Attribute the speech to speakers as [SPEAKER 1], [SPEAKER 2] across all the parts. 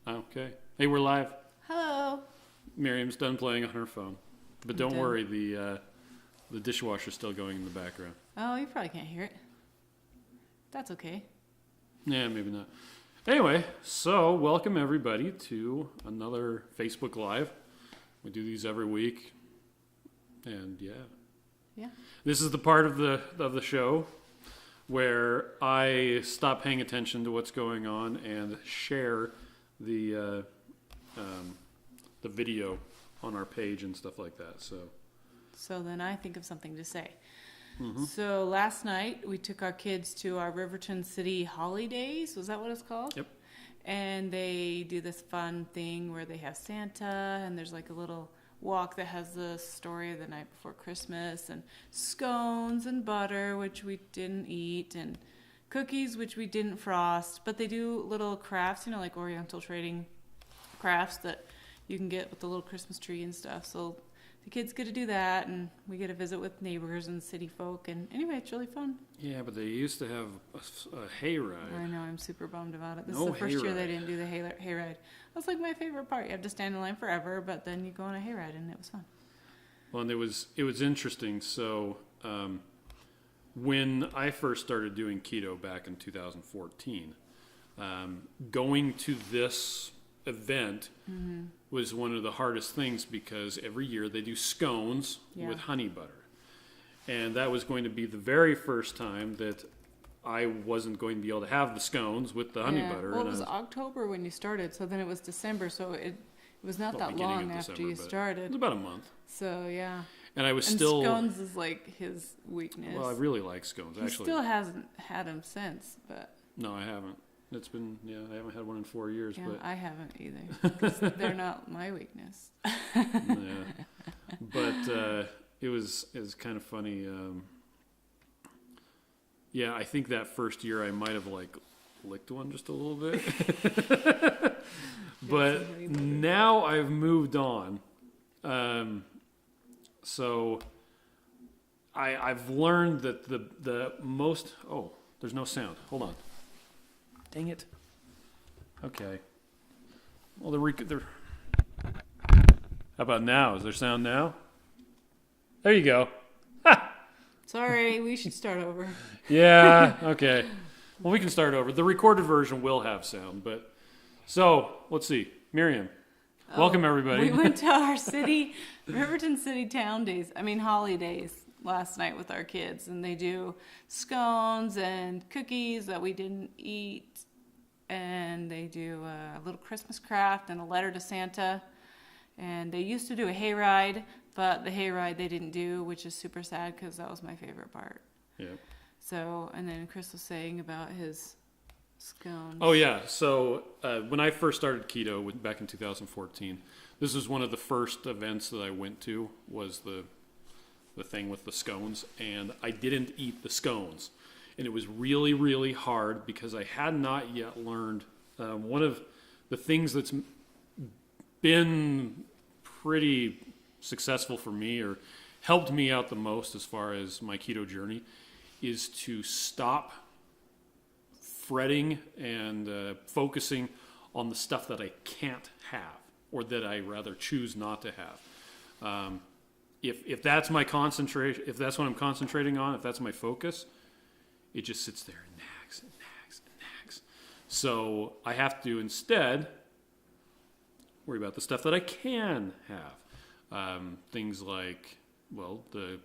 [SPEAKER 1] Okay. Hey, we're live.
[SPEAKER 2] Hello.
[SPEAKER 1] Miriam's done playing on her phone. But don't worry, the dishwasher's still going in the background.
[SPEAKER 2] Oh, you probably can't hear it. That's okay.
[SPEAKER 1] Yeah, maybe not. Anyway, so welcome everybody to another Facebook Live. We do these every week. And yeah. This is the part of the show where I stop paying attention to what's going on and share the video on our page and stuff like that. So
[SPEAKER 2] then I think of something to say.
[SPEAKER 1] Mm-hmm.
[SPEAKER 2] So last night we took our kids to our Riverton City Holidays. Was that what it's called?
[SPEAKER 1] Yep.
[SPEAKER 2] And they do this fun thing where they have Santa, and there's like a little walk that has the story of the night before Christmas, and scones and butter, which we didn't eat, and cookies, which we didn't frost. But they do little crafts, like Oriental trading crafts that you can get with the little Christmas tree and stuff. So the kids get to do that, and we get to visit with neighbors and city folk. And anyway, it's really fun.
[SPEAKER 1] yeah, but they used to have a hayride.
[SPEAKER 2] I know, I'm super bummed about it. This
[SPEAKER 1] No
[SPEAKER 2] is the first year
[SPEAKER 1] hayride.
[SPEAKER 2] they didn't do the hayride. That's like my favorite part. You have to stand in line forever, but then you go on a hayride, and it was fun.
[SPEAKER 1] Well, and it was interesting. So when I first started doing keto back in 2014, going to this event was one of the hardest things because every year they do scones with honey butter. And that was going to be the very first time that I wasn't going to be able to have the scones with the honey butter.
[SPEAKER 2] Well, it was October when you started, so then it was December, so it was not that
[SPEAKER 1] beginning
[SPEAKER 2] long
[SPEAKER 1] of
[SPEAKER 2] after
[SPEAKER 1] December,
[SPEAKER 2] you
[SPEAKER 1] but it
[SPEAKER 2] started.
[SPEAKER 1] was about a month.
[SPEAKER 2] So, yeah.
[SPEAKER 1] And I was
[SPEAKER 2] And
[SPEAKER 1] still...
[SPEAKER 2] scones is like his weakness.
[SPEAKER 1] Well, I really like scones,
[SPEAKER 2] He
[SPEAKER 1] actually.
[SPEAKER 2] still hasn't had them since, but...
[SPEAKER 1] No, I haven't. It's been, I haven't had one in 4 years.
[SPEAKER 2] Yeah,
[SPEAKER 1] but
[SPEAKER 2] I haven't either, because they're not my weakness.
[SPEAKER 1] yeah. But it was kind of funny. I think that first year I might have licked one just a little bit. But now I've moved on. So I've learned that the most... Oh, there's no sound. Hold on. Dang it. Okay. Well, how about now? Is there sound now? There you go.
[SPEAKER 2] Sorry, we should start over.
[SPEAKER 1] Yeah, okay. Well, we can start over. The recorded version will have sound, but... So, let's see. Miriam, welcome everybody.
[SPEAKER 2] We went to our Riverton City holidays last night with our kids, and they do scones and cookies that we didn't eat, and they do a little Christmas craft and a letter to Santa, and they used to do a hayride, but the hayride they didn't do, which is super sad because that was my favorite part.
[SPEAKER 1] Yeah.
[SPEAKER 2] So, and then Chris was saying about his scones.
[SPEAKER 1] Oh yeah, so when I first started keto back in 2014, this was one of the first events that I went to, was the thing with the scones, and I didn't eat the scones. And it was really, really hard because I had not yet learned one of the things that's been pretty successful for me or helped me out the most as far as my keto journey is to stop fretting and focusing on the stuff that I can't have or that I rather choose not to have. If that's my concentration, if that's what I'm concentrating on, if that's my focus, it just sits there and nags and nags and nags. So I have to instead worry about the stuff that I can have. Things like, the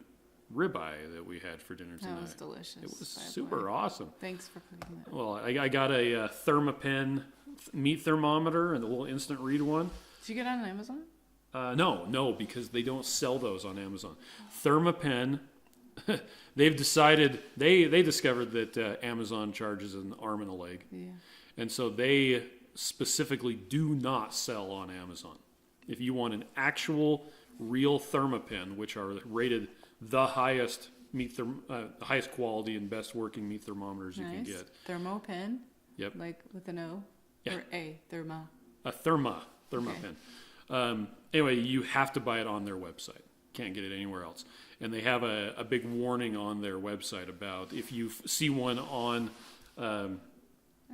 [SPEAKER 1] ribeye that we had for dinner tonight.
[SPEAKER 2] That was delicious.
[SPEAKER 1] It was super awesome.
[SPEAKER 2] Thanks for cooking that.
[SPEAKER 1] Well, I got a Thermapen meat thermometer and the little instant read one.
[SPEAKER 2] Did you get it on Amazon?
[SPEAKER 1] No, because they don't sell those on Amazon. Thermapen, they've decided, they discovered that Amazon charges an arm and a leg.
[SPEAKER 2] Yeah.
[SPEAKER 1] And so they specifically do not sell on Amazon. If you want an actual real Thermapen, which are rated the highest highest quality and best working meat thermometers you can get.
[SPEAKER 2] Thermopen?
[SPEAKER 1] Yep.
[SPEAKER 2] Like with an O?
[SPEAKER 1] Yeah.
[SPEAKER 2] Or A? Therma?
[SPEAKER 1] A Thermapen. Okay. Anyway, you have to buy it on their website. Can't get it anywhere else. And they have a big warning on their website about if you see one on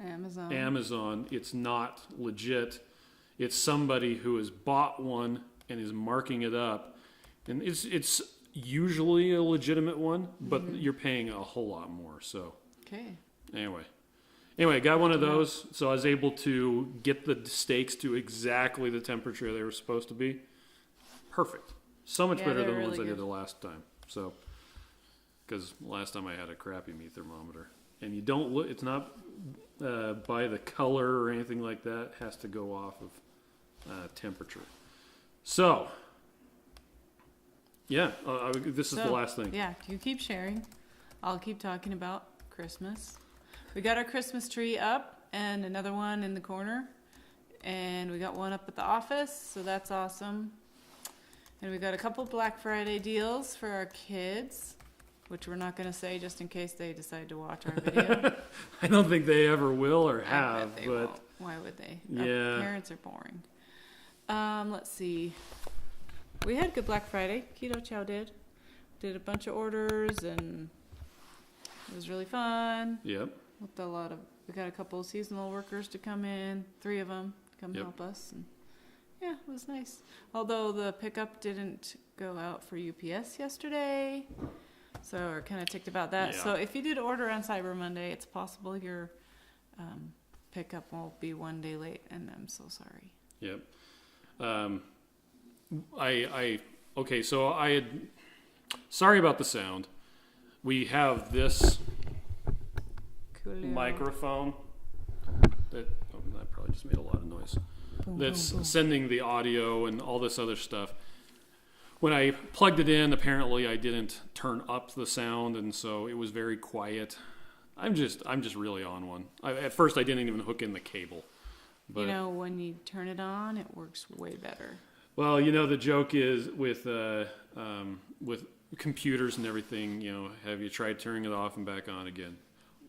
[SPEAKER 2] Amazon,
[SPEAKER 1] it's not legit. It's somebody who has bought one and is marking it up, and it's usually a legitimate one, but you're paying a whole lot more. So
[SPEAKER 2] Okay.
[SPEAKER 1] anyway, I got one of those, so I was able to get the steaks to exactly the temperature they were supposed to be. Perfect. So much
[SPEAKER 2] Yeah,
[SPEAKER 1] better
[SPEAKER 2] they're
[SPEAKER 1] than the ones
[SPEAKER 2] really
[SPEAKER 1] I did
[SPEAKER 2] good.
[SPEAKER 1] the last time. So, because last time I had a crappy meat thermometer, and you don't look. It's not by the color or anything like that. It has to go off of temperature. So, yeah, this is the last thing.
[SPEAKER 2] Yeah, you keep sharing. I'll keep talking about Christmas. We got our Christmas tree up and another one in the corner. And we got one up at the office, so that's awesome. And we got a couple Black Friday deals for our kids, which we're not going to say just in case they decide to watch our video.
[SPEAKER 1] I don't think they ever will or
[SPEAKER 2] I
[SPEAKER 1] have,
[SPEAKER 2] bet they
[SPEAKER 1] but
[SPEAKER 2] won't. Why would they?
[SPEAKER 1] Yeah.
[SPEAKER 2] Our parents are boring. Let's see. We had good Black Friday. Keto Chow did a bunch of orders, and it was really fun.
[SPEAKER 1] yep.
[SPEAKER 2] With we got a couple of seasonal workers to come in, 3 of them come
[SPEAKER 1] Yep.
[SPEAKER 2] help us, and yeah, it was nice. Although the pickup didn't go out for UPS yesterday, so we're kind of ticked about that.
[SPEAKER 1] Yeah.
[SPEAKER 2] So if you did order on Cyber Monday, it's possible your pickup will be 1 day late, and I'm so sorry.
[SPEAKER 1] Yep. Okay, so I had, sorry about the sound. We have this
[SPEAKER 2] Coolio.
[SPEAKER 1] microphone that probably just made a lot of noise. That's sending the audio and all this other stuff. When I plugged it in, apparently I didn't turn up the sound, and so it was very quiet. I'm just really on one. At first I didn't even hook in the cable. But,
[SPEAKER 2] You know, when you turn it on, it works way better.
[SPEAKER 1] well, you know, the joke is with computers and everything, you know, have you tried turning it off and back on again?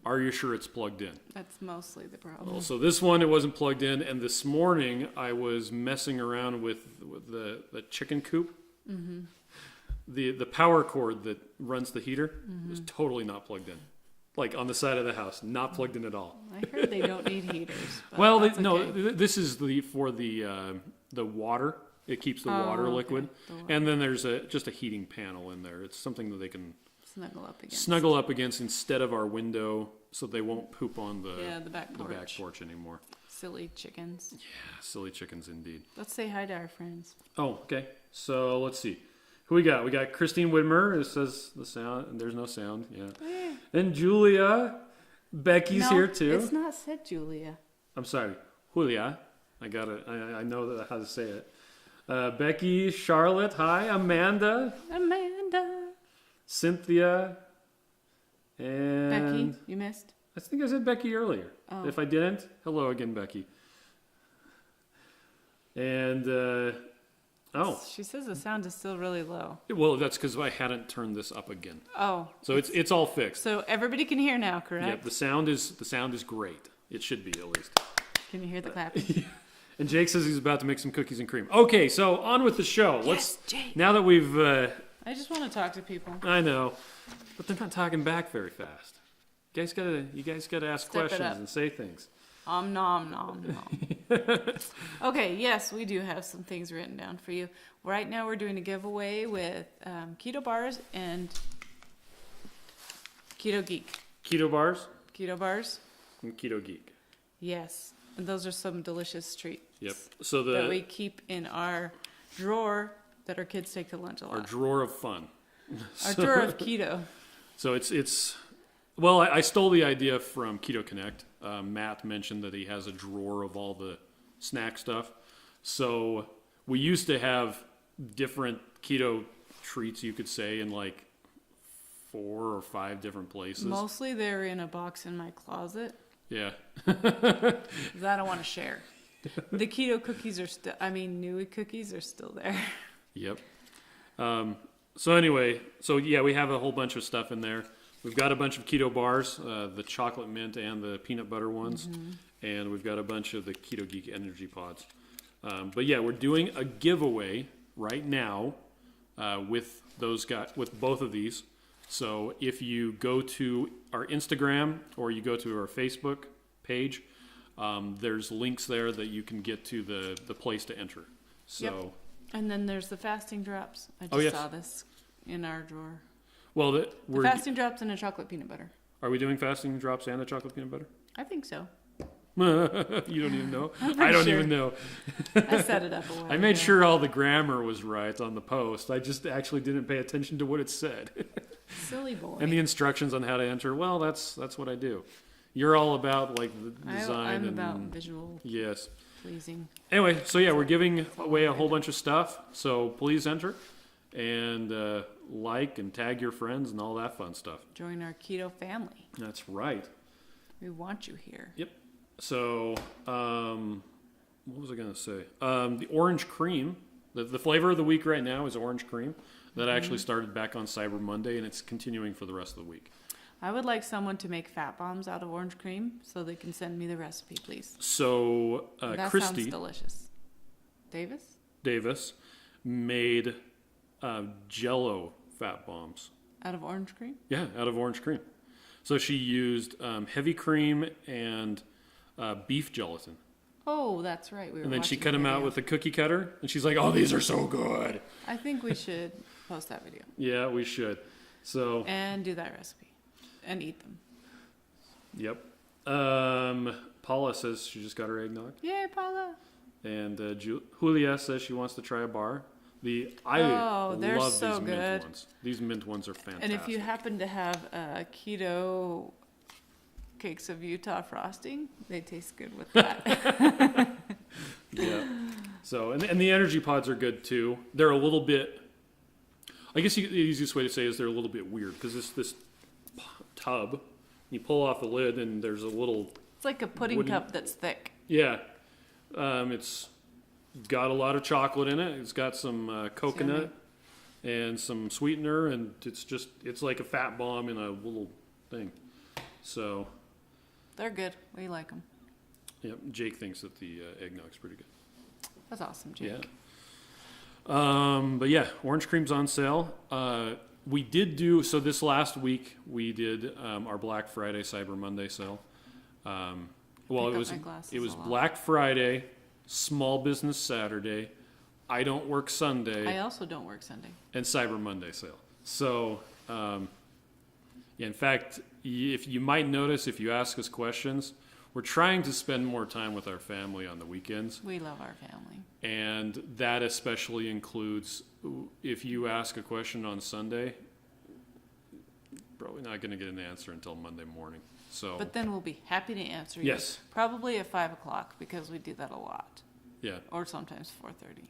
[SPEAKER 1] Are you sure it's plugged in?
[SPEAKER 2] That's mostly the problem.
[SPEAKER 1] Well, so this one, it wasn't plugged in, and this morning I was messing around with the chicken coop. Mm-hmm. The power cord that runs the heater was totally not plugged in. Like on the side of the house, not plugged in at all.
[SPEAKER 2] I heard they don't need heaters. But
[SPEAKER 1] Well,
[SPEAKER 2] that's
[SPEAKER 1] no,
[SPEAKER 2] okay.
[SPEAKER 1] this is for the water. It keeps the water
[SPEAKER 2] okay.
[SPEAKER 1] liquid,
[SPEAKER 2] The water.
[SPEAKER 1] and then there's just a heating panel in there. It's something that they can
[SPEAKER 2] Snuggle up against.
[SPEAKER 1] against instead of our window, so they won't poop on the
[SPEAKER 2] the back porch.
[SPEAKER 1] anymore.
[SPEAKER 2] Silly chickens.
[SPEAKER 1] Yeah, silly chickens indeed.
[SPEAKER 2] Let's say hi to our friends.
[SPEAKER 1] Oh, okay. So let's see. Who we got? We got Christine Widmer. It says the sound, and there's no sound. Yeah. And Julia. Becky's here too.
[SPEAKER 2] It's not said Julia.
[SPEAKER 1] I'm sorry, Julia. I got it. I know how to say it. Becky, Charlotte. Hi, Amanda, Cynthia, and
[SPEAKER 2] Becky, you missed.
[SPEAKER 1] I think I said Becky earlier.
[SPEAKER 2] Oh.
[SPEAKER 1] If I didn't, hello again, Becky. And
[SPEAKER 2] She says the sound is still really low.
[SPEAKER 1] well, that's because I hadn't turned this up again.
[SPEAKER 2] Oh.
[SPEAKER 1] So it's all fixed.
[SPEAKER 2] So everybody can hear now,
[SPEAKER 1] Yeah,
[SPEAKER 2] correct?
[SPEAKER 1] the sound is great. It should be at least.
[SPEAKER 2] Can you hear the clapping?
[SPEAKER 1] And Jake says he's about to make some cookies and cream. Okay, so on with the show.
[SPEAKER 2] Yes, Jake.
[SPEAKER 1] Now that we've
[SPEAKER 2] I just want to talk to people.
[SPEAKER 1] I know, but they're not talking back very fast. You guys gotta ask
[SPEAKER 2] Step it
[SPEAKER 1] questions
[SPEAKER 2] up.
[SPEAKER 1] and say things.
[SPEAKER 2] Nom nom. Okay, yes, we do have some things written down for you. Right now we're doing a giveaway with KetoBars and KetoGeek.
[SPEAKER 1] KetoBars
[SPEAKER 2] KetoBars?
[SPEAKER 1] and KetoGeek.
[SPEAKER 2] Yes. And those are some delicious treats
[SPEAKER 1] Yep. So
[SPEAKER 2] that we keep in our drawer that our kids take to lunch a
[SPEAKER 1] our
[SPEAKER 2] lot.
[SPEAKER 1] drawer of fun.
[SPEAKER 2] Our drawer of keto.
[SPEAKER 1] So it's well, I stole the idea from Keto Connect. Matt mentioned that he has a drawer of all the snack stuff. So we used to have different keto treats, you could say, in like 4 or 5 different places.
[SPEAKER 2] Mostly they're in a box in my closet
[SPEAKER 1] Yeah.
[SPEAKER 2] 'cause I don't want to share. The keto cookies are Nui cookies are still there.
[SPEAKER 1] Yep. So anyway, yeah, we have a whole bunch of stuff in there. We've got a bunch of keto bars, the chocolate mint and the peanut butter ones, and we've got a bunch of the KetoGeek energy pods. But yeah, we're doing a giveaway right now with both of these. So if you go to our Instagram or you go to our Facebook page, there's links there that you can get to the place to enter. So,
[SPEAKER 2] Yep. And then there's the fasting drops. I just
[SPEAKER 1] Oh, yes.
[SPEAKER 2] saw this in our drawer.
[SPEAKER 1] well,
[SPEAKER 2] The fasting drops and a chocolate peanut butter.
[SPEAKER 1] are we doing fasting drops and the chocolate peanut butter?
[SPEAKER 2] I think so.
[SPEAKER 1] You don't even know.
[SPEAKER 2] I'm
[SPEAKER 1] I don't
[SPEAKER 2] pretty
[SPEAKER 1] even know.
[SPEAKER 2] I set it up a while
[SPEAKER 1] I made
[SPEAKER 2] ago.
[SPEAKER 1] sure all the grammar was right on the post. I just actually didn't pay attention to what it said.
[SPEAKER 2] Silly boy.
[SPEAKER 1] And the instructions on how to enter. Well, that's what I do. You're all about like the design
[SPEAKER 2] I'm
[SPEAKER 1] and
[SPEAKER 2] about visual
[SPEAKER 1] yes.
[SPEAKER 2] pleasing.
[SPEAKER 1] Anyway, so yeah, we're giving away a whole bunch of stuff. So please enter and like and tag your friends and all that fun stuff.
[SPEAKER 2] Join our keto family.
[SPEAKER 1] That's right.
[SPEAKER 2] We want you here.
[SPEAKER 1] Yep. So what was I going to say? The orange cream. The flavor of the week right now is orange cream. That actually started back on Cyber Monday, and it's continuing for the rest of the week.
[SPEAKER 2] I would like someone to make fat bombs out of orange cream so they can send me the recipe, please.
[SPEAKER 1] So
[SPEAKER 2] That
[SPEAKER 1] Christy
[SPEAKER 2] sounds delicious.
[SPEAKER 1] Davis made Jell-O fat bombs.
[SPEAKER 2] Out of orange cream?
[SPEAKER 1] Yeah, out of orange cream. So she used heavy cream and beef gelatin.
[SPEAKER 2] Oh, that's right. We were
[SPEAKER 1] And then she
[SPEAKER 2] watching
[SPEAKER 1] cut
[SPEAKER 2] the
[SPEAKER 1] them out
[SPEAKER 2] video.
[SPEAKER 1] with a cookie cutter. And she's like, oh, these are so good.
[SPEAKER 2] I think we should post that video
[SPEAKER 1] Yeah, we should. So,
[SPEAKER 2] and do that recipe and eat them.
[SPEAKER 1] yep. Paula says she just got her eggnog.
[SPEAKER 2] Yay, Paula.
[SPEAKER 1] And Julia says she wants to try a bar. I
[SPEAKER 2] they're
[SPEAKER 1] love
[SPEAKER 2] so
[SPEAKER 1] these mint
[SPEAKER 2] good.
[SPEAKER 1] ones. These mint ones are fantastic.
[SPEAKER 2] And if you happen to have keto cakes of Utah frosting, they taste good with that.
[SPEAKER 1] Yeah. So, and the energy pods are good too. They're a little bit, I guess the easiest way to say is they're a little bit weird because this tub, you pull off the lid and there's a little,
[SPEAKER 2] It's like a pudding
[SPEAKER 1] Wooden-
[SPEAKER 2] cup that's thick.
[SPEAKER 1] yeah, it's got a lot of chocolate in it. It's got some coconut and some sweetener, and it's like a fat bomb in a little thing. So,
[SPEAKER 2] They're good. We like them.
[SPEAKER 1] yep, Jake thinks that the eggnog's pretty good.
[SPEAKER 2] That's awesome, Jake.
[SPEAKER 1] Yeah. But yeah, orange cream's on sale. We did so this last week we did our Black Friday Cyber Monday sale. Well,
[SPEAKER 2] Pick
[SPEAKER 1] it
[SPEAKER 2] up my glasses
[SPEAKER 1] was
[SPEAKER 2] a lot.
[SPEAKER 1] Black Friday, Small Business Saturday, I don't work Sunday,
[SPEAKER 2] I also don't work Sunday.
[SPEAKER 1] and Cyber Monday sale. So, yeah, in fact, if you might notice if you ask us questions, we're trying to spend more time with our family on the weekends.
[SPEAKER 2] We love our family.
[SPEAKER 1] And that especially includes if you ask a question on Sunday, probably not going to get an answer until Monday morning. So,
[SPEAKER 2] But then we'll be happy to answer you.
[SPEAKER 1] Yes.
[SPEAKER 2] Probably at 5 o'clock because we do that a lot.
[SPEAKER 1] yeah.
[SPEAKER 2] Or sometimes 4:30.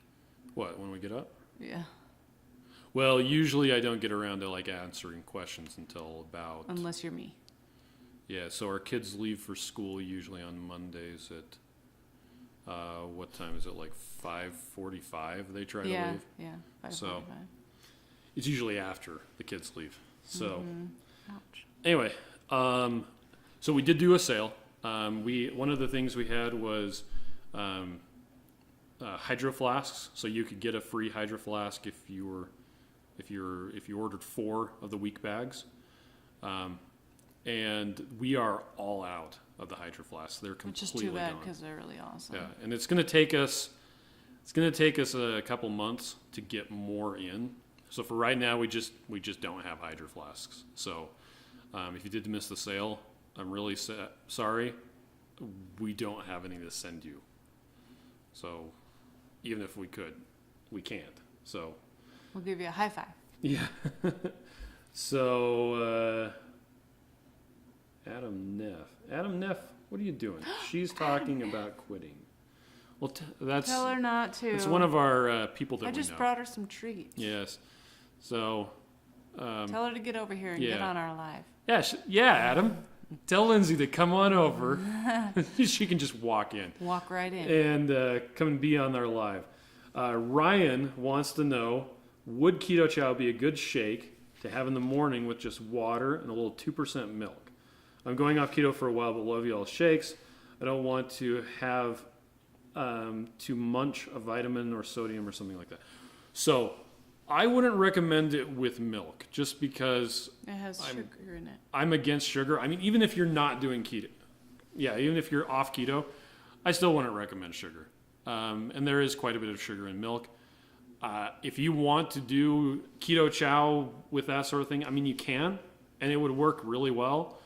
[SPEAKER 1] What, when we get up?
[SPEAKER 2] Yeah.
[SPEAKER 1] Well, usually I don't get around to like answering questions until about,
[SPEAKER 2] Unless you're me.
[SPEAKER 1] yeah, so our kids leave for school usually on Mondays at, what time is it, like 5:45 they try to
[SPEAKER 2] Yeah.
[SPEAKER 1] leave?
[SPEAKER 2] Yeah. 5:45.
[SPEAKER 1] So- It's usually after the kids leave. So,
[SPEAKER 2] Ouch.
[SPEAKER 1] anyway, so we did do a sale. One of the things we had was HydroFlasks, so you could get a free HydroFlask if you ordered 4 of the week bags. And we are all out of the HydroFlasks. They're
[SPEAKER 2] Which is
[SPEAKER 1] completely
[SPEAKER 2] too bad
[SPEAKER 1] gone.
[SPEAKER 2] because they're really awesome.
[SPEAKER 1] Yeah, and it's going to take us a couple months to get more in. So for right now, we just don't have HydroFlasks. So if you did miss the sale, I'm really sorry. We don't have any to send you. So even if we could, we can't. So
[SPEAKER 2] We'll give you a high five.
[SPEAKER 1] yeah. So Adam Neff, what are you doing? She's talking about quitting. Well, that's
[SPEAKER 2] Tell her not to.
[SPEAKER 1] it's one of our people that
[SPEAKER 2] I
[SPEAKER 1] we
[SPEAKER 2] just
[SPEAKER 1] know.
[SPEAKER 2] brought her some treats.
[SPEAKER 1] Yes. So,
[SPEAKER 2] Tell her to get over here and get
[SPEAKER 1] yeah.
[SPEAKER 2] on our live.
[SPEAKER 1] yeah, Adam. Tell Lindsay to come on over. She can just walk in
[SPEAKER 2] Walk right in.
[SPEAKER 1] and come and be on our live. Ryan wants to know, would Keto Chow be a good shake to have in the morning with just water and a little 2% milk? I'm going off keto for a while, but love y'all shakes. I don't want to have to munch a vitamin or sodium or something like that. So I wouldn't recommend it with milk just because
[SPEAKER 2] It has sugar in it.
[SPEAKER 1] I'm against sugar. I mean, even if you're not doing keto, even if you're off keto, I still wouldn't recommend sugar. And there is quite a bit of sugar in milk. If you want to do keto chow with that sort of thing, I mean, you can, and it would work really well.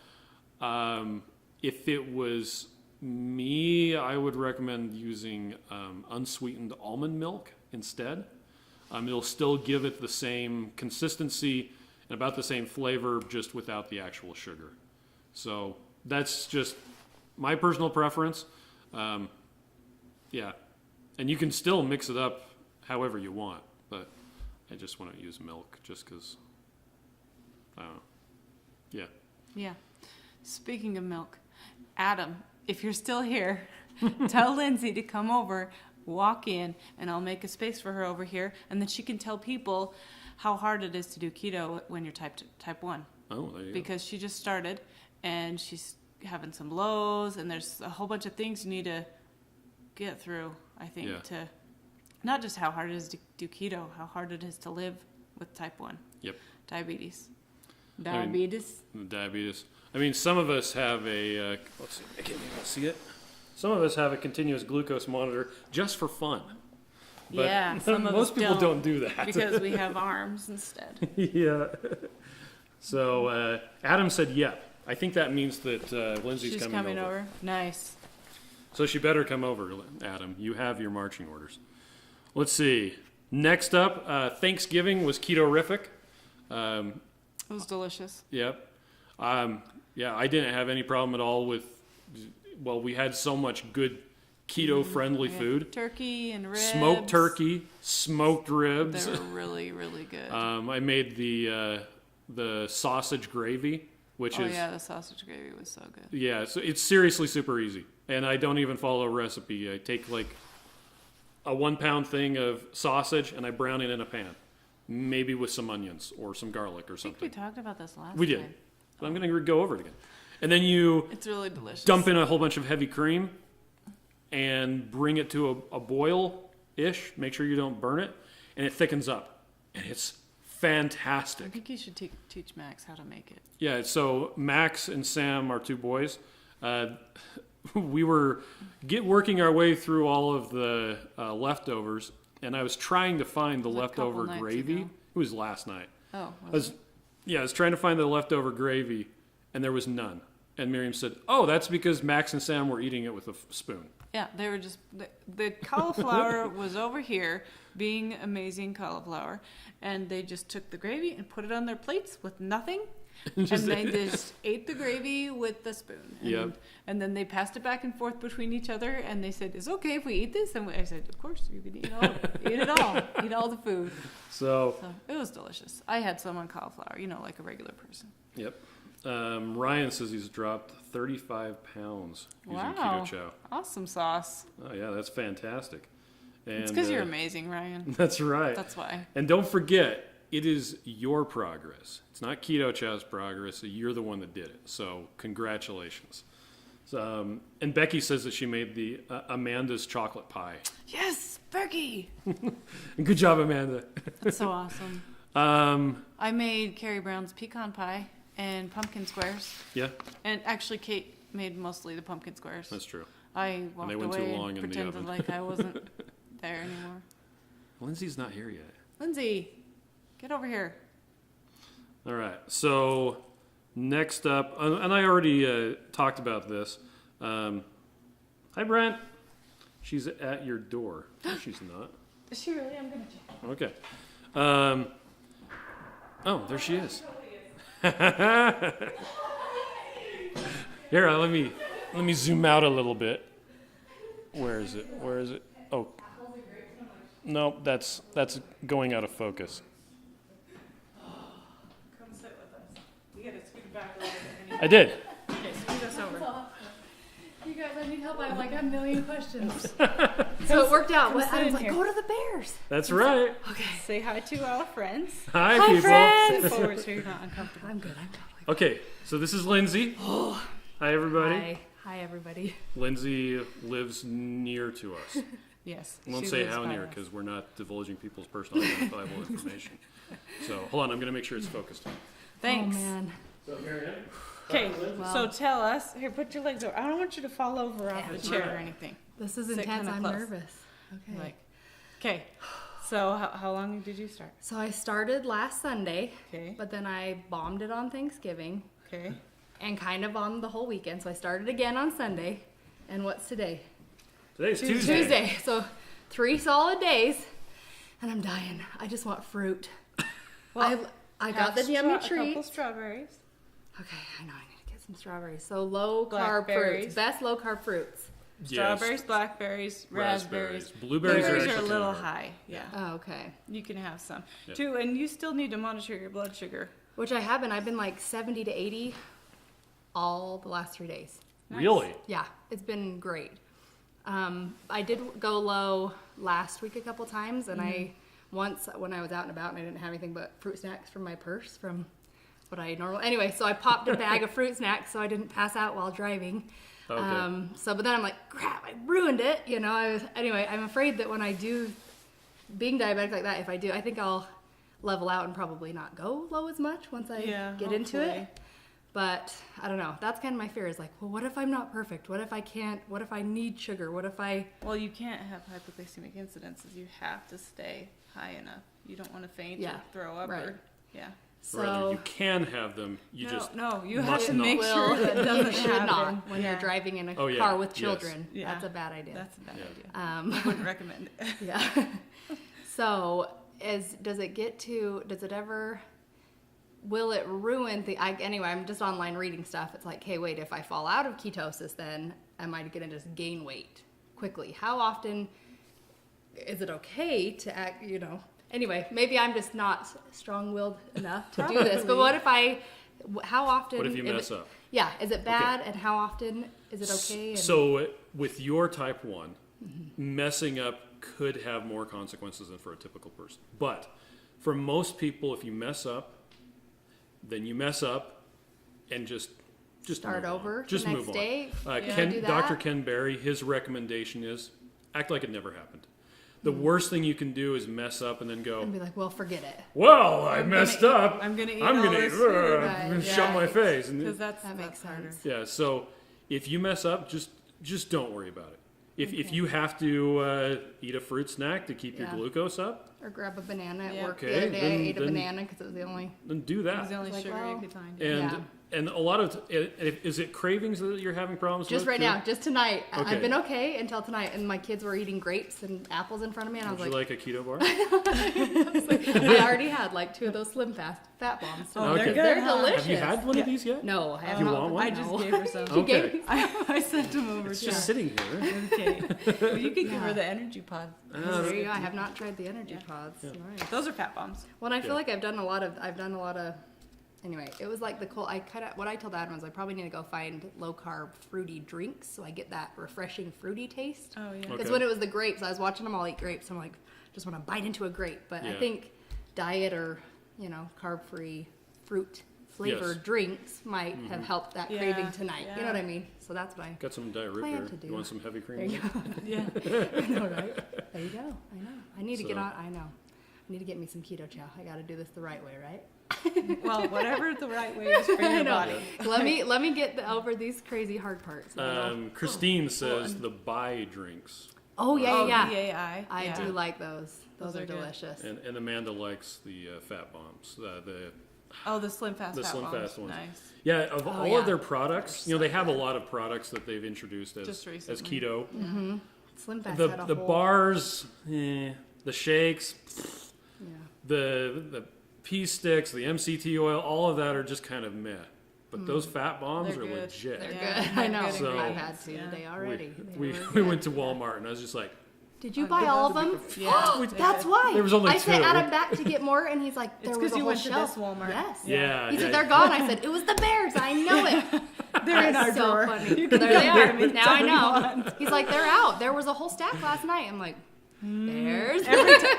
[SPEAKER 1] If it was me, I would recommend using unsweetened almond milk instead. It'll still give it the same consistency and about the same flavor, just without the actual sugar. So that's just my personal preference. Yeah. And you can still mix it up however you want, but I just want to use milk just because, I don't know. Yeah.
[SPEAKER 2] Yeah. Speaking of milk, Adam, if you're still here, tell Lindsay to come over, walk in, and I'll make a space for her over here, and then she can tell people how hard it is to do keto when you're type 1.
[SPEAKER 1] Oh, there you go.
[SPEAKER 2] Because she just started, and she's having some lows, and there's a whole bunch of things you need to get through, I think, to not just how hard it is to do keto, how hard it is to live with type 1.
[SPEAKER 1] Yep.
[SPEAKER 2] Diabetes.
[SPEAKER 1] Diabetes. I mean, some of us have a, let's see, I can't even see it. Some of us have a continuous glucose monitor just for fun. But
[SPEAKER 2] yeah, some of
[SPEAKER 1] most
[SPEAKER 2] us
[SPEAKER 1] people don't do that.
[SPEAKER 2] Because we have arms instead.
[SPEAKER 1] Yeah. So Adam said, yeah. I think that means that Lindsay's
[SPEAKER 2] She's
[SPEAKER 1] coming over.
[SPEAKER 2] Nice.
[SPEAKER 1] So she better come over, Adam. You have your marching orders. Let's see. Next up, Thanksgiving was keto-riffic.
[SPEAKER 2] It was delicious.
[SPEAKER 1] Yep. Yeah, I didn't have any problem at all with, well, we had so much good keto-friendly food.
[SPEAKER 2] Turkey and ribs.
[SPEAKER 1] Smoked turkey, smoked ribs.
[SPEAKER 2] They were really, really good.
[SPEAKER 1] I made the sausage gravy, which is...
[SPEAKER 2] Oh, yeah, the sausage gravy was so good.
[SPEAKER 1] Yeah, so it's seriously super easy. And I don't even follow a recipe. I take like a 1 pound thing of sausage and I brown it in a pan. Maybe with some onions or some garlic or something.
[SPEAKER 2] I think we talked about this last
[SPEAKER 1] We did. But I'm going to go over it again. And then you
[SPEAKER 2] It's really delicious.
[SPEAKER 1] dump in a whole bunch of heavy cream and bring it to a boil-ish. Make sure you don't burn it. And it thickens up. And it's
[SPEAKER 2] I
[SPEAKER 1] fantastic.
[SPEAKER 2] think you should teach Max how to make it.
[SPEAKER 1] Yeah, so Max and Sam are 2 boys. We were working our way through all of the leftovers, and I was trying to find the
[SPEAKER 2] Was it a couple
[SPEAKER 1] leftover
[SPEAKER 2] nights
[SPEAKER 1] gravy.
[SPEAKER 2] ago?
[SPEAKER 1] It was last night.
[SPEAKER 2] Oh,
[SPEAKER 1] I was trying to find the leftover gravy, and there was none. And Miriam said, "Oh, that's because Max and Sam were eating it with a spoon."
[SPEAKER 2] yeah, they were just the cauliflower was over here being amazing cauliflower, and they just took the gravy and put it on their plates with nothing. And they just ate the gravy with the spoon. And,
[SPEAKER 1] Yep.
[SPEAKER 2] and then they passed it back and forth between each other, and they said, "Is it okay if we eat this?" And I said, "Of course, you can eat all of it. Eat it all. Eat all the food."
[SPEAKER 1] So
[SPEAKER 2] So it was delicious. I had some on cauliflower, like a regular person.
[SPEAKER 1] yep. Ryan says he's dropped 35 pounds using
[SPEAKER 2] Wow.
[SPEAKER 1] Keto Chow.
[SPEAKER 2] Awesome sauce.
[SPEAKER 1] Oh yeah, that's fantastic. And,
[SPEAKER 2] It's because you're amazing, Ryan.
[SPEAKER 1] That's right.
[SPEAKER 2] That's why.
[SPEAKER 1] And don't forget, it is your progress. It's not Keto Chow's progress. You're the one that did it. So congratulations. So, and Becky says that she made the Amanda's chocolate pie.
[SPEAKER 2] Yes, Becky.
[SPEAKER 1] Good job, Amanda.
[SPEAKER 2] That's so awesome. I made Carrie Brown's pecan pie and pumpkin squares.
[SPEAKER 1] Yeah,
[SPEAKER 2] And actually, Kate made mostly the pumpkin squares.
[SPEAKER 1] that's true.
[SPEAKER 2] I walked
[SPEAKER 1] they went too
[SPEAKER 2] away
[SPEAKER 1] long in
[SPEAKER 2] and
[SPEAKER 1] the
[SPEAKER 2] pretended
[SPEAKER 1] oven.
[SPEAKER 2] like I wasn't there anymore.
[SPEAKER 1] Lindsay's not here yet.
[SPEAKER 2] Lindsay, get over here.
[SPEAKER 1] All right. So next up, and I already talked about this. Hi, Brent. She's at your door. No, she's not.
[SPEAKER 2] Is she really? I'm going to check.
[SPEAKER 1] Okay. Oh, there she is. Here, let me zoom out a little bit. Where is it? Oh, no, that's going out of focus.
[SPEAKER 2] Come sit with us. You got to scoot back a little bit.
[SPEAKER 1] I did.
[SPEAKER 2] Okay, scoot us over.
[SPEAKER 3] You guys, I need help. I have like a million questions. So it worked out.
[SPEAKER 2] sit
[SPEAKER 3] I was
[SPEAKER 2] in
[SPEAKER 3] like,
[SPEAKER 2] here.
[SPEAKER 3] go to the Bears.
[SPEAKER 1] That's right.
[SPEAKER 3] Okay.
[SPEAKER 2] Say hi to our friends.
[SPEAKER 1] Hi,
[SPEAKER 3] Hi,
[SPEAKER 1] people.
[SPEAKER 3] friends.
[SPEAKER 2] Sit forward so you're not uncomfortable.
[SPEAKER 3] I'm good. I'm totally
[SPEAKER 1] Okay, so this is Lindsay. Hi, everybody.
[SPEAKER 3] Hi. Hi, everybody.
[SPEAKER 1] Lindsay lives near to us.
[SPEAKER 2] Yes.
[SPEAKER 1] I won't
[SPEAKER 2] she
[SPEAKER 1] say
[SPEAKER 2] lives
[SPEAKER 1] how
[SPEAKER 2] by
[SPEAKER 1] near
[SPEAKER 2] us.
[SPEAKER 1] because we're not divulging people's personal identifiable information. So hold on, I'm going to make sure it's focused.
[SPEAKER 2] Thanks.
[SPEAKER 3] Oh, man.
[SPEAKER 1] So, Marianne?
[SPEAKER 2] Okay,
[SPEAKER 3] Wow.
[SPEAKER 2] so tell us. Here, put your legs over. I don't want you to fall over off
[SPEAKER 3] Yeah.
[SPEAKER 2] the chair or anything.
[SPEAKER 3] This is
[SPEAKER 2] Sit
[SPEAKER 3] intense.
[SPEAKER 2] kinda
[SPEAKER 3] I'm
[SPEAKER 2] close.
[SPEAKER 3] nervous. Okay.
[SPEAKER 2] Like, okay. So how long did you start?
[SPEAKER 3] So I started last Sunday,
[SPEAKER 2] Okay.
[SPEAKER 3] but then I bombed it on Thanksgiving
[SPEAKER 2] Okay.
[SPEAKER 3] and kind of on the whole weekend. So I started again on Sunday. And what's today?
[SPEAKER 1] Today's Tuesday.
[SPEAKER 3] Tuesday. So 3 solid days, and I'm dying. I just want fruit.
[SPEAKER 2] Well,
[SPEAKER 3] I got the yummy
[SPEAKER 2] a couple
[SPEAKER 3] treat.
[SPEAKER 2] strawberries.
[SPEAKER 3] Okay, I know I need to get some strawberries. So low carb
[SPEAKER 2] Blackberries.
[SPEAKER 3] fruits. Best low carb fruits.
[SPEAKER 2] Strawberries, blackberries, raspberries.
[SPEAKER 1] Blueberries are
[SPEAKER 2] Blueberries
[SPEAKER 1] actually
[SPEAKER 2] are a
[SPEAKER 1] kinda
[SPEAKER 2] little
[SPEAKER 1] hard.
[SPEAKER 2] high. Yeah.
[SPEAKER 3] Oh, okay.
[SPEAKER 2] You can have some.
[SPEAKER 1] Yeah.
[SPEAKER 2] Too, and you still need to monitor your blood sugar.
[SPEAKER 3] Which I haven't. I've been like 70 to 80 all the last 3 days.
[SPEAKER 2] Nice.
[SPEAKER 1] Really?
[SPEAKER 3] Yeah, it's been great. I did go low last week a couple times, and I once when I was out and about and I didn't have anything but fruit snacks from my purse from what I normally. Anyway, so I popped a bag of fruit snacks so I didn't pass out while driving.
[SPEAKER 1] Okay.
[SPEAKER 3] But then I'm like, crap, I ruined it. Anyway, I'm afraid that when I do, being diabetic like that, if I do, I think I'll level out and probably not go low as much once I get into
[SPEAKER 2] hopefully.
[SPEAKER 3] it. But I don't know. That's kind of my fear is like, well, what if I'm not perfect? What if I can't? What if I need sugar? What if I...
[SPEAKER 2] Well, you can't have hypoglycemic incidences. You have to stay high enough. You don't want to faint
[SPEAKER 3] Yeah,
[SPEAKER 2] or throw up.
[SPEAKER 3] right.
[SPEAKER 2] Or, yeah.
[SPEAKER 1] Rather,
[SPEAKER 3] So
[SPEAKER 1] you can have them. You
[SPEAKER 2] no,
[SPEAKER 1] just
[SPEAKER 2] no, you have
[SPEAKER 1] must
[SPEAKER 2] to
[SPEAKER 1] not.
[SPEAKER 2] make sure that
[SPEAKER 3] you
[SPEAKER 2] doesn't
[SPEAKER 3] should
[SPEAKER 2] happen.
[SPEAKER 3] not when
[SPEAKER 2] Yeah.
[SPEAKER 3] you're driving in a
[SPEAKER 1] Oh, yeah.
[SPEAKER 3] car with
[SPEAKER 1] Yes.
[SPEAKER 3] children.
[SPEAKER 2] Yeah.
[SPEAKER 3] That's a bad idea.
[SPEAKER 2] That's a bad
[SPEAKER 1] Yeah.
[SPEAKER 2] idea. I wouldn't recommend it.
[SPEAKER 3] Yeah. So, does it ever, will it ruin anyway, I'm just online reading stuff. It's like, hey, wait, if I fall out of ketosis, then am I going to just gain weight quickly? How often is it okay to act, anyway, maybe I'm just not strong-willed enough to do this, but how often?
[SPEAKER 1] What if you mess up?
[SPEAKER 3] Yeah, is it bad, and how often is it okay?
[SPEAKER 1] So with your type 1, messing up could have more consequences than for a typical person. But for most people, if you mess up, then you mess up and just
[SPEAKER 3] Start
[SPEAKER 1] move on.
[SPEAKER 3] over
[SPEAKER 1] Just
[SPEAKER 3] the
[SPEAKER 1] move
[SPEAKER 3] next
[SPEAKER 1] on.
[SPEAKER 3] day?
[SPEAKER 2] Yeah.
[SPEAKER 3] Do
[SPEAKER 1] Dr.
[SPEAKER 3] that?
[SPEAKER 1] Ken Berry, his recommendation is act like it never happened. The worst thing you can do is mess up and then go,
[SPEAKER 3] And be like, well, forget it.
[SPEAKER 1] well, I messed up.
[SPEAKER 2] I'm gonna eat
[SPEAKER 1] I'm
[SPEAKER 2] all
[SPEAKER 1] gonna
[SPEAKER 2] this food.
[SPEAKER 3] Right.
[SPEAKER 1] shut my face. And
[SPEAKER 2] Because that
[SPEAKER 3] That makes
[SPEAKER 2] harder.
[SPEAKER 3] sense.
[SPEAKER 1] yeah, so if you mess up, just don't worry about it. If you have to eat a fruit snack to keep your
[SPEAKER 3] Yeah.
[SPEAKER 1] glucose up,
[SPEAKER 3] Or grab a banana at
[SPEAKER 2] Yeah.
[SPEAKER 3] work.
[SPEAKER 1] Okay,
[SPEAKER 3] The other day I ate a
[SPEAKER 1] then-
[SPEAKER 3] banana because it was the only.
[SPEAKER 1] then do
[SPEAKER 2] It was the
[SPEAKER 1] that.
[SPEAKER 2] only
[SPEAKER 3] Like,
[SPEAKER 2] sugar
[SPEAKER 3] well,
[SPEAKER 2] you could find.
[SPEAKER 1] And
[SPEAKER 3] Yeah.
[SPEAKER 1] and a lot of is it cravings that you're having problems
[SPEAKER 3] Just
[SPEAKER 1] with?
[SPEAKER 3] right
[SPEAKER 1] too?
[SPEAKER 3] now, just tonight.
[SPEAKER 1] Okay.
[SPEAKER 3] I've been okay until tonight, and my kids were eating grapes and apples in front of me, and I
[SPEAKER 1] Would
[SPEAKER 3] was
[SPEAKER 1] you
[SPEAKER 3] like,
[SPEAKER 1] like a keto bar?
[SPEAKER 3] I already had like 2 of those Slim Fast fat bombs.
[SPEAKER 2] Oh,
[SPEAKER 1] Okay.
[SPEAKER 2] they're good.
[SPEAKER 3] They're
[SPEAKER 2] huh?
[SPEAKER 3] delicious.
[SPEAKER 1] Have you had one of these yet?
[SPEAKER 3] No, I have
[SPEAKER 1] You
[SPEAKER 3] not.
[SPEAKER 1] want one?
[SPEAKER 2] I just
[SPEAKER 3] No.
[SPEAKER 2] gave her some.
[SPEAKER 3] She gave
[SPEAKER 1] Okay.
[SPEAKER 3] me
[SPEAKER 2] I sent them over
[SPEAKER 1] It's
[SPEAKER 2] to
[SPEAKER 1] just
[SPEAKER 2] her.
[SPEAKER 1] sitting here.
[SPEAKER 2] Okay. Well, you could give
[SPEAKER 3] Yeah.
[SPEAKER 2] her the energy pod.
[SPEAKER 3] There you go. I have not tried the energy
[SPEAKER 2] Yeah.
[SPEAKER 3] pods.
[SPEAKER 1] Yeah.
[SPEAKER 3] Right.
[SPEAKER 2] Those are fat bombs.
[SPEAKER 3] Well, I feel
[SPEAKER 1] Yeah.
[SPEAKER 3] like I've done a lot of. Anyway, it was like what I told Adam was I probably need to go find low carb fruity drinks so I get that refreshing fruity taste.
[SPEAKER 2] Oh yeah.
[SPEAKER 3] Because
[SPEAKER 1] Okay.
[SPEAKER 3] when it was the grapes, I was watching them all eat grapes. I'm like, just want to bite into a grape. But I
[SPEAKER 1] Yeah.
[SPEAKER 3] think diet or carb-free fruit flavored
[SPEAKER 1] Yes.
[SPEAKER 3] drinks might have helped that
[SPEAKER 2] Yeah,
[SPEAKER 3] craving tonight. You know what I
[SPEAKER 2] yeah.
[SPEAKER 3] mean? So that's what I.
[SPEAKER 1] Got some diet root
[SPEAKER 3] Plan
[SPEAKER 1] beer.
[SPEAKER 3] to do.
[SPEAKER 1] You want some heavy cream?
[SPEAKER 3] There you go.
[SPEAKER 2] Yeah.
[SPEAKER 3] I know, right? There you go. I know. I need to get
[SPEAKER 1] So-
[SPEAKER 3] on. I know. I need to get me some keto chow. I got to do this the right way, right?
[SPEAKER 2] Well, whatever the right way is for
[SPEAKER 3] I
[SPEAKER 2] your
[SPEAKER 3] know.
[SPEAKER 2] body.
[SPEAKER 3] Let me get over these crazy hard parts.
[SPEAKER 1] Christine says the buy drinks,
[SPEAKER 3] Oh yeah, yeah.
[SPEAKER 2] BAI.
[SPEAKER 3] I
[SPEAKER 2] yeah.
[SPEAKER 3] do like those. Those
[SPEAKER 2] Those
[SPEAKER 3] are
[SPEAKER 2] are good.
[SPEAKER 3] delicious.
[SPEAKER 1] and Amanda likes the fat bombs.
[SPEAKER 2] Oh, the Slim Fast
[SPEAKER 1] The
[SPEAKER 2] fat
[SPEAKER 1] Slim
[SPEAKER 2] bombs.
[SPEAKER 1] Fast ones.
[SPEAKER 2] Nice.
[SPEAKER 1] Yeah, of all
[SPEAKER 3] yeah.
[SPEAKER 1] of their products,
[SPEAKER 3] They're
[SPEAKER 1] they
[SPEAKER 3] so
[SPEAKER 1] have a
[SPEAKER 3] good.
[SPEAKER 1] lot of products that they've introduced
[SPEAKER 2] Just
[SPEAKER 1] as
[SPEAKER 2] recently.
[SPEAKER 1] keto.
[SPEAKER 3] Slim Fast
[SPEAKER 1] The
[SPEAKER 3] had a
[SPEAKER 1] the
[SPEAKER 3] whole,
[SPEAKER 1] bars, the shakes,
[SPEAKER 3] Yeah.
[SPEAKER 1] the pea sticks, the MCT oil, all of that are just kind of meh. But those fat bombs
[SPEAKER 2] They're
[SPEAKER 1] are
[SPEAKER 2] good.
[SPEAKER 1] legit.
[SPEAKER 3] They're
[SPEAKER 2] Yeah,
[SPEAKER 3] good. I know.
[SPEAKER 2] good
[SPEAKER 1] So-
[SPEAKER 3] I've had 2
[SPEAKER 2] Yeah.
[SPEAKER 3] today already. They
[SPEAKER 1] We,
[SPEAKER 3] were
[SPEAKER 1] we
[SPEAKER 3] good.
[SPEAKER 1] went to Walmart and I was just like,
[SPEAKER 3] Did you
[SPEAKER 2] Oh,
[SPEAKER 3] buy
[SPEAKER 2] good.
[SPEAKER 3] all of
[SPEAKER 2] Those are
[SPEAKER 3] them?
[SPEAKER 2] big- yeah.
[SPEAKER 3] That's why.
[SPEAKER 1] There was only
[SPEAKER 3] I sent
[SPEAKER 1] 2.
[SPEAKER 3] Adam back to get more, and he's like,
[SPEAKER 2] It's
[SPEAKER 3] there
[SPEAKER 2] 'cause
[SPEAKER 3] was a
[SPEAKER 2] you
[SPEAKER 3] whole
[SPEAKER 2] went to
[SPEAKER 3] shelf.
[SPEAKER 2] this Walmart.
[SPEAKER 3] Yes.
[SPEAKER 1] yeah.
[SPEAKER 3] He
[SPEAKER 1] yeah.
[SPEAKER 3] said they're gone. I said it was the bears. I know it.
[SPEAKER 2] They're in our
[SPEAKER 3] That's so
[SPEAKER 2] drawer.
[SPEAKER 3] funny.
[SPEAKER 2] You
[SPEAKER 3] There
[SPEAKER 2] can
[SPEAKER 3] they
[SPEAKER 2] go
[SPEAKER 3] are.
[SPEAKER 2] get 'em
[SPEAKER 3] Now I
[SPEAKER 2] anytime
[SPEAKER 3] know. He's like, they're out. There was a whole stack last night. I'm like, bears.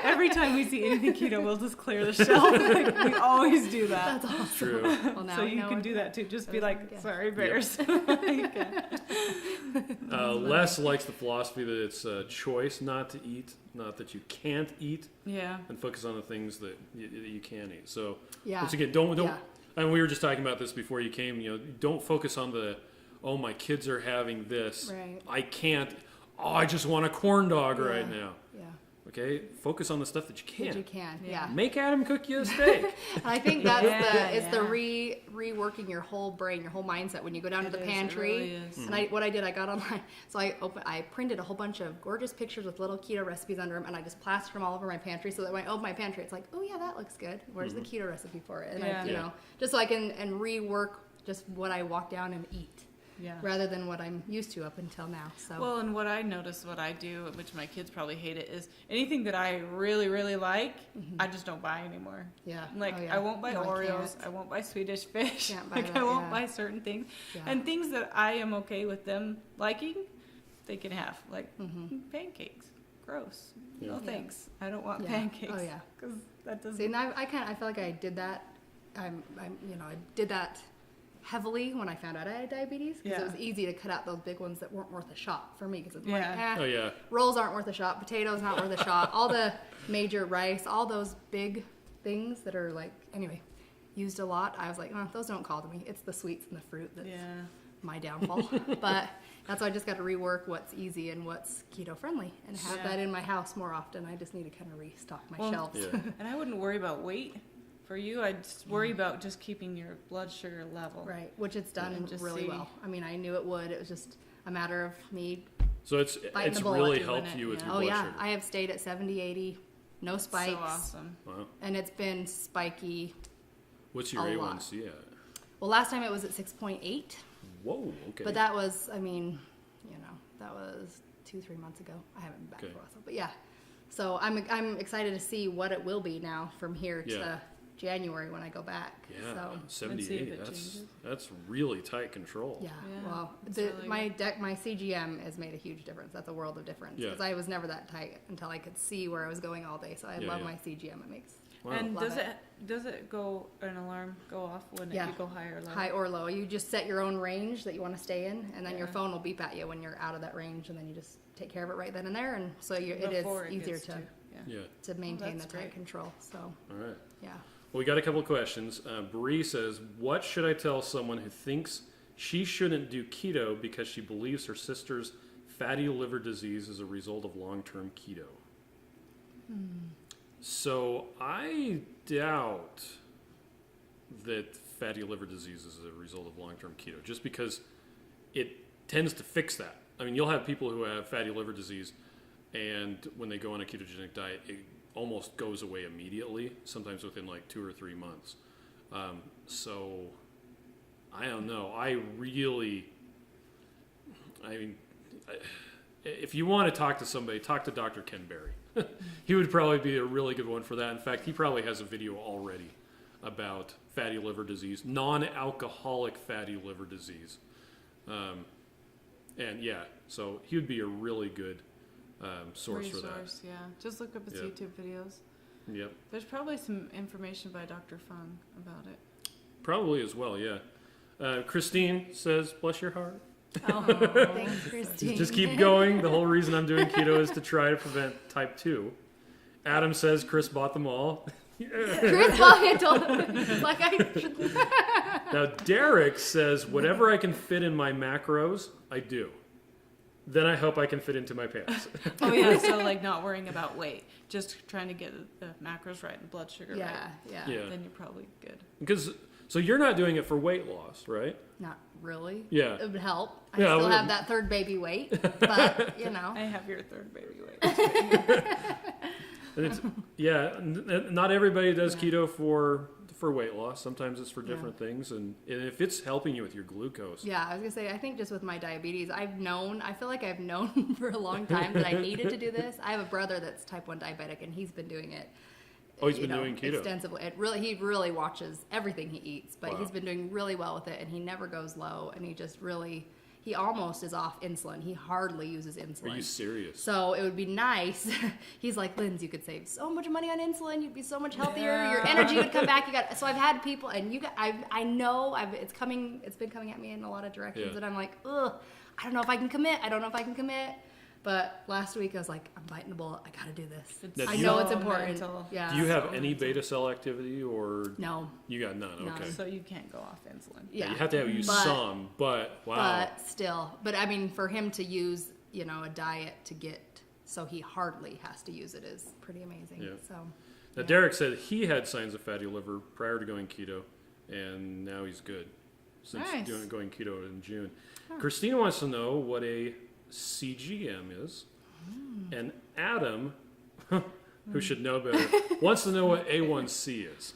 [SPEAKER 2] Every time we see anything keto, we'll just clear the shelf. Like, we always do that.
[SPEAKER 3] That's awesome.
[SPEAKER 1] True.
[SPEAKER 3] Well, now
[SPEAKER 2] So
[SPEAKER 3] I
[SPEAKER 2] you
[SPEAKER 3] know
[SPEAKER 2] can
[SPEAKER 3] it.
[SPEAKER 2] do that too. Just be
[SPEAKER 3] Okay.
[SPEAKER 2] like, sorry, bears.
[SPEAKER 1] Les likes the philosophy that it's a choice not to eat, not that you can't eat,
[SPEAKER 2] Yeah.
[SPEAKER 1] and focus on the things that you can eat. So
[SPEAKER 3] Yeah.
[SPEAKER 1] once again, don't.
[SPEAKER 3] Yeah.
[SPEAKER 1] And we were just talking about this before you came. Don't focus on the, oh, my kids are having this.
[SPEAKER 3] Right.
[SPEAKER 1] I can't. oh, I just want a corn dog
[SPEAKER 3] Yeah.
[SPEAKER 1] right now.
[SPEAKER 3] Yeah.
[SPEAKER 1] Okay, focus on the stuff that you
[SPEAKER 3] That
[SPEAKER 1] can.
[SPEAKER 3] you can. Yeah.
[SPEAKER 1] Make Adam cook you a steak.
[SPEAKER 3] And I think that's the
[SPEAKER 2] Yeah.
[SPEAKER 3] reworking your whole brain, your whole mindset when you go down to the
[SPEAKER 2] It
[SPEAKER 3] pantry.
[SPEAKER 2] really is.
[SPEAKER 3] And I got online, so I printed a whole bunch of gorgeous pictures with little keto recipes under them, and I just plastered them all over my pantry, so that when I open my pantry, it's like, oh yeah, that looks good. Where's the keto recipe for it? And
[SPEAKER 2] Yeah.
[SPEAKER 3] you know, just so I can rework just what I walk down and eat,
[SPEAKER 2] Yeah.
[SPEAKER 3] rather than what I'm used to up until now. So
[SPEAKER 2] Well, and what I notice, what I do, which my kids probably hate it, is anything that I really, really like, I just don't buy anymore.
[SPEAKER 3] yeah,
[SPEAKER 2] Like,
[SPEAKER 3] oh, yeah.
[SPEAKER 2] I won't buy
[SPEAKER 3] No, I
[SPEAKER 2] Oreos,
[SPEAKER 3] can't.
[SPEAKER 2] I won't buy Swedish fish,
[SPEAKER 3] Can't buy
[SPEAKER 2] like,
[SPEAKER 3] that,
[SPEAKER 2] I won't
[SPEAKER 3] yeah.
[SPEAKER 2] buy certain things.
[SPEAKER 3] Yeah.
[SPEAKER 2] And things that I am okay with them liking, they can have. Like, pancakes. Gross. No
[SPEAKER 1] Yeah.
[SPEAKER 2] thanks. I don't want
[SPEAKER 3] Yeah.
[SPEAKER 2] pancakes.
[SPEAKER 3] Oh, yeah.
[SPEAKER 2] Because that doesn't...
[SPEAKER 3] See, and I feel like I did that. I did that heavily when I found out I had diabetes, because
[SPEAKER 2] Yeah.
[SPEAKER 3] it was easy to cut out those big ones that weren't worth a shot for me, because it's
[SPEAKER 2] Yeah.
[SPEAKER 1] Oh, yeah.
[SPEAKER 3] rolls aren't worth a shot, potatoes not worth a shot, all the major rice, all those big things that are like, anyway, used a lot. I was like, oh, those don't call to me. It's the sweets and the fruit that's
[SPEAKER 2] Yeah.
[SPEAKER 3] my downfall. But that's why I just got to rework what's easy and what's keto friendly, and have
[SPEAKER 2] Yeah.
[SPEAKER 3] that in my house more often. I just need to kind of restock my
[SPEAKER 2] Well,
[SPEAKER 3] shelves.
[SPEAKER 1] Yeah.
[SPEAKER 2] And I wouldn't worry about weight for you. I'd just worry about just keeping your blood sugar level.
[SPEAKER 3] Right, which it's done
[SPEAKER 2] And just
[SPEAKER 3] really
[SPEAKER 2] see.
[SPEAKER 3] well. I mean, I knew it would. It was just a matter of me.
[SPEAKER 1] So it's
[SPEAKER 3] Biting the bullet,
[SPEAKER 1] really
[SPEAKER 2] doing
[SPEAKER 1] helped
[SPEAKER 2] it,
[SPEAKER 1] you with
[SPEAKER 2] yeah.
[SPEAKER 1] your
[SPEAKER 3] Oh
[SPEAKER 1] blood
[SPEAKER 3] yeah,
[SPEAKER 1] sugar.
[SPEAKER 3] I have stayed at 70, 80, no spikes,
[SPEAKER 2] So awesome.
[SPEAKER 1] Wow.
[SPEAKER 3] and it's been spiky.
[SPEAKER 1] What's your
[SPEAKER 3] A
[SPEAKER 1] A1C at?
[SPEAKER 3] Well, last time it was at 6.8,
[SPEAKER 1] Whoa, okay.
[SPEAKER 3] but that was, I mean, that was 2-3 months ago. I haven't been back
[SPEAKER 1] Okay.
[SPEAKER 3] for a while, but yeah. So I'm excited to see what it will be now from here
[SPEAKER 1] Yeah.
[SPEAKER 3] to January when I go back.
[SPEAKER 1] Yeah,
[SPEAKER 3] So
[SPEAKER 1] 70,
[SPEAKER 2] see if
[SPEAKER 1] 80,
[SPEAKER 2] it
[SPEAKER 1] that's
[SPEAKER 2] changes.
[SPEAKER 1] really tight control.
[SPEAKER 3] yeah,
[SPEAKER 2] Yeah,
[SPEAKER 3] well,
[SPEAKER 2] it's really
[SPEAKER 3] my CGM has made a huge difference. That's a world of difference,
[SPEAKER 1] Yeah.
[SPEAKER 3] because I was never that tight until I could see where I was going all day. So I
[SPEAKER 1] Yeah,
[SPEAKER 3] love
[SPEAKER 1] yeah.
[SPEAKER 3] my CGM. It makes
[SPEAKER 1] Wow.
[SPEAKER 2] And
[SPEAKER 3] Love
[SPEAKER 2] does it go, an alarm go off when
[SPEAKER 3] Yeah.
[SPEAKER 2] you go higher or lower?
[SPEAKER 3] high or low. You just set your own range that you want to stay in, and then your
[SPEAKER 2] Yeah.
[SPEAKER 3] phone will beep at you when you're out of that range, and then you just take care of it right then and there. And so it
[SPEAKER 2] Before
[SPEAKER 3] is easier
[SPEAKER 2] gets
[SPEAKER 3] to
[SPEAKER 2] yeah.
[SPEAKER 1] Yeah,
[SPEAKER 3] maintain
[SPEAKER 2] that's
[SPEAKER 3] the tight
[SPEAKER 2] great.
[SPEAKER 3] control. So
[SPEAKER 1] all right.
[SPEAKER 3] yeah.
[SPEAKER 1] Well, we got a couple of questions. Bree says, what should I tell someone who thinks she shouldn't do keto because she believes her sister's fatty liver disease is a result of long-term keto? So I doubt that fatty liver disease is a result of long-term keto, just because it tends to fix that. I mean, you'll have people who have fatty liver disease, and when they go on a ketogenic diet, it almost goes away immediately, sometimes within like 2 or 3 months. So I don't know. If you want to talk to somebody, talk to Dr. Ken Berry. He would probably be a really good one for that. In fact, he probably has a video already about fatty liver disease, non-alcoholic fatty liver disease. And yeah, so he would be a really good source for that.
[SPEAKER 2] Resource, yeah. Just look up his
[SPEAKER 1] Yeah.
[SPEAKER 2] YouTube videos.
[SPEAKER 1] Yep,
[SPEAKER 2] There's probably some information by Dr. Fung about it.
[SPEAKER 1] probably as well. Yeah. Christine says, "Bless your heart."
[SPEAKER 3] Oh, thanks, Christine.
[SPEAKER 1] Just keep going. The whole reason I'm doing keto is to try to prevent type 2. Adam says Chris bought them all.
[SPEAKER 3] Chris bought it. It's like I should.
[SPEAKER 1] Now Derek says whatever I can fit in my macros, I do. Then I hope I can fit into my pants.
[SPEAKER 2] Oh yeah, so like not worrying about weight, just trying to get the macros right and blood sugar
[SPEAKER 3] Yeah,
[SPEAKER 2] right.
[SPEAKER 3] yeah,
[SPEAKER 1] Yeah.
[SPEAKER 2] Then you're probably good.
[SPEAKER 1] Because so you're not doing it for weight loss, right?
[SPEAKER 3] Not really.
[SPEAKER 1] Yeah.
[SPEAKER 3] It would help. I
[SPEAKER 1] Yeah,
[SPEAKER 3] still
[SPEAKER 1] well,
[SPEAKER 3] have that third baby weight, but
[SPEAKER 2] I have your third baby weight.
[SPEAKER 1] And it's, yeah, not everybody does
[SPEAKER 3] Yeah.
[SPEAKER 1] keto for weight loss. Sometimes it's for different things, and if it's helping you with your glucose,
[SPEAKER 3] Yeah, I was gonna say, I think just with my diabetes, I feel like I've known for a long time that I needed to do this. I have a brother that's type 1 diabetic, and he's been doing it.
[SPEAKER 1] Oh, he's been doing keto.
[SPEAKER 3] Extensively. He really watches everything he eats, but
[SPEAKER 1] Wow.
[SPEAKER 3] he's been doing really well with it, and he never goes low, and he almost is off insulin. He hardly uses insulin.
[SPEAKER 1] Are you serious?
[SPEAKER 3] So it would be nice. He's like, Lindsay, you could save so much money on insulin. You'd be so much healthier.
[SPEAKER 2] Yeah.
[SPEAKER 3] Your energy would come back. So I've had people, and I know it's been coming at me in a lot of directions,
[SPEAKER 1] Yeah.
[SPEAKER 3] and I'm like, ugh, I don't know if I can commit. But last week I was like, I'm biting the bullet. I got to do this.
[SPEAKER 1] Now,
[SPEAKER 3] I
[SPEAKER 1] do
[SPEAKER 3] know
[SPEAKER 1] you-
[SPEAKER 3] it's important.
[SPEAKER 2] mental.
[SPEAKER 3] Yeah.
[SPEAKER 1] Do you have
[SPEAKER 2] So
[SPEAKER 1] any
[SPEAKER 2] mental.
[SPEAKER 1] beta cell activity, or
[SPEAKER 3] No.
[SPEAKER 1] you got none?
[SPEAKER 3] None.
[SPEAKER 1] Okay.
[SPEAKER 2] So you can't go off insulin.
[SPEAKER 3] Yeah.
[SPEAKER 1] You have to have
[SPEAKER 3] But-
[SPEAKER 1] some, but wow.
[SPEAKER 3] But still, I mean, for him to use a diet to get so he hardly has to use it is pretty amazing.
[SPEAKER 1] Yeah.
[SPEAKER 3] So
[SPEAKER 1] Now, Derek said he had signs of fatty liver prior to going keto, and now he's good since
[SPEAKER 2] Nice.
[SPEAKER 1] going keto in June. Christina wants to know what a CGM is, and Adam, who should know better, wants to know what A1C is.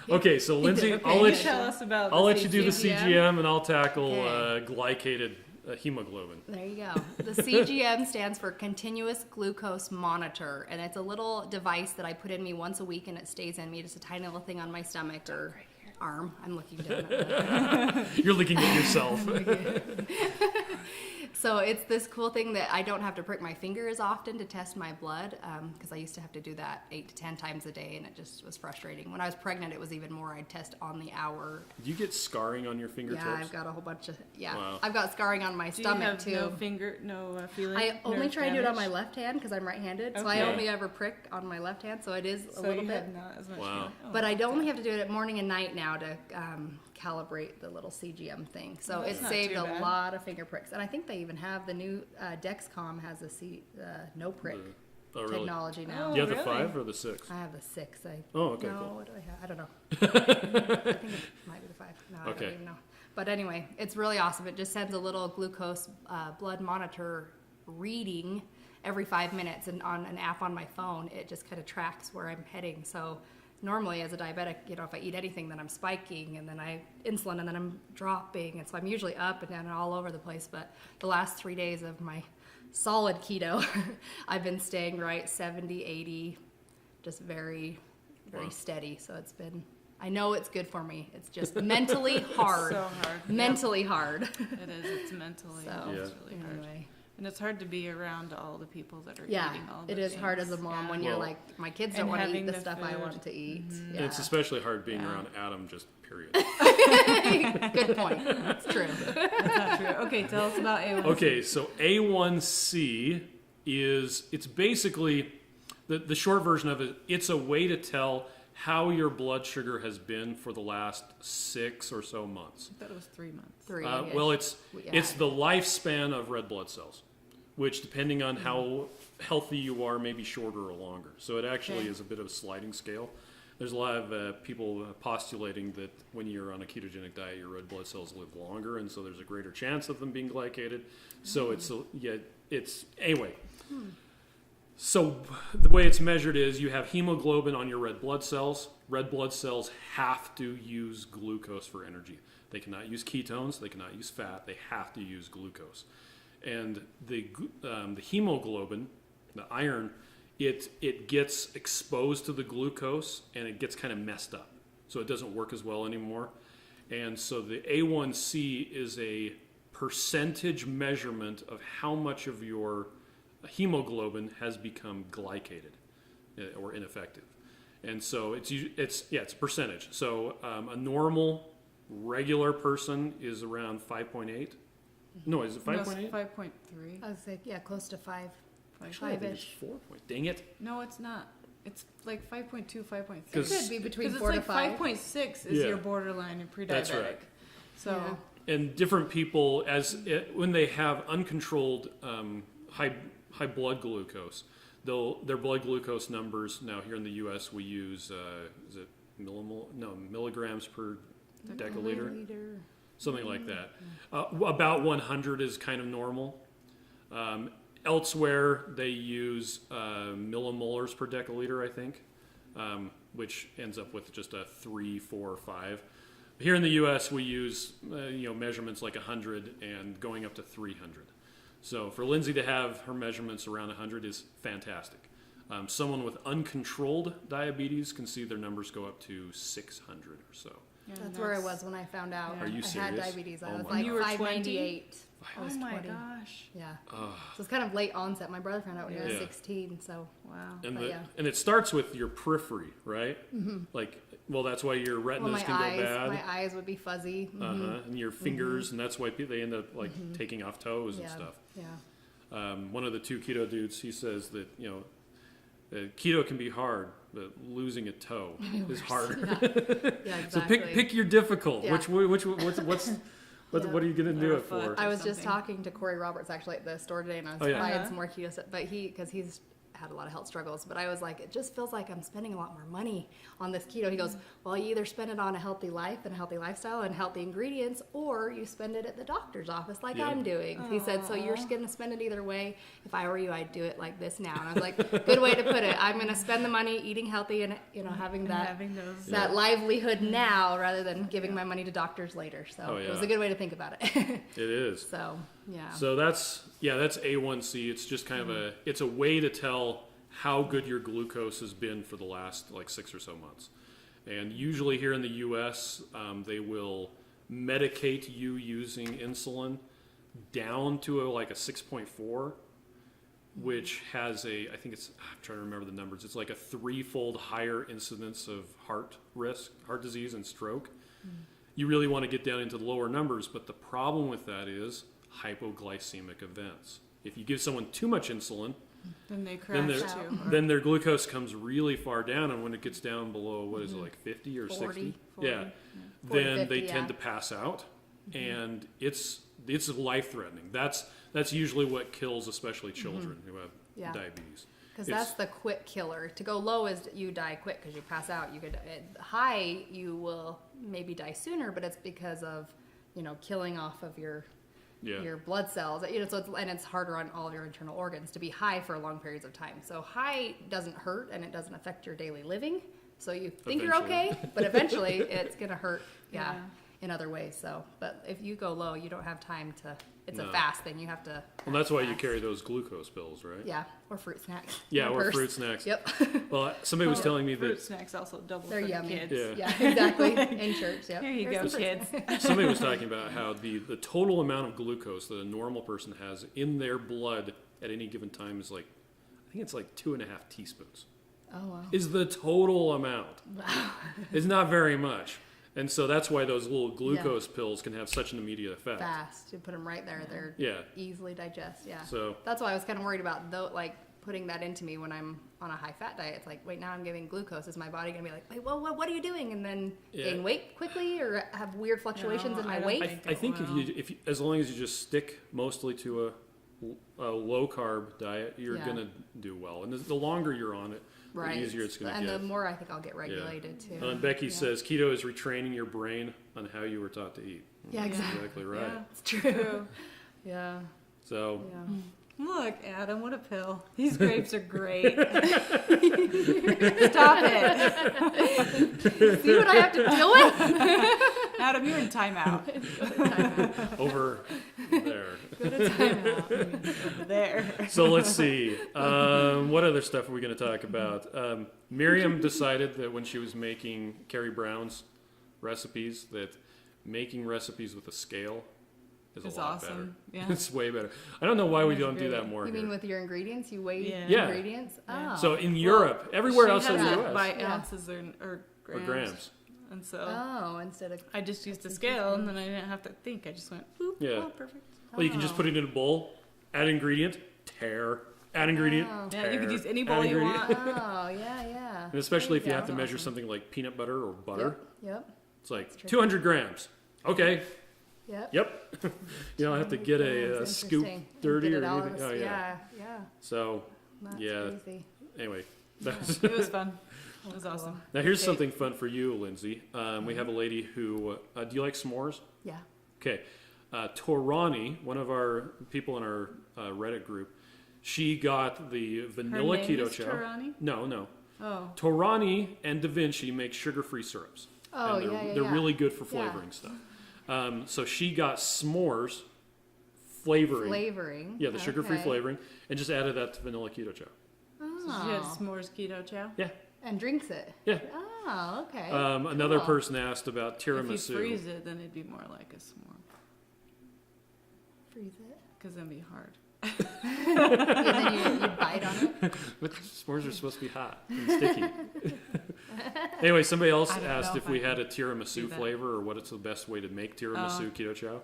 [SPEAKER 1] Okay, so Lindsay, I'll let
[SPEAKER 2] Tell us about
[SPEAKER 1] I'll
[SPEAKER 2] the
[SPEAKER 1] let you do the
[SPEAKER 3] CGM.
[SPEAKER 1] CGM, and I'll tackle
[SPEAKER 3] Okay.
[SPEAKER 1] glycated hemoglobin.
[SPEAKER 3] there you go. The CGM stands for Continuous Glucose Monitor, and it's a little device that I put in me once a week, and it stays in me. Just a tiny little thing on my stomach or arm. I'm looking down at it.
[SPEAKER 1] You're looking at yourself.
[SPEAKER 3] So it's this cool thing that I don't have to prick my finger as often to test my blood, because I used to have to do that 8 to 10 times a day, and it just was frustrating. When I was pregnant, it was even more. I'd test on the hour.
[SPEAKER 1] Do you get scarring on your fingertips?
[SPEAKER 3] Yeah, I've got a whole bunch of,
[SPEAKER 1] Wow.
[SPEAKER 3] I've got scarring on my
[SPEAKER 2] Do you
[SPEAKER 3] stomach
[SPEAKER 2] have
[SPEAKER 3] too.
[SPEAKER 2] no feeling?
[SPEAKER 3] I only
[SPEAKER 2] nerve
[SPEAKER 3] try to do it on
[SPEAKER 2] damage?
[SPEAKER 3] my left hand because I'm right-handed, so I
[SPEAKER 2] Okay.
[SPEAKER 3] only ever prick on my left hand, so it is a
[SPEAKER 2] So
[SPEAKER 3] little
[SPEAKER 2] you
[SPEAKER 3] bit.
[SPEAKER 2] have not as much
[SPEAKER 1] Wow.
[SPEAKER 2] feeling. Oh,
[SPEAKER 3] But I only have to do it at morning and night now to calibrate the little CGM thing. So
[SPEAKER 2] That's
[SPEAKER 3] it
[SPEAKER 2] not
[SPEAKER 3] saved
[SPEAKER 2] too
[SPEAKER 3] a
[SPEAKER 2] bad.
[SPEAKER 3] lot of finger pricks. And I think they even have the new Dexcom has a no prick
[SPEAKER 1] Oh, really?
[SPEAKER 3] technology now.
[SPEAKER 1] Do you have the
[SPEAKER 2] really?
[SPEAKER 1] 5 or the 6?
[SPEAKER 3] I have the 6.
[SPEAKER 1] Oh, okay,
[SPEAKER 3] No,
[SPEAKER 1] cool.
[SPEAKER 3] what do I have? I don't know. I think it might be the 5. No, I
[SPEAKER 1] Okay.
[SPEAKER 3] don't even know. But anyway, it's really awesome. It just sends a little glucose blood monitor reading every 5 minutes, and on an app on my phone, it just kind of tracks where I'm heading. So normally as a diabetic, if I eat anything, then I'm spiking, and then I insulin, and then I'm dropping. And so I'm usually up and down and all over the place. But the last 3 days of my solid keto, I've been staying right 70, 80, just very, very
[SPEAKER 1] Wow.
[SPEAKER 3] steady. So it's been, I know it's good for me. It's just mentally hard.
[SPEAKER 2] So hard.
[SPEAKER 3] Mentally hard.
[SPEAKER 2] It is. It's mentally.
[SPEAKER 3] So,
[SPEAKER 2] It's really hard.
[SPEAKER 3] anyway.
[SPEAKER 2] And it's hard to be around all the people that are
[SPEAKER 3] Yeah,
[SPEAKER 2] eating all the
[SPEAKER 3] it is hard as a
[SPEAKER 2] things.
[SPEAKER 3] mom
[SPEAKER 2] Yeah.
[SPEAKER 3] when you're
[SPEAKER 1] Well-
[SPEAKER 3] like, my kids
[SPEAKER 2] And
[SPEAKER 3] don't want to eat
[SPEAKER 2] having
[SPEAKER 3] the
[SPEAKER 2] the
[SPEAKER 3] stuff I
[SPEAKER 2] food.
[SPEAKER 3] want to eat.
[SPEAKER 1] And
[SPEAKER 3] Yeah.
[SPEAKER 1] it's especially hard being
[SPEAKER 2] Yeah.
[SPEAKER 1] around Adam, just period.
[SPEAKER 3] Good point. That's true.
[SPEAKER 2] That's not true. Okay, tell us about A1C.
[SPEAKER 1] Okay, so A1C it's basically, the short version of it, it's a way to tell how your blood sugar has been for the last 6 or so months.
[SPEAKER 2] I thought it was 3 months.
[SPEAKER 3] 3.
[SPEAKER 1] Well, it's
[SPEAKER 3] Yeah.
[SPEAKER 1] the lifespan of red blood cells, which depending on how healthy you are, may be shorter or longer. So it actually
[SPEAKER 3] Okay.
[SPEAKER 1] is a bit of a sliding scale. There's a lot of people postulating that when you're on a ketogenic diet, your red blood cells live longer, and so there's a greater chance of them being glycated. So it's anyway. So the way it's measured is you have hemoglobin on your red blood cells. Red blood cells have to use glucose for energy. They cannot use ketones. They cannot use fat. They have to use glucose. And the hemoglobin, the iron, it gets exposed to the glucose and it gets kind of messed up. So it doesn't work as well anymore. And so the A1C is a percentage measurement of how much of your hemoglobin has become glycated or ineffective. And so it's a percentage. So a normal regular person is around 5.8. No, is it
[SPEAKER 2] No, it's
[SPEAKER 1] 5.8?
[SPEAKER 2] 5.3.
[SPEAKER 3] I was like, yeah, close to 5.
[SPEAKER 1] Actually, I think it's 4 point. Dang it.
[SPEAKER 2] No, it's not. It's like 5.2, 5.3.
[SPEAKER 3] It
[SPEAKER 1] 'Cause-
[SPEAKER 3] could be between
[SPEAKER 2] Because
[SPEAKER 3] 4
[SPEAKER 2] it's
[SPEAKER 3] to
[SPEAKER 2] like
[SPEAKER 3] 5.
[SPEAKER 2] 5.6 is
[SPEAKER 1] Yeah.
[SPEAKER 2] your borderline in pre-diabetic.
[SPEAKER 1] That's right.
[SPEAKER 2] So
[SPEAKER 1] And different people, when they have uncontrolled high blood glucose, their blood glucose numbers, now here in the U.S. we use, is it milligrams per deciliter? Something like that. About 100 is kind of normal. Elsewhere, they use millimolars per deciliter, I think, which ends up with just a 3, 4, or 5. Here in the U.S., we use measurements like 100 and going up to 300. So for Lindsay to have her measurements around 100 is fantastic. Someone with uncontrolled diabetes can see their numbers go up to 600 or so.
[SPEAKER 2] yeah,
[SPEAKER 3] That's where I was when I found out.
[SPEAKER 2] Are
[SPEAKER 1] you
[SPEAKER 3] I had
[SPEAKER 1] serious?
[SPEAKER 3] diabetes. I
[SPEAKER 1] Oh
[SPEAKER 3] was
[SPEAKER 1] my
[SPEAKER 3] like
[SPEAKER 2] God. You were
[SPEAKER 3] 598. I was
[SPEAKER 2] Oh my
[SPEAKER 3] 20.
[SPEAKER 2] gosh.
[SPEAKER 3] Yeah. So it's kind of late onset. My brother found out when he was
[SPEAKER 1] Yeah.
[SPEAKER 3] 16. So
[SPEAKER 2] Wow.
[SPEAKER 1] And,
[SPEAKER 3] But yeah.
[SPEAKER 1] and it starts with your periphery, right? Like, well, that's why your retinas
[SPEAKER 3] my
[SPEAKER 1] can
[SPEAKER 3] eyes,
[SPEAKER 1] go bad.
[SPEAKER 3] my eyes would be fuzzy.
[SPEAKER 1] And your fingers, and that's why they end up like taking off toes and
[SPEAKER 3] Yeah.
[SPEAKER 1] stuff.
[SPEAKER 3] Yeah.
[SPEAKER 1] One of the 2 keto dudes, he says that keto can be hard, but losing a toe is harder.
[SPEAKER 3] Yeah,
[SPEAKER 1] So
[SPEAKER 3] exactly.
[SPEAKER 1] pick your difficult.
[SPEAKER 3] Yeah.
[SPEAKER 1] What's What are you gonna do
[SPEAKER 2] Or a
[SPEAKER 1] it for?
[SPEAKER 2] foot.
[SPEAKER 3] I was just
[SPEAKER 2] something.
[SPEAKER 3] talking to Corey Roberts actually at the store today, and I was
[SPEAKER 1] Oh, yeah.
[SPEAKER 3] buying some more keto stuff. But because he's had a lot of health struggles, but I was like, it just feels like I'm spending a lot more money on this keto. He goes, well, you either spend it on a healthy life and a healthy lifestyle and healthy ingredients, or you spend it at the doctor's office like
[SPEAKER 1] Yeah.
[SPEAKER 3] I'm doing. He said, so you're going to spend it either way. If I were you, I'd do it like this now. And I was like, good way to put it. I'm going to spend the money eating healthy and having
[SPEAKER 2] And
[SPEAKER 3] that
[SPEAKER 2] having those.
[SPEAKER 3] that livelihood now rather than giving my money to doctors later. So
[SPEAKER 1] Oh,
[SPEAKER 3] it was
[SPEAKER 1] yeah.
[SPEAKER 3] a good way to think about it.
[SPEAKER 1] It is.
[SPEAKER 3] So yeah.
[SPEAKER 1] So that's A1C. It's just kind of it's a way to tell how good your glucose has been for the last like 6 or so months. And usually here in the U.S., they will medicate you using insulin down to like a 6.4, which has I'm trying to remember the numbers. It's like a 3-fold higher incidence of heart disease and stroke. You really want to get down into the lower numbers, but the problem with that is hypoglycemic events. If you give someone too much insulin,
[SPEAKER 2] Then they
[SPEAKER 1] then
[SPEAKER 2] crash
[SPEAKER 1] their,
[SPEAKER 2] too.
[SPEAKER 1] then their glucose comes really far down, and when it gets down below, what is it, like 50 or
[SPEAKER 3] 40,
[SPEAKER 1] 60?
[SPEAKER 2] 40,
[SPEAKER 1] Yeah.
[SPEAKER 3] 40,
[SPEAKER 1] Then
[SPEAKER 3] 50,
[SPEAKER 1] they tend
[SPEAKER 3] yeah.
[SPEAKER 1] to pass out, and it's life-threatening. That's usually what kills, especially children who have
[SPEAKER 3] Yeah.
[SPEAKER 1] diabetes.
[SPEAKER 3] Because
[SPEAKER 1] It's-
[SPEAKER 3] that's the quick killer. To go low is you die quick because you pass out. You could high, you will maybe die sooner, but it's because of killing off of your blood cells. So it's harder on all of your internal organs to be high for long periods of time. So high doesn't hurt and it doesn't affect your daily living. So you think you're
[SPEAKER 1] Eventually.
[SPEAKER 3] okay, but eventually it's gonna hurt.
[SPEAKER 2] Yeah.
[SPEAKER 3] In other ways. So, but if you go low, you don't have time to. It's
[SPEAKER 1] No.
[SPEAKER 3] a fast thing. You have to.
[SPEAKER 1] Well, that's why you
[SPEAKER 3] fast.
[SPEAKER 1] carry those glucose pills, right?
[SPEAKER 3] Yeah, or fruit snacks.
[SPEAKER 1] Yeah,
[SPEAKER 3] in a
[SPEAKER 1] or
[SPEAKER 3] purse.
[SPEAKER 1] fruit snacks.
[SPEAKER 3] Yep.
[SPEAKER 1] Well, somebody was telling me
[SPEAKER 2] Fruit
[SPEAKER 1] that
[SPEAKER 2] snacks also double
[SPEAKER 3] They're
[SPEAKER 2] for
[SPEAKER 3] yummy.
[SPEAKER 2] the kids.
[SPEAKER 1] Yeah.
[SPEAKER 3] Yeah, exactly. In church. Yep.
[SPEAKER 2] Here you
[SPEAKER 3] Here's
[SPEAKER 2] go,
[SPEAKER 3] some fruit
[SPEAKER 2] kids.
[SPEAKER 1] somebody was talking about how the total amount of glucose that a normal person has in their blood at any given time is like, I think it's like 2.5 teaspoons.
[SPEAKER 3] Oh wow.
[SPEAKER 1] Is the total amount. It's not very much. And so that's why those little glucose pills can have such an immediate effect.
[SPEAKER 3] Fast. You put them right there. They're
[SPEAKER 1] Yeah.
[SPEAKER 3] easily digest. Yeah.
[SPEAKER 1] So,
[SPEAKER 3] That's why I was kind of worried about putting that into me when I'm on a high fat diet. It's like, wait, now I'm giving glucose. Is my body gonna be like, wait, well, what are you doing? And then
[SPEAKER 1] Yeah.
[SPEAKER 3] gain weight quickly or have weird fluctuations
[SPEAKER 2] No,
[SPEAKER 3] in
[SPEAKER 2] I
[SPEAKER 3] my
[SPEAKER 2] don't
[SPEAKER 3] weight?
[SPEAKER 2] think
[SPEAKER 1] I think
[SPEAKER 2] will.
[SPEAKER 1] if you, as long as you just stick mostly to a low carb diet, you're
[SPEAKER 3] Yeah.
[SPEAKER 1] gonna do well. And the longer you're on it,
[SPEAKER 3] Right.
[SPEAKER 1] the easier it's gonna
[SPEAKER 3] and
[SPEAKER 1] get.
[SPEAKER 3] the more I think I'll get regulated too.
[SPEAKER 1] And Becky
[SPEAKER 3] Yeah.
[SPEAKER 1] says keto is retraining your brain on how you were taught to eat.
[SPEAKER 3] Yeah,
[SPEAKER 1] That's
[SPEAKER 3] exactly.
[SPEAKER 1] exactly right.
[SPEAKER 2] Yeah.
[SPEAKER 3] It's true.
[SPEAKER 2] True.
[SPEAKER 3] Yeah.
[SPEAKER 1] So
[SPEAKER 3] Yeah.
[SPEAKER 2] Look, Adam, what a pill. These grapes are great. Stop it.
[SPEAKER 3] See what I have to deal with?
[SPEAKER 2] Adam, you're in timeout.
[SPEAKER 1] over there.
[SPEAKER 3] Go to timeout.
[SPEAKER 2] There.
[SPEAKER 1] So let's see. What other stuff are we going to talk about? Miriam decided that when she was making Carrie Brown's recipes, that making recipes with a scale is
[SPEAKER 2] It's
[SPEAKER 1] a lot
[SPEAKER 2] awesome.
[SPEAKER 1] better.
[SPEAKER 2] Yeah.
[SPEAKER 1] It's way better. I don't know why we
[SPEAKER 2] That's
[SPEAKER 1] don't do
[SPEAKER 2] great.
[SPEAKER 1] that more
[SPEAKER 3] You
[SPEAKER 1] here.
[SPEAKER 3] mean with your ingredients? You weigh
[SPEAKER 2] Yeah.
[SPEAKER 3] ingredients?
[SPEAKER 2] Yeah.
[SPEAKER 3] Oh.
[SPEAKER 1] So in Europe, everywhere
[SPEAKER 2] She
[SPEAKER 1] else in
[SPEAKER 2] has
[SPEAKER 1] the
[SPEAKER 2] it
[SPEAKER 1] U.S.
[SPEAKER 2] by
[SPEAKER 3] Yeah.
[SPEAKER 2] ounces or
[SPEAKER 1] or
[SPEAKER 2] grams.
[SPEAKER 1] grams.
[SPEAKER 2] And so
[SPEAKER 3] Oh, instead of
[SPEAKER 2] I just used a scale and then I didn't have to think. I just went, boop,
[SPEAKER 1] Yeah.
[SPEAKER 2] oh, perfect.
[SPEAKER 1] Well, you can just put it in a bowl, add ingredient, tear, add ingredient,
[SPEAKER 3] Oh.
[SPEAKER 2] Yeah, you could
[SPEAKER 1] tear,
[SPEAKER 2] use any
[SPEAKER 1] add
[SPEAKER 2] bowl you
[SPEAKER 1] ingredient.
[SPEAKER 2] want.
[SPEAKER 3] Oh, yeah.
[SPEAKER 1] And especially if you
[SPEAKER 3] Yeah.
[SPEAKER 1] have to measure
[SPEAKER 2] Awesome.
[SPEAKER 1] something like peanut butter or butter,
[SPEAKER 3] Yep.
[SPEAKER 1] it's like
[SPEAKER 3] tricky.
[SPEAKER 1] 200 grams. Okay,
[SPEAKER 3] Yep.
[SPEAKER 1] yep. You don't have to get a
[SPEAKER 3] That's
[SPEAKER 1] scoop
[SPEAKER 3] interesting.
[SPEAKER 1] 30
[SPEAKER 3] Get
[SPEAKER 1] or
[SPEAKER 3] it all
[SPEAKER 1] anything.
[SPEAKER 3] in
[SPEAKER 1] Oh,
[SPEAKER 3] the-
[SPEAKER 1] yeah.
[SPEAKER 3] Yeah.
[SPEAKER 1] So,
[SPEAKER 3] That's
[SPEAKER 1] Yeah.
[SPEAKER 3] crazy.
[SPEAKER 1] anyway. That's,
[SPEAKER 2] It was fun. It was awesome.
[SPEAKER 1] now, here's
[SPEAKER 3] Okay.
[SPEAKER 1] something fun for you, Lindsay. We have a lady who, do you like s'mores?
[SPEAKER 3] Yeah.
[SPEAKER 1] Okay. Torani, one of our people in our Reddit group, she got the vanilla
[SPEAKER 2] Her name
[SPEAKER 1] keto
[SPEAKER 2] is
[SPEAKER 1] chow.
[SPEAKER 2] Torani?
[SPEAKER 1] No.
[SPEAKER 2] Oh.
[SPEAKER 1] Torani and Da Vinci make sugar-free syrups.
[SPEAKER 3] Oh,
[SPEAKER 1] and
[SPEAKER 3] yeah.
[SPEAKER 1] they're really good for flavoring stuff. So she got s'mores flavoring.
[SPEAKER 3] Flavoring.
[SPEAKER 1] Yeah, the sugar-free
[SPEAKER 3] Okay.
[SPEAKER 1] flavoring, and just added that to vanilla keto chow.
[SPEAKER 2] So she had
[SPEAKER 3] Oh.
[SPEAKER 2] s'mores keto chow.
[SPEAKER 1] Yeah,
[SPEAKER 3] And drinks it.
[SPEAKER 1] yeah.
[SPEAKER 3] Oh, okay.
[SPEAKER 1] Another
[SPEAKER 3] Cool.
[SPEAKER 1] person asked about
[SPEAKER 2] If you
[SPEAKER 1] tiramisu.
[SPEAKER 2] freeze it, then it'd be more like a s'more.
[SPEAKER 3] Freeze it.
[SPEAKER 2] Because then it'd be hard.
[SPEAKER 3] Yeah, then you bite on it.
[SPEAKER 1] But s'mores are supposed to be hot and sticky. Anyway, somebody else
[SPEAKER 2] I don't
[SPEAKER 1] asked
[SPEAKER 2] know
[SPEAKER 1] if
[SPEAKER 2] if
[SPEAKER 1] we
[SPEAKER 2] I
[SPEAKER 1] had a
[SPEAKER 2] do
[SPEAKER 1] tiramisu
[SPEAKER 2] that.
[SPEAKER 1] flavor or what it's the best way to make tiramisu
[SPEAKER 2] Oh.
[SPEAKER 1] keto chow.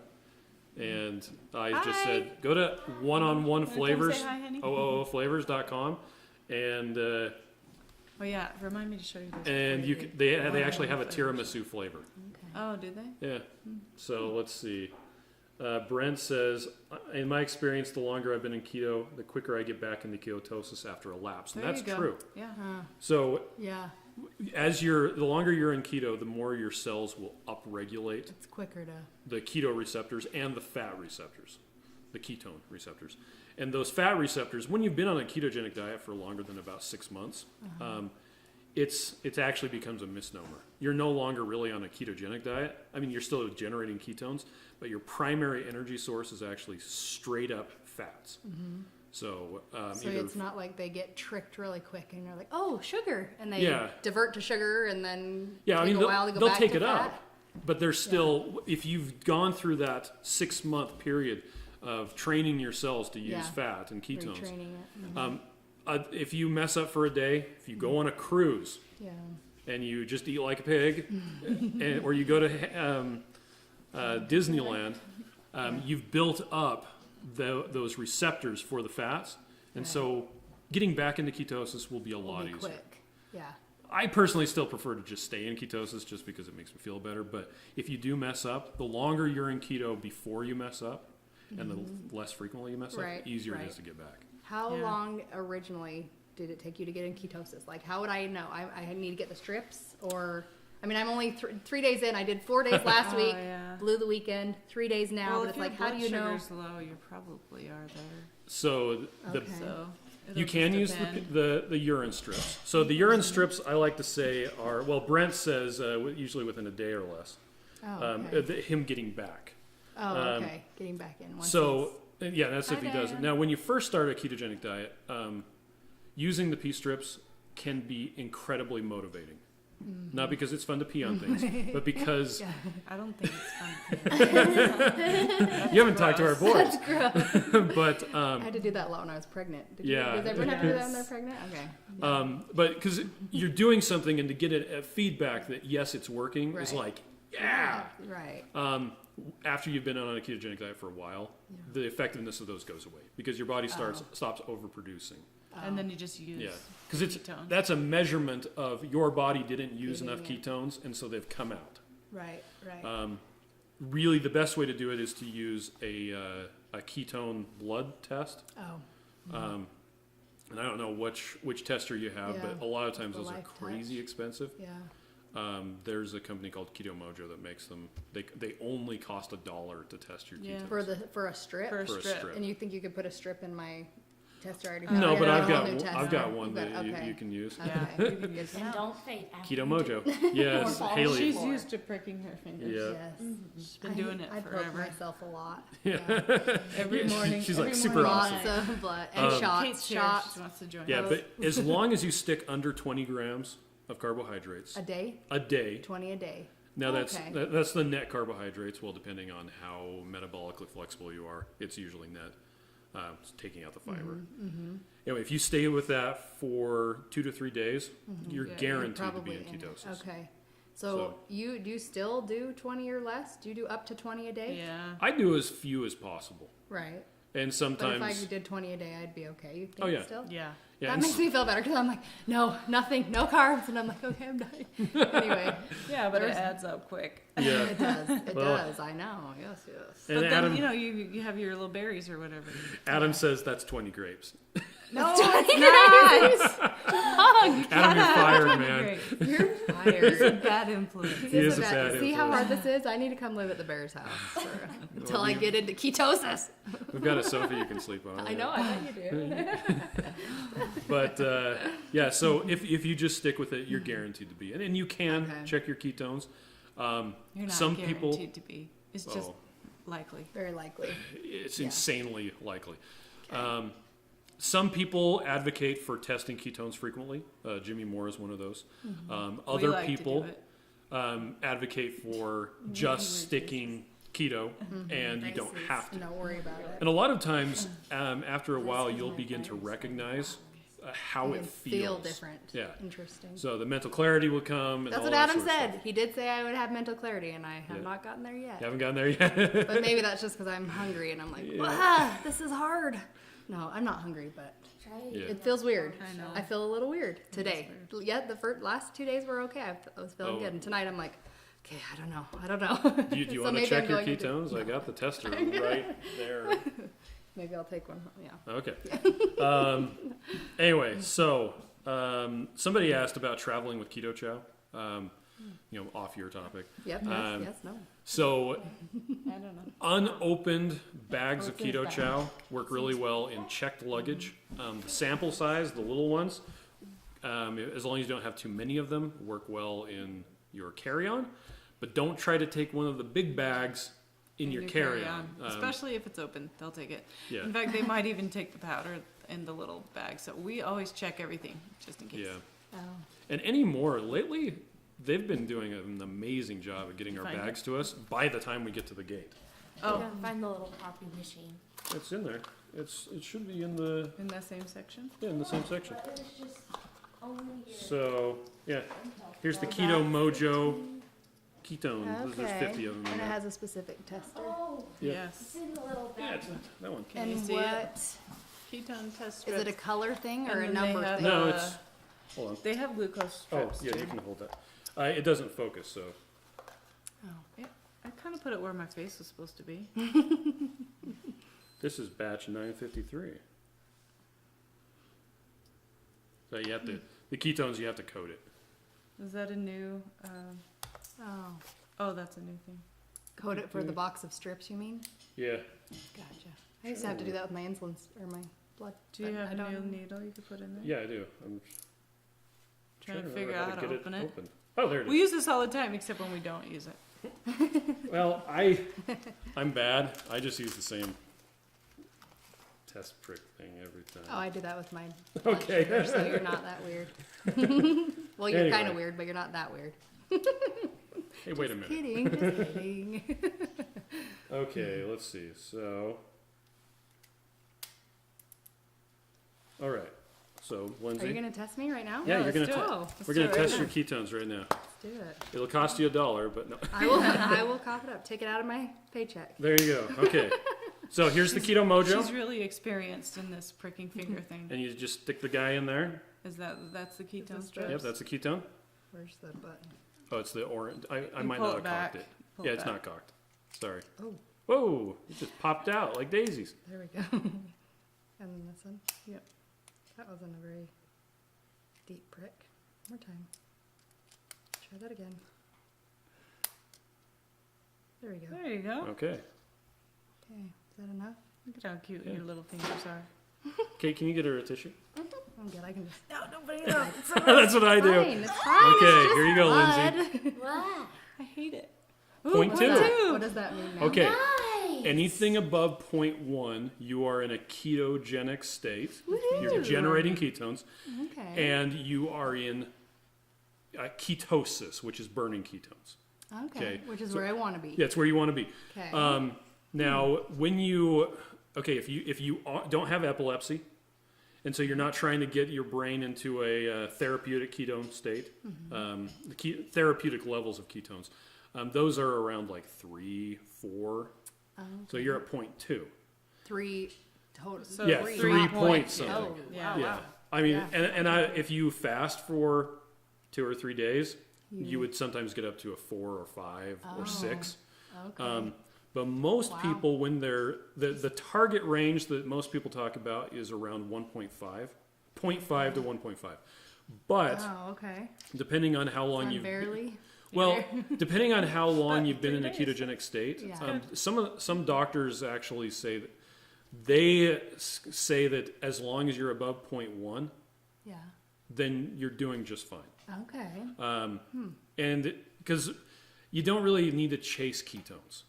[SPEAKER 1] And I just
[SPEAKER 2] Hi.
[SPEAKER 1] said, go to one-on-one
[SPEAKER 2] Wanna come
[SPEAKER 1] flavors,
[SPEAKER 2] say hi, honey?
[SPEAKER 1] OOOflavors.com, and
[SPEAKER 2] Oh yeah, remind me to show you this.
[SPEAKER 1] and
[SPEAKER 2] before
[SPEAKER 1] you
[SPEAKER 2] leave.
[SPEAKER 1] can, they actually
[SPEAKER 2] Oh,
[SPEAKER 1] have a
[SPEAKER 2] flavors.
[SPEAKER 1] tiramisu flavor.
[SPEAKER 2] Oh, do they?
[SPEAKER 1] Yeah. So let's see. Brent says, in my experience, the longer I've been in keto, the quicker I get back into ketosis after a lapse. And
[SPEAKER 2] There
[SPEAKER 1] that's
[SPEAKER 2] you go.
[SPEAKER 1] true.
[SPEAKER 2] Yeah.
[SPEAKER 1] So
[SPEAKER 3] Yeah,
[SPEAKER 1] the longer you're in keto, the more your cells will upregulate
[SPEAKER 3] it's quicker to.
[SPEAKER 1] the keto receptors and the fat receptors, the ketone receptors. And those fat receptors, when you've been on a ketogenic diet for longer than about 6 months, it actually becomes a misnomer. You're no longer really on a ketogenic diet. I mean, you're still generating ketones, but your primary energy source is actually straight up fats. So,
[SPEAKER 3] So
[SPEAKER 1] either
[SPEAKER 3] it's not like they get tricked really quick and you're like, oh, sugar, and they
[SPEAKER 1] Yeah.
[SPEAKER 3] divert to sugar and then
[SPEAKER 1] Yeah, I
[SPEAKER 3] take
[SPEAKER 1] mean,
[SPEAKER 3] a while to go
[SPEAKER 1] they'll
[SPEAKER 3] back
[SPEAKER 1] take
[SPEAKER 3] to
[SPEAKER 1] it
[SPEAKER 3] fat.
[SPEAKER 1] up, but there's still, if you've gone through that 6 month period of training your cells to use
[SPEAKER 3] Yeah.
[SPEAKER 1] fat and ketones,
[SPEAKER 3] Retraining it.
[SPEAKER 1] if you mess up for a day, if you go on a cruise
[SPEAKER 3] Yeah.
[SPEAKER 1] and you just eat like a pig, or you go to Disneyland, you've built up those receptors for the fats, and so getting back into ketosis will be a lot easier.
[SPEAKER 3] Quick. Yeah.
[SPEAKER 1] I personally still prefer to just stay in ketosis just because it makes me feel better. But if you do mess up, the longer you're in keto before you mess up, and the less frequently you mess up,
[SPEAKER 3] Right,
[SPEAKER 1] the easier
[SPEAKER 3] right.
[SPEAKER 1] it is to get back.
[SPEAKER 3] How
[SPEAKER 2] Yeah.
[SPEAKER 3] long originally did it take you to get in ketosis? Like, how would I know? I need to get the strips, or I mean, I'm only 3 days in. I did 4 days last
[SPEAKER 2] Oh,
[SPEAKER 3] week,
[SPEAKER 2] yeah.
[SPEAKER 3] blew the weekend, 3 days now.
[SPEAKER 2] Well,
[SPEAKER 3] but
[SPEAKER 2] if
[SPEAKER 3] it's
[SPEAKER 2] your
[SPEAKER 3] like, how do
[SPEAKER 2] blood
[SPEAKER 3] you know?
[SPEAKER 2] sugar's low, you probably are there.
[SPEAKER 1] So the
[SPEAKER 3] Okay.
[SPEAKER 2] So
[SPEAKER 1] you
[SPEAKER 2] it'll
[SPEAKER 1] can
[SPEAKER 2] just
[SPEAKER 1] use
[SPEAKER 2] depend.
[SPEAKER 1] the urine strips. So the urine strips, I like to say, are, well, Brent says usually within a day or less,
[SPEAKER 3] Oh, okay.
[SPEAKER 1] him getting back.
[SPEAKER 3] Okay. Getting back in. Once
[SPEAKER 1] So, yeah, that's if
[SPEAKER 3] Hi
[SPEAKER 1] he does it.
[SPEAKER 3] there.
[SPEAKER 1] Now, when you first start a ketogenic diet, using the pee strips can be incredibly motivating. Not because it's fun to pee on things, but because
[SPEAKER 3] Yeah.
[SPEAKER 2] I don't think it's fun.
[SPEAKER 1] you haven't talked to our boards. But
[SPEAKER 3] I had to do that a lot when I was pregnant. Did
[SPEAKER 1] Yeah.
[SPEAKER 3] You, does everyone have to do that when they're pregnant? Okay.
[SPEAKER 1] but because you're doing something and to get a feedback that yes, it's working is
[SPEAKER 3] Right.
[SPEAKER 1] like, yeah.
[SPEAKER 3] Right.
[SPEAKER 1] After you've been on a ketogenic diet for a while, the effectiveness of those goes away because your body stops overproducing.
[SPEAKER 2] And then you just use
[SPEAKER 1] Yeah, because
[SPEAKER 2] ketones.
[SPEAKER 1] that's a measurement of your body didn't use
[SPEAKER 3] Eating
[SPEAKER 1] enough
[SPEAKER 3] it.
[SPEAKER 1] ketones, and so they've come out.
[SPEAKER 3] Right. Right.
[SPEAKER 1] Really, the best way to do it is to use a ketone blood test.
[SPEAKER 3] Oh.
[SPEAKER 1] And I don't know which tester you have,
[SPEAKER 3] Yeah,
[SPEAKER 1] but a lot of times
[SPEAKER 3] the
[SPEAKER 1] those are
[SPEAKER 3] Life
[SPEAKER 1] crazy
[SPEAKER 3] Touch.
[SPEAKER 1] expensive.
[SPEAKER 3] Yeah.
[SPEAKER 1] There's a company called Keto Mojo that makes them. They only cost $1 to test your
[SPEAKER 2] Yeah.
[SPEAKER 1] ketones.
[SPEAKER 3] For a strip.
[SPEAKER 2] For a
[SPEAKER 1] For a
[SPEAKER 2] strip.
[SPEAKER 1] strip.
[SPEAKER 3] And you think you could put a strip in my tester? I already
[SPEAKER 1] No,
[SPEAKER 3] have?
[SPEAKER 1] but
[SPEAKER 3] Yeah,
[SPEAKER 1] I've
[SPEAKER 3] a
[SPEAKER 1] got
[SPEAKER 3] whole new
[SPEAKER 1] I've
[SPEAKER 3] tester.
[SPEAKER 1] got one
[SPEAKER 3] You've got-
[SPEAKER 1] that
[SPEAKER 3] okay.
[SPEAKER 1] you can use.
[SPEAKER 3] Okay.
[SPEAKER 2] You can use
[SPEAKER 4] And
[SPEAKER 2] that.
[SPEAKER 4] don't fade after
[SPEAKER 1] Keto
[SPEAKER 4] you do.
[SPEAKER 1] Mojo. Yes,
[SPEAKER 4] fall
[SPEAKER 1] Haley.
[SPEAKER 4] asleep.
[SPEAKER 2] She's used to pricking her fingers.
[SPEAKER 1] Yeah.
[SPEAKER 3] Yes.
[SPEAKER 2] She's been doing it
[SPEAKER 3] I poke
[SPEAKER 2] forever.
[SPEAKER 3] myself a lot.
[SPEAKER 2] Every morning.
[SPEAKER 1] She's like
[SPEAKER 2] every
[SPEAKER 1] super
[SPEAKER 2] morning.
[SPEAKER 1] awesome.
[SPEAKER 3] Lots of blood and shots.
[SPEAKER 2] Kate's here.
[SPEAKER 3] Shots
[SPEAKER 2] She wants to join
[SPEAKER 1] Yeah,
[SPEAKER 2] us.
[SPEAKER 1] but as long as you stick under 20 grams of carbohydrates
[SPEAKER 3] a day.
[SPEAKER 1] a day.
[SPEAKER 3] 20 a day.
[SPEAKER 1] Now that's
[SPEAKER 3] Okay.
[SPEAKER 1] that's the net carbohydrates. Well, depending on how metabolically flexible you are, it's usually net. It's taking out the fiber. Anyway, if you stay with that for 2 to 3 days, you're
[SPEAKER 2] Yeah, you're
[SPEAKER 1] guaranteed to be
[SPEAKER 3] Probably
[SPEAKER 1] in
[SPEAKER 3] in it.
[SPEAKER 1] ketosis.
[SPEAKER 3] Okay.
[SPEAKER 1] So-
[SPEAKER 3] So do you still do 20 or less? Do you do up to 20 a day?
[SPEAKER 2] Yeah.
[SPEAKER 1] I do as few as possible,
[SPEAKER 3] Right.
[SPEAKER 1] and
[SPEAKER 3] But if
[SPEAKER 1] sometimes
[SPEAKER 3] I did 20 a day, I'd be okay. You think
[SPEAKER 1] Oh, yeah.
[SPEAKER 3] still?
[SPEAKER 2] Yeah.
[SPEAKER 1] yeah,
[SPEAKER 3] That
[SPEAKER 1] and
[SPEAKER 3] makes me feel better because I'm like, no, nothing, no carbs, and I'm like, okay, I'm done. Anyway,
[SPEAKER 2] Yeah, but it
[SPEAKER 3] There's-
[SPEAKER 2] adds up quick.
[SPEAKER 1] yeah.
[SPEAKER 3] it does. It
[SPEAKER 1] Well-
[SPEAKER 3] does. I know. Yes, yes.
[SPEAKER 1] And
[SPEAKER 2] But then,
[SPEAKER 1] Adam,
[SPEAKER 2] you know, you have your little berries or whatever.
[SPEAKER 1] Adam says that's 20 grapes.
[SPEAKER 3] No, it's not.
[SPEAKER 1] Adam, you're fired, man.
[SPEAKER 3] You're
[SPEAKER 2] He's a
[SPEAKER 3] fired.
[SPEAKER 2] bad influence.
[SPEAKER 1] He is a bad
[SPEAKER 3] See how
[SPEAKER 1] influence.
[SPEAKER 3] hard this is? I need to come live at the Bears house until I get into ketosis.
[SPEAKER 1] We've got a sofa you can sleep on.
[SPEAKER 3] I know. I bet you do.
[SPEAKER 1] But yeah, so if you just stick with it, you're guaranteed to be. And you can
[SPEAKER 3] Okay.
[SPEAKER 1] check your ketones.
[SPEAKER 2] You're not
[SPEAKER 1] Some
[SPEAKER 2] guaranteed
[SPEAKER 1] people,
[SPEAKER 2] to be. It's just
[SPEAKER 1] oh,
[SPEAKER 2] likely.
[SPEAKER 3] Very likely.
[SPEAKER 1] it's
[SPEAKER 3] Yeah.
[SPEAKER 1] insanely likely. Some people advocate for testing ketones frequently. Jimmy Moore is one of those.
[SPEAKER 2] We
[SPEAKER 1] Other
[SPEAKER 2] like to do
[SPEAKER 1] people
[SPEAKER 2] it.
[SPEAKER 1] Advocate for just sticking keto, and you don't have to.
[SPEAKER 3] Don't worry about it.
[SPEAKER 1] And a lot of times, after a while, you'll begin to recognize how
[SPEAKER 3] You
[SPEAKER 1] it
[SPEAKER 3] can
[SPEAKER 1] feels.
[SPEAKER 3] feel different.
[SPEAKER 1] Yeah.
[SPEAKER 3] Interesting.
[SPEAKER 1] So the mental clarity will come. And
[SPEAKER 3] That's
[SPEAKER 1] all
[SPEAKER 3] what
[SPEAKER 1] that
[SPEAKER 3] Adam
[SPEAKER 1] sort of
[SPEAKER 3] said.
[SPEAKER 1] stuff.
[SPEAKER 3] He did say I would have mental clarity, and I have
[SPEAKER 1] Yeah.
[SPEAKER 3] not gotten there yet.
[SPEAKER 1] You haven't gotten there yet.
[SPEAKER 3] But maybe that's just because I'm hungry, and I'm like,
[SPEAKER 1] Yeah.
[SPEAKER 3] "Wah, this is hard. No, I'm not hungry, but
[SPEAKER 4] Try
[SPEAKER 1] Yeah.
[SPEAKER 3] it feels weird.
[SPEAKER 2] I know.
[SPEAKER 3] I feel a little weird today. Yeah, the last 2 days were okay. I was feeling
[SPEAKER 1] Oh.
[SPEAKER 3] good, and tonight I'm like, Okay, I don't know.
[SPEAKER 1] Do you
[SPEAKER 3] So
[SPEAKER 1] want to
[SPEAKER 3] maybe
[SPEAKER 1] check
[SPEAKER 3] I'm
[SPEAKER 1] your
[SPEAKER 3] going to do-
[SPEAKER 1] ketones? I got the tester right there.
[SPEAKER 3] Maybe I'll take one. Yeah.
[SPEAKER 1] Okay. Anyway, so somebody asked about traveling with Keto Chow. Off your topic.
[SPEAKER 3] Yep. Yes. No.
[SPEAKER 1] So
[SPEAKER 2] I don't know.
[SPEAKER 1] unopened bags of
[SPEAKER 2] What's in
[SPEAKER 1] Keto
[SPEAKER 2] that?
[SPEAKER 1] Chow work really well in checked luggage. The sample size, the little ones, as long as you don't have too many of them, work well in your carry-on. But don't try to take one of the big bags in your carry-on.
[SPEAKER 2] Especially if it's open, they'll take it.
[SPEAKER 1] Yeah.
[SPEAKER 2] In fact, they might even take the powder in the little bag. So we always check everything just in case.
[SPEAKER 1] Yeah.
[SPEAKER 3] Oh.
[SPEAKER 1] And anymore, lately, they've been doing an amazing job of getting our
[SPEAKER 2] Find
[SPEAKER 1] bags to us by the time we get to the gate.
[SPEAKER 2] Oh,
[SPEAKER 4] Yeah, find the little copy machine.
[SPEAKER 1] It's in there. It should be in the
[SPEAKER 2] in that same section?
[SPEAKER 1] in the same section.
[SPEAKER 4] But it's just only here.
[SPEAKER 1] So yeah, here's the Keto Mojo ketone.
[SPEAKER 3] Okay.
[SPEAKER 1] There's 50 of them in
[SPEAKER 3] And it
[SPEAKER 1] there.
[SPEAKER 3] has a specific tester.
[SPEAKER 4] Oh,
[SPEAKER 1] Yeah.
[SPEAKER 4] it's
[SPEAKER 2] Yes.
[SPEAKER 4] in the little
[SPEAKER 1] Yeah,
[SPEAKER 4] bag.
[SPEAKER 1] it's that one.
[SPEAKER 2] Can you
[SPEAKER 3] And
[SPEAKER 2] see it?
[SPEAKER 3] what
[SPEAKER 2] Ketone test
[SPEAKER 3] is it? A
[SPEAKER 2] strips.
[SPEAKER 3] color thing or a
[SPEAKER 2] And then they
[SPEAKER 3] number
[SPEAKER 2] have
[SPEAKER 3] thing?
[SPEAKER 1] No,
[SPEAKER 2] Uh,
[SPEAKER 1] it's hold on.
[SPEAKER 2] They have glucose
[SPEAKER 1] Oh
[SPEAKER 2] strips
[SPEAKER 1] yeah,
[SPEAKER 2] too.
[SPEAKER 1] you can hold that. It doesn't focus, so
[SPEAKER 3] Oh.
[SPEAKER 2] Yeah, I kind of put it where my face was supposed to be.
[SPEAKER 1] this is batch 953. So you have to the ketones. You have to code it.
[SPEAKER 2] Is that a new?
[SPEAKER 3] Oh.
[SPEAKER 2] Oh, that's a new thing.
[SPEAKER 3] Code it for the box of strips, you mean?
[SPEAKER 1] Yeah.
[SPEAKER 3] Gotcha. I used to have to do that with my insulin or my blood.
[SPEAKER 2] Do you
[SPEAKER 3] but
[SPEAKER 2] have
[SPEAKER 3] I
[SPEAKER 2] a
[SPEAKER 3] don't
[SPEAKER 2] new needle you could put in there?
[SPEAKER 1] Yeah, I do. I'm
[SPEAKER 2] Trying to
[SPEAKER 1] remember
[SPEAKER 2] figure out how to
[SPEAKER 1] get
[SPEAKER 2] open it.
[SPEAKER 1] open. Oh, there it is.
[SPEAKER 2] We use this all the time, except when we don't use it.
[SPEAKER 1] Well, I'm bad. I just use the same test prick thing every
[SPEAKER 3] Oh,
[SPEAKER 1] time.
[SPEAKER 3] I do that with my blood
[SPEAKER 1] Okay.
[SPEAKER 3] sugar, so you're not that weird. Well, you're kind
[SPEAKER 1] Anyway.
[SPEAKER 3] of weird, but you're not that weird.
[SPEAKER 1] Hey, wait a minute.
[SPEAKER 3] Kidding, just kidding.
[SPEAKER 1] Okay, let's see. So, all right. So, Lindsay,
[SPEAKER 3] Are you gonna test me right now?
[SPEAKER 1] Yeah,
[SPEAKER 2] No,
[SPEAKER 1] you're
[SPEAKER 2] let's
[SPEAKER 1] gonna
[SPEAKER 2] do it.
[SPEAKER 3] Oh,
[SPEAKER 2] Let's
[SPEAKER 1] we're
[SPEAKER 2] do
[SPEAKER 1] gonna
[SPEAKER 2] it right
[SPEAKER 1] test
[SPEAKER 2] now.
[SPEAKER 1] your ketones right now.
[SPEAKER 3] let's do it.
[SPEAKER 1] It'll cost you $1, but no.
[SPEAKER 3] I will cough it up. Take it out of my paycheck.
[SPEAKER 1] There you go. Okay. So here's the Keto Mojo,
[SPEAKER 2] She's really experienced in this pricking finger thing.
[SPEAKER 1] and you just stick the guy in there.
[SPEAKER 2] That's the ketone
[SPEAKER 3] the
[SPEAKER 2] strips?
[SPEAKER 1] Yep, that's the ketone.
[SPEAKER 3] Where's the button?
[SPEAKER 1] Oh, it's the orange. I
[SPEAKER 2] You
[SPEAKER 1] might
[SPEAKER 2] pull
[SPEAKER 1] not
[SPEAKER 2] it
[SPEAKER 1] have cocked
[SPEAKER 2] back.
[SPEAKER 1] it.
[SPEAKER 2] Pull
[SPEAKER 1] Yeah,
[SPEAKER 2] it
[SPEAKER 1] it's
[SPEAKER 2] back.
[SPEAKER 1] not cocked. Sorry.
[SPEAKER 3] Oh,
[SPEAKER 1] Whoa! It just popped out like daisies.
[SPEAKER 3] there we go. And then this one.
[SPEAKER 2] Yep.
[SPEAKER 3] That wasn't a very deep prick. One more time. Try that again. There we go.
[SPEAKER 2] There you go.
[SPEAKER 1] Okay.
[SPEAKER 3] Okay, is that enough?
[SPEAKER 2] Look at how cute
[SPEAKER 1] Yeah.
[SPEAKER 2] your little fingers are.
[SPEAKER 1] Kate, can you get her a tissue?
[SPEAKER 3] I'm good. I can just.
[SPEAKER 2] No, nobody else.
[SPEAKER 1] That's what I do.
[SPEAKER 3] Fine, it's fine.
[SPEAKER 1] Okay,
[SPEAKER 3] it's just
[SPEAKER 1] here you go,
[SPEAKER 3] blood.
[SPEAKER 1] Lindsay.
[SPEAKER 4] What?
[SPEAKER 2] I hate it.
[SPEAKER 1] Point
[SPEAKER 2] Ooh,
[SPEAKER 1] two.
[SPEAKER 2] point
[SPEAKER 3] What does that mean now?
[SPEAKER 1] Okay.
[SPEAKER 4] Nice.
[SPEAKER 1] Anything above 0.1, you are in a ketogenic state. You're
[SPEAKER 2] Woohoo.
[SPEAKER 1] generating ketones,
[SPEAKER 3] Okay.
[SPEAKER 1] and you are in ketosis, which is burning ketones.
[SPEAKER 3] Okay.
[SPEAKER 1] okay,
[SPEAKER 3] Which is
[SPEAKER 1] so-
[SPEAKER 3] where I want to be.
[SPEAKER 1] Yeah, it's where you want to be.
[SPEAKER 3] Okay.
[SPEAKER 1] Now, when you if you don't have epilepsy, and so you're not trying to get your brain into a therapeutic ketone state, therapeutic levels of ketones, those are around like 3, 4. So you're at 0.2.
[SPEAKER 3] 3 total.
[SPEAKER 2] So
[SPEAKER 1] Yeah,
[SPEAKER 2] three
[SPEAKER 1] 3
[SPEAKER 2] point-
[SPEAKER 1] point something.
[SPEAKER 3] Oh,
[SPEAKER 2] Yeah.
[SPEAKER 3] wow.
[SPEAKER 1] Yeah, I mean,
[SPEAKER 3] Yeah.
[SPEAKER 1] if you fast for 2 or 3 days, you would sometimes get up to a 4 or 5 or 6.
[SPEAKER 3] Okay.
[SPEAKER 1] But most
[SPEAKER 3] Wow.
[SPEAKER 1] people, when they're the target range that most people talk about is around 1.5, 0.5 to 1.5. But
[SPEAKER 3] Oh, okay.
[SPEAKER 1] depending on how long
[SPEAKER 3] I'm
[SPEAKER 1] you've
[SPEAKER 3] barely.
[SPEAKER 1] well, depending on how long
[SPEAKER 2] But
[SPEAKER 1] you've been in a
[SPEAKER 2] 3 days.
[SPEAKER 1] ketogenic state,
[SPEAKER 3] Yeah.
[SPEAKER 1] some doctors actually say that they say that as long as you're above 0.1,
[SPEAKER 3] Yeah.
[SPEAKER 1] then you're doing just fine.
[SPEAKER 3] Okay.
[SPEAKER 1] And because you don't really need to chase ketones.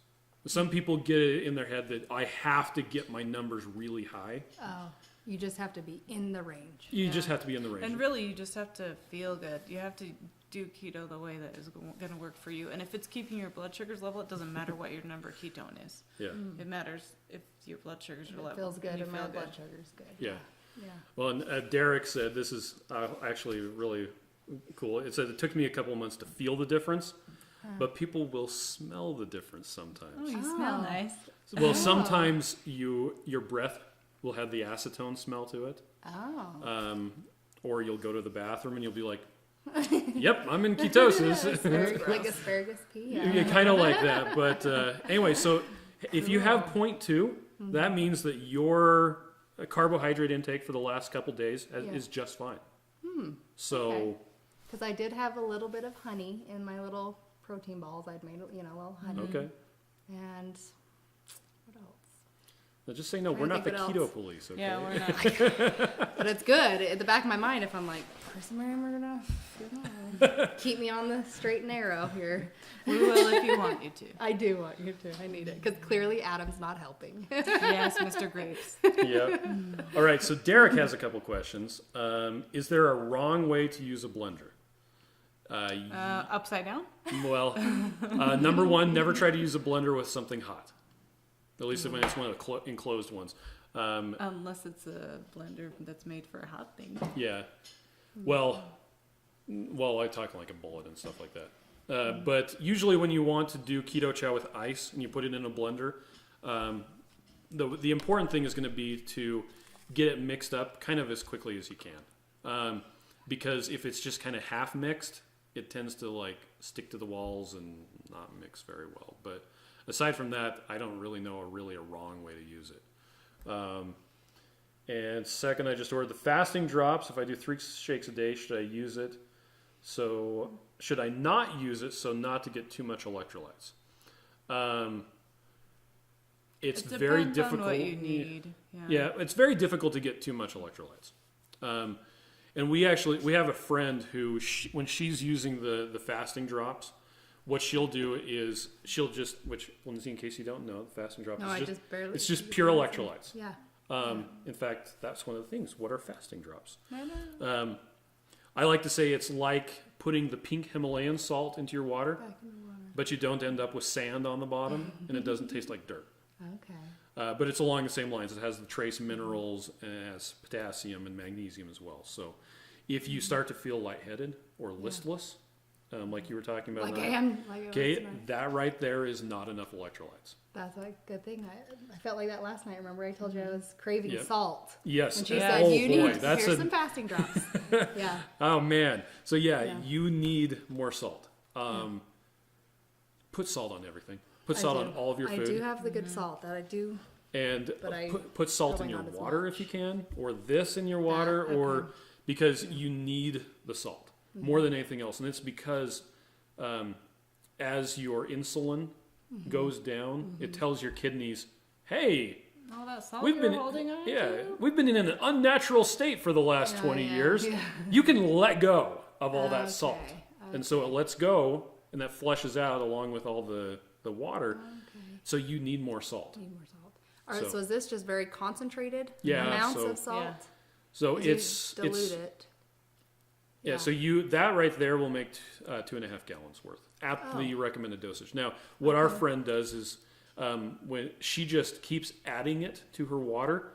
[SPEAKER 1] Some people get it in their head that I have to get my numbers really high.
[SPEAKER 3] Oh, you just have to be in the range.
[SPEAKER 1] You just have to be in the range.
[SPEAKER 2] And really, you just have to feel good. You have to do keto the way that is going to work for you. And if it's keeping your blood sugars level, it doesn't matter what your number of ketone is.
[SPEAKER 1] Yeah.
[SPEAKER 2] It matters if your blood sugars are
[SPEAKER 3] It
[SPEAKER 2] level.
[SPEAKER 3] feels good
[SPEAKER 2] you
[SPEAKER 3] and my
[SPEAKER 2] feel
[SPEAKER 3] blood
[SPEAKER 2] good.
[SPEAKER 3] sugar's good.
[SPEAKER 1] Yeah.
[SPEAKER 3] Yeah.
[SPEAKER 1] Well, and Derek said this is actually really cool. It said it took me a couple of months to feel the difference, but people will smell the difference
[SPEAKER 2] Oh,
[SPEAKER 1] sometimes.
[SPEAKER 2] you smell
[SPEAKER 3] Oh.
[SPEAKER 2] nice.
[SPEAKER 1] Well, sometimes your breath will have the acetone smell to it,
[SPEAKER 3] Oh.
[SPEAKER 1] or you'll go to the bathroom and you'll be like, Yep, I'm in ketosis.
[SPEAKER 3] Like asparagus pea.
[SPEAKER 1] Yeah, kind of like that. But anyway, so if you have 0.2, that means that your carbohydrate intake for the last couple days is just fine. So,
[SPEAKER 3] because I did have a little bit of honey in my little protein balls. I'd made, a little honey.
[SPEAKER 1] okay.
[SPEAKER 3] And what else?
[SPEAKER 1] Now just say no.
[SPEAKER 3] I
[SPEAKER 1] We're not the
[SPEAKER 3] think what
[SPEAKER 1] keto
[SPEAKER 3] else?
[SPEAKER 1] police. Okay.
[SPEAKER 2] Yeah, we're not.
[SPEAKER 3] But it's good. At the back of my mind, if I'm like, we're gonna keep me on the straight and narrow here.
[SPEAKER 2] We will if you want you to.
[SPEAKER 3] I do want you to. I need it because clearly Adam's not helping.
[SPEAKER 2] Yes, Mr. Grapes.
[SPEAKER 1] Yep. All right. So Derek has a couple questions. Is there a wrong way to use a blender?
[SPEAKER 2] Upside down?
[SPEAKER 1] Well, number one, never try to use a blender with something hot. At least when it's one of the enclosed ones.
[SPEAKER 2] Unless it's a blender that's made for a hot thing.
[SPEAKER 1] Yeah. Well, I talk like a bullet and stuff like that. But usually when you want to do Keto Chow with ice and you put it in a blender, the important thing is going to be to get it mixed up kind of as quickly as you can. Because if it's just kind of half mixed, it tends to like stick to the walls and not mix very well. But aside from that, I don't really know a wrong way to use it. And second, I just ordered the fasting drops. If I do 3 shakes a day, should I use it? So should I not use it so not to get too much electrolytes? It's very
[SPEAKER 2] depends
[SPEAKER 1] difficult.
[SPEAKER 2] on what you need.
[SPEAKER 1] Yeah, it's very difficult to get too much electrolytes. And we have a friend who, when she's using the fasting drops, what she'll do is she'll just, which Lindsay, in case you don't know, the fasting drop is just
[SPEAKER 3] barely.
[SPEAKER 1] it's just pure electrolytes.
[SPEAKER 3] Yeah.
[SPEAKER 1] In fact, that's one of the things. What are fasting drops?
[SPEAKER 3] I know.
[SPEAKER 1] I like to say it's like putting the pink Himalayan salt into your water,
[SPEAKER 3] Back in the water.
[SPEAKER 1] but you don't end up with sand on the bottom, and it doesn't taste like dirt.
[SPEAKER 3] Okay.
[SPEAKER 1] But it's along the same lines. It has the trace minerals, and it has potassium and magnesium as well. So if you start to feel lightheaded or listless, like you were talking about,
[SPEAKER 3] Like I am. Like
[SPEAKER 1] okay, that right there is not enough electrolytes.
[SPEAKER 3] That's a good thing. I felt like that last night. Remember, I told you I was craving
[SPEAKER 1] Yep.
[SPEAKER 3] salt.
[SPEAKER 1] Yes.
[SPEAKER 3] And she
[SPEAKER 2] Yeah.
[SPEAKER 3] said,
[SPEAKER 1] Oh,
[SPEAKER 3] "You
[SPEAKER 1] boy,
[SPEAKER 3] need
[SPEAKER 1] that's
[SPEAKER 3] here's
[SPEAKER 1] a
[SPEAKER 3] some fasting drops." Yeah.
[SPEAKER 1] oh man. So
[SPEAKER 3] Yeah.
[SPEAKER 1] you need more salt. Put salt on everything. Put salt on all of your food.
[SPEAKER 3] I do have the good salt that I do.
[SPEAKER 1] And
[SPEAKER 3] But I
[SPEAKER 1] put salt in
[SPEAKER 3] probably
[SPEAKER 1] your
[SPEAKER 3] not as
[SPEAKER 1] water
[SPEAKER 3] much.
[SPEAKER 1] if you can, or this in your water,
[SPEAKER 3] okay.
[SPEAKER 1] or because you need the salt more than anything else. And it's because as your insulin goes down, it tells your kidneys, hey,
[SPEAKER 2] All that salt
[SPEAKER 1] we've
[SPEAKER 2] you're
[SPEAKER 1] been
[SPEAKER 2] holding on
[SPEAKER 1] yeah,
[SPEAKER 2] to?
[SPEAKER 1] we've been in an unnatural state for the last 20
[SPEAKER 3] yeah,
[SPEAKER 1] years.
[SPEAKER 3] yeah.
[SPEAKER 1] You can let go of all that salt.
[SPEAKER 3] Okay,
[SPEAKER 1] And so it lets go, and that flushes out along with all the water. So you need more salt.
[SPEAKER 3] Need more salt. All right.
[SPEAKER 1] So-
[SPEAKER 3] So is this just very concentrated
[SPEAKER 1] Yeah,
[SPEAKER 3] amounts
[SPEAKER 1] so-
[SPEAKER 3] of salt?
[SPEAKER 2] Yeah.
[SPEAKER 1] So
[SPEAKER 3] 'Cause
[SPEAKER 1] it's
[SPEAKER 3] you dilute
[SPEAKER 1] it's
[SPEAKER 3] it.
[SPEAKER 1] yeah. So that right there will make 2.5 gallons worth at the recommended dosage. Now, what our friend does is when she just keeps adding it to her water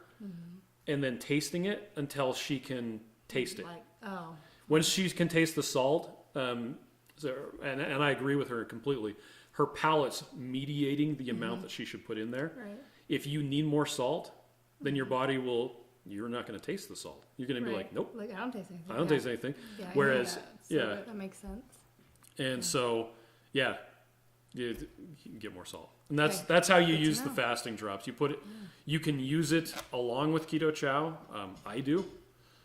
[SPEAKER 1] and then tasting it until she can taste it.
[SPEAKER 3] Like oh.
[SPEAKER 1] When she can taste the salt, and I agree with her completely. Her palate's mediating the amount that she should put in there.
[SPEAKER 3] Right.
[SPEAKER 1] If you need more salt, then your body you're not going to taste the salt. You're going to be like, nope,
[SPEAKER 3] Like I don't taste anything.
[SPEAKER 1] I don't taste anything.
[SPEAKER 3] Yeah, I
[SPEAKER 1] Whereas,
[SPEAKER 3] hear that.
[SPEAKER 1] yeah,
[SPEAKER 3] That makes sense.
[SPEAKER 1] and so, yeah, you can get more salt. And that's
[SPEAKER 3] Okay.
[SPEAKER 1] that's how you
[SPEAKER 3] Good to
[SPEAKER 1] use the
[SPEAKER 3] know.
[SPEAKER 1] fasting drops. You put it, you can use it along with Keto Chow. I do.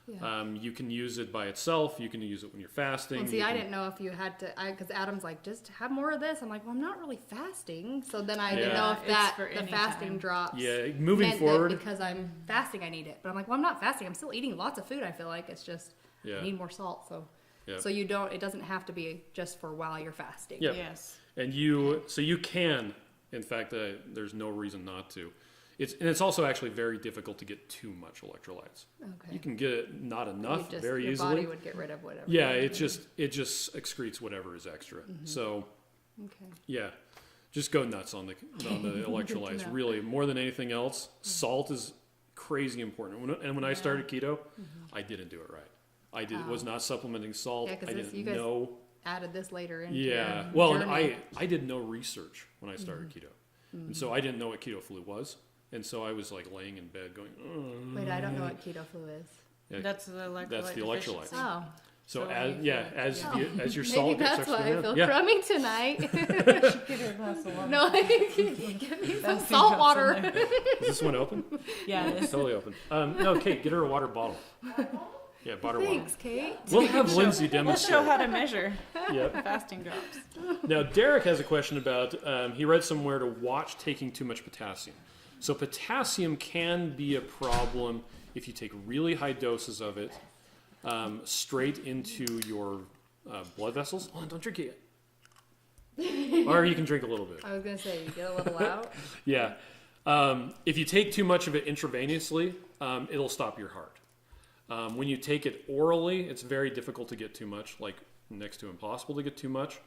[SPEAKER 3] Yeah.
[SPEAKER 1] You can use it by itself. You can use it when you're fasting.
[SPEAKER 3] And see,
[SPEAKER 1] You
[SPEAKER 3] I
[SPEAKER 1] can-
[SPEAKER 3] didn't know if you had to, because Adam's like, just have more of this. I'm like, well, I'm not really fasting. So then I didn't
[SPEAKER 1] Yeah.
[SPEAKER 3] know if
[SPEAKER 2] It's
[SPEAKER 3] that,
[SPEAKER 2] for
[SPEAKER 3] the
[SPEAKER 2] any
[SPEAKER 3] fasting
[SPEAKER 2] time.
[SPEAKER 3] drops.
[SPEAKER 1] Yeah, moving
[SPEAKER 3] meant that
[SPEAKER 1] forward.
[SPEAKER 3] because I'm fasting, I need it. But I'm like, well, I'm not fasting. I'm still eating lots of food. I feel like it's just,
[SPEAKER 1] Yeah.
[SPEAKER 3] I need more salt. So,
[SPEAKER 1] Yeah.
[SPEAKER 3] so you don't, it doesn't have to be just for while you're fasting.
[SPEAKER 1] Yeah.
[SPEAKER 2] Yes.
[SPEAKER 1] And so you can, in fact, there's no reason not to. It's also actually very difficult to get too much electrolytes.
[SPEAKER 3] Okay.
[SPEAKER 1] You can get it not enough
[SPEAKER 3] You just,
[SPEAKER 1] very
[SPEAKER 3] your
[SPEAKER 1] easily.
[SPEAKER 3] body would get rid of whatever.
[SPEAKER 1] Yeah, it just excretes whatever is extra. So
[SPEAKER 3] Okay.
[SPEAKER 1] yeah, just go nuts on the electrolytes.
[SPEAKER 3] know.
[SPEAKER 1] Really, more than anything else, salt is crazy important. When I started keto, I didn't do it right. Was not supplementing salt.
[SPEAKER 3] Yeah, 'cause
[SPEAKER 1] I
[SPEAKER 3] this-
[SPEAKER 1] didn't
[SPEAKER 3] you guys
[SPEAKER 1] know.
[SPEAKER 3] Added this later in.
[SPEAKER 1] Yeah, well, and I did no research when I started keto, and so I didn't know what keto flu was, and so I was like laying in bed going,
[SPEAKER 3] Wait, I don't know what keto flu is.
[SPEAKER 1] Yeah,
[SPEAKER 2] That's the electrolyte.
[SPEAKER 1] that's the
[SPEAKER 2] deficiency.
[SPEAKER 1] electrolytes.
[SPEAKER 3] Oh.
[SPEAKER 1] So
[SPEAKER 2] So
[SPEAKER 1] as
[SPEAKER 2] you
[SPEAKER 1] as
[SPEAKER 2] feel-
[SPEAKER 1] as your
[SPEAKER 3] Maybe
[SPEAKER 1] salt
[SPEAKER 3] that's
[SPEAKER 1] starts
[SPEAKER 3] why
[SPEAKER 1] going
[SPEAKER 3] I
[SPEAKER 1] down.
[SPEAKER 3] feel crummy tonight.
[SPEAKER 2] Get her a glass of water.
[SPEAKER 3] No, give me some
[SPEAKER 2] Fasting
[SPEAKER 3] salt
[SPEAKER 2] drops in
[SPEAKER 3] water.
[SPEAKER 2] there.
[SPEAKER 1] Is this one open?
[SPEAKER 2] Yeah, it is.
[SPEAKER 1] Totally open. No, Kate, get her a water bottle. Yeah, water
[SPEAKER 3] Thanks, Kate.
[SPEAKER 1] We'll have Lindsay
[SPEAKER 2] Let's
[SPEAKER 1] demonstrate.
[SPEAKER 2] show how to measure
[SPEAKER 1] Yep.
[SPEAKER 2] fasting drops.
[SPEAKER 1] Now, Derek has a question about, he read somewhere to watch taking too much potassium. So potassium can be a problem if you take really high doses of it straight into your blood vessels. Hold on, don't drink it yet. Or you can drink a little bit.
[SPEAKER 3] I was gonna say you get a little out.
[SPEAKER 1] Yeah. If you take too much of it intravenously, it'll stop your heart. When you take it orally, it's very difficult to get too much, like next to impossible to get too much.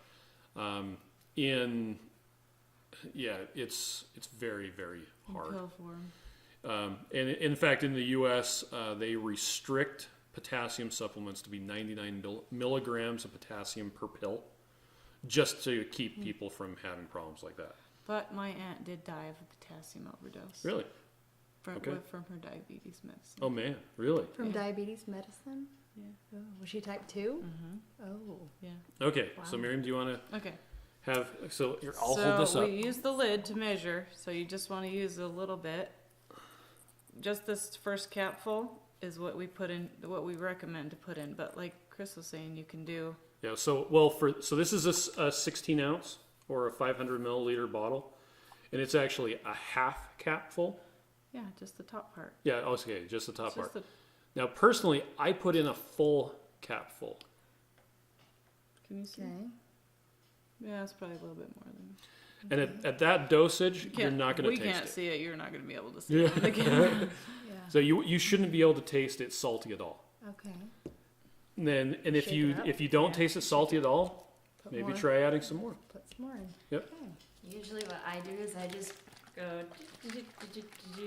[SPEAKER 1] It's very, very hard.
[SPEAKER 2] Pill form.
[SPEAKER 1] And in fact, in the U.S., they restrict potassium supplements to be 99 milligrams of potassium per pill, just to keep people from having problems like that.
[SPEAKER 2] But my aunt did die of a potassium overdose.
[SPEAKER 1] Really?
[SPEAKER 2] From,
[SPEAKER 1] Okay.
[SPEAKER 2] from her diabetes medicine.
[SPEAKER 1] Oh man, really?
[SPEAKER 3] From
[SPEAKER 2] Yeah.
[SPEAKER 3] diabetes medicine?
[SPEAKER 2] Yeah.
[SPEAKER 3] Oh, was she type 2?
[SPEAKER 2] Mm-hmm.
[SPEAKER 3] Oh.
[SPEAKER 2] Yeah.
[SPEAKER 1] Okay, so
[SPEAKER 3] Wow.
[SPEAKER 1] Miriam, do you want to
[SPEAKER 2] Okay.
[SPEAKER 1] have? So here, I'll
[SPEAKER 2] so
[SPEAKER 1] hold this up.
[SPEAKER 2] we use the lid to measure. So you just want to use a little bit. Just this first capful is what we put in, what we recommend to put in. But like Chris was saying, you can do.
[SPEAKER 1] Yeah. So so this is a 16 ounce or a 500 milliliter bottle, and it's actually a half capful.
[SPEAKER 2] Yeah, just the top part.
[SPEAKER 1] Yeah. Okay, just the top
[SPEAKER 2] It's just
[SPEAKER 1] part.
[SPEAKER 2] the-
[SPEAKER 1] Now, personally, I put in a full capful.
[SPEAKER 2] Can you see?
[SPEAKER 3] Okay.
[SPEAKER 2] Yeah, it's probably a little bit more than.
[SPEAKER 1] And at that dosage,
[SPEAKER 2] You
[SPEAKER 1] you're
[SPEAKER 2] can't-
[SPEAKER 1] not going
[SPEAKER 2] We
[SPEAKER 1] to taste
[SPEAKER 2] can't
[SPEAKER 1] it.
[SPEAKER 2] see it. You're not going to be able to see
[SPEAKER 1] Yeah.
[SPEAKER 2] it on the camera.
[SPEAKER 3] Yeah.
[SPEAKER 1] So you shouldn't be able to taste it salty at all.
[SPEAKER 3] Okay.
[SPEAKER 1] And if
[SPEAKER 3] Shake
[SPEAKER 1] you
[SPEAKER 3] it up.
[SPEAKER 1] if you don't
[SPEAKER 2] Yeah.
[SPEAKER 1] taste it salty at all,
[SPEAKER 3] Put
[SPEAKER 1] maybe
[SPEAKER 3] more.
[SPEAKER 1] try adding some more.
[SPEAKER 3] Put some more in.
[SPEAKER 1] Yep.
[SPEAKER 3] Okay.
[SPEAKER 4] Usually what I do is I just go.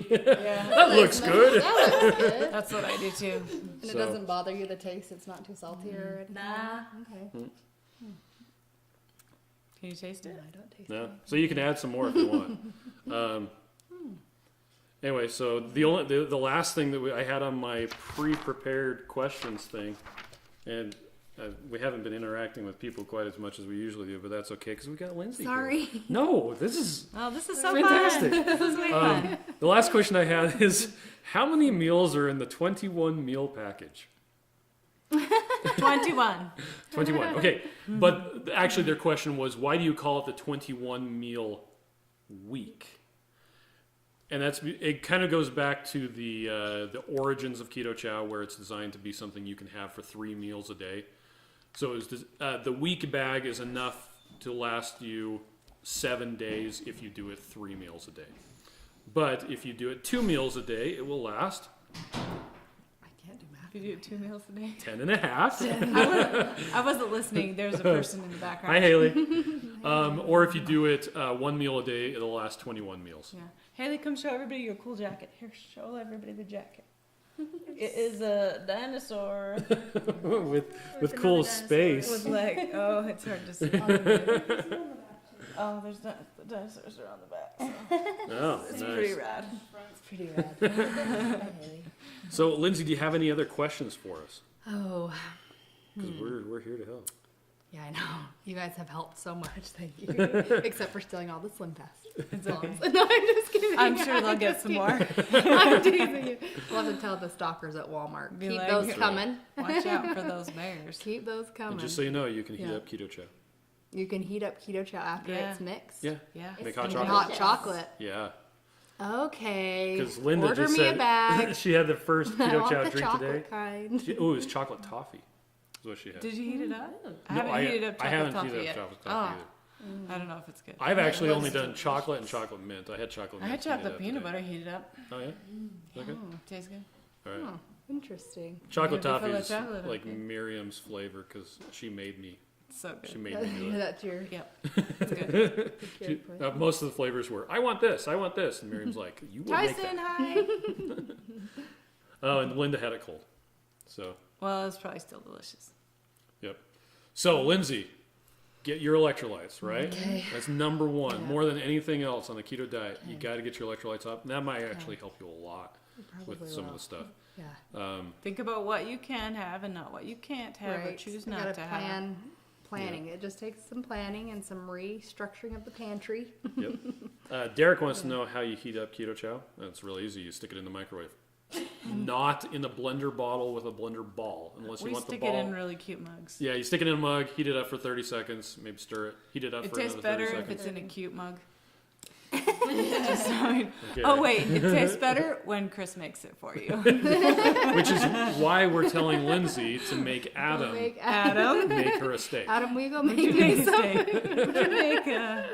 [SPEAKER 2] Yeah.
[SPEAKER 1] That looks good.
[SPEAKER 3] That looks good.
[SPEAKER 2] That's what I do too.
[SPEAKER 3] And it
[SPEAKER 1] So-
[SPEAKER 3] doesn't bother you the taste. It's not too salty or anything.
[SPEAKER 4] Nah.
[SPEAKER 3] Okay.
[SPEAKER 2] Can you taste
[SPEAKER 3] No,
[SPEAKER 2] it?
[SPEAKER 3] I don't taste
[SPEAKER 1] No,
[SPEAKER 3] it.
[SPEAKER 1] so you can add some more if you want. Anyway, so the last thing that I had on my pre-prepared questions thing, and we haven't been interacting with people quite as much as we usually do, but that's okay because we got Lindsay here.
[SPEAKER 3] Sorry.
[SPEAKER 1] No, this is
[SPEAKER 2] Oh, this is so
[SPEAKER 1] fantastic.
[SPEAKER 2] fun. This is way fun.
[SPEAKER 1] The last question I had is, how many meals are in the 21 meal package?
[SPEAKER 2] 21.
[SPEAKER 1] 21. Okay, but actually their question was, why do you call it the 21 meal week? And it kind of goes back to the origins of Keto Chow, where it's designed to be something you can have for 3 meals a day. So the week bag is enough to last you 7 days if you do it 3 meals a day. But if you do it 2 meals a day, it will last
[SPEAKER 3] I can't do math.
[SPEAKER 2] If you do it 2 meals a day.
[SPEAKER 1] 10 and a half.
[SPEAKER 2] I wasn't listening. There's a person in the background.
[SPEAKER 1] Hi, Haley. Or if you do it 1 meal a day, it'll last 21 meals.
[SPEAKER 2] Yeah. Haley, come show everybody your cool jacket. Here, show everybody the jacket. It is a dinosaur
[SPEAKER 1] with cool space.
[SPEAKER 2] with like, oh, it's hard to see. Oh, there's the dinosaurs are on the back. So
[SPEAKER 1] Oh,
[SPEAKER 2] it's
[SPEAKER 1] nice.
[SPEAKER 2] pretty rad.
[SPEAKER 3] It's pretty rad. Hi, Haley.
[SPEAKER 1] So, Lindsay, do you have any other questions for us?
[SPEAKER 3] Oh,
[SPEAKER 1] Because we're here to help.
[SPEAKER 3] yeah, I know. You guys have helped so much. Thank you. Except for stealing all the Slim Fast.
[SPEAKER 2] It's okay.
[SPEAKER 3] No, I'm just kidding.
[SPEAKER 2] I'm sure they'll get
[SPEAKER 3] just
[SPEAKER 2] some
[SPEAKER 3] kidding.
[SPEAKER 2] more.
[SPEAKER 3] I'm teasing you. We'll have to tell the stalkers at Walmart.
[SPEAKER 2] Be
[SPEAKER 3] Keep
[SPEAKER 2] like,
[SPEAKER 3] those
[SPEAKER 2] That's
[SPEAKER 3] coming.
[SPEAKER 2] Watch out for those bears.
[SPEAKER 3] Keep those coming.
[SPEAKER 1] And just so you know, you can heat
[SPEAKER 3] Yeah.
[SPEAKER 1] up Keto Chow.
[SPEAKER 3] You can heat up Keto Chow after
[SPEAKER 2] Yeah.
[SPEAKER 3] it's mixed.
[SPEAKER 1] Yeah.
[SPEAKER 2] Yeah.
[SPEAKER 1] Make
[SPEAKER 4] It's
[SPEAKER 1] hot
[SPEAKER 3] And
[SPEAKER 1] chocolate.
[SPEAKER 3] hot chocolate.
[SPEAKER 1] Yeah.
[SPEAKER 3] Okay.
[SPEAKER 1] Because Linda
[SPEAKER 3] Order
[SPEAKER 1] just
[SPEAKER 3] me
[SPEAKER 1] said
[SPEAKER 3] a bag.
[SPEAKER 1] she had the first
[SPEAKER 3] I
[SPEAKER 1] Keto
[SPEAKER 3] want
[SPEAKER 1] Chow
[SPEAKER 3] the
[SPEAKER 1] drink
[SPEAKER 3] chocolate
[SPEAKER 1] today.
[SPEAKER 3] kind.
[SPEAKER 1] It was chocolate toffee. Is what she had.
[SPEAKER 2] Did you heat it up? I
[SPEAKER 1] No,
[SPEAKER 2] haven't heated up
[SPEAKER 1] I
[SPEAKER 2] chocolate
[SPEAKER 1] haven't
[SPEAKER 2] toffee
[SPEAKER 1] heated up
[SPEAKER 2] yet.
[SPEAKER 1] chocolate toffee either.
[SPEAKER 2] I don't know if it's good.
[SPEAKER 1] I've
[SPEAKER 3] Yeah, it
[SPEAKER 1] actually only
[SPEAKER 3] looks
[SPEAKER 1] done chocolate and chocolate mint. I had chocolate
[SPEAKER 2] I
[SPEAKER 1] mint.
[SPEAKER 2] had
[SPEAKER 1] heated
[SPEAKER 2] chocolate
[SPEAKER 1] up
[SPEAKER 2] peanut
[SPEAKER 1] today.
[SPEAKER 2] butter heated up.
[SPEAKER 1] Oh, yeah? Okay.
[SPEAKER 2] Tastes good.
[SPEAKER 1] All right.
[SPEAKER 3] Oh, interesting.
[SPEAKER 1] Chocolate
[SPEAKER 2] Maybe fill
[SPEAKER 1] toffee
[SPEAKER 2] that
[SPEAKER 1] is
[SPEAKER 2] chocolate up,
[SPEAKER 1] like
[SPEAKER 2] yeah.
[SPEAKER 1] Miriam's flavor because she made me
[SPEAKER 2] So
[SPEAKER 1] She
[SPEAKER 2] good.
[SPEAKER 1] made me do it.
[SPEAKER 3] That's your
[SPEAKER 2] Yep. It's good.
[SPEAKER 1] She, most of the flavors were, I want this, and Miriam's like, you will make
[SPEAKER 2] Tyson,
[SPEAKER 1] that.
[SPEAKER 2] hi.
[SPEAKER 1] Oh, and Linda had it cold. So,
[SPEAKER 2] Well, it's probably still delicious.
[SPEAKER 1] yep. So, Lindsay, get your electrolytes, right?
[SPEAKER 3] Okay.
[SPEAKER 1] That's number one.
[SPEAKER 3] Yeah.
[SPEAKER 1] More than anything else on the keto diet, you got to get your electrolytes up. And that might actually help you a lot. with some of the stuff.
[SPEAKER 3] Yeah.
[SPEAKER 2] Think about what you can have and not what you can't have, or
[SPEAKER 3] Right.
[SPEAKER 2] choose
[SPEAKER 3] You
[SPEAKER 2] not
[SPEAKER 3] gotta
[SPEAKER 2] to have.
[SPEAKER 3] planning. It just takes some planning and some restructuring of the pantry.
[SPEAKER 1] Yep. Derek wants to know how you heat up Keto Chow. It's really easy. You stick it in the microwave. Not in a blender bottle with a blender ball, unless you
[SPEAKER 2] We
[SPEAKER 1] want the
[SPEAKER 2] stick
[SPEAKER 1] ball.
[SPEAKER 2] it in really cute mugs.
[SPEAKER 1] Yeah, you stick it in a mug, heat it up for 30 seconds, maybe stir it, heat it up
[SPEAKER 2] It
[SPEAKER 1] for
[SPEAKER 2] tastes
[SPEAKER 1] another 30
[SPEAKER 2] better if
[SPEAKER 1] seconds.
[SPEAKER 2] it's in a cute mug. Just saying.
[SPEAKER 1] Okay.
[SPEAKER 2] Oh wait, it tastes better when Chris makes it for you.
[SPEAKER 1] Which is why we're telling Lindsay to make Adam
[SPEAKER 2] Adam,
[SPEAKER 1] make her a steak.
[SPEAKER 3] Adam, we go
[SPEAKER 2] would
[SPEAKER 3] make
[SPEAKER 2] you
[SPEAKER 3] me
[SPEAKER 2] make a
[SPEAKER 3] some.
[SPEAKER 2] steak? Would you make a,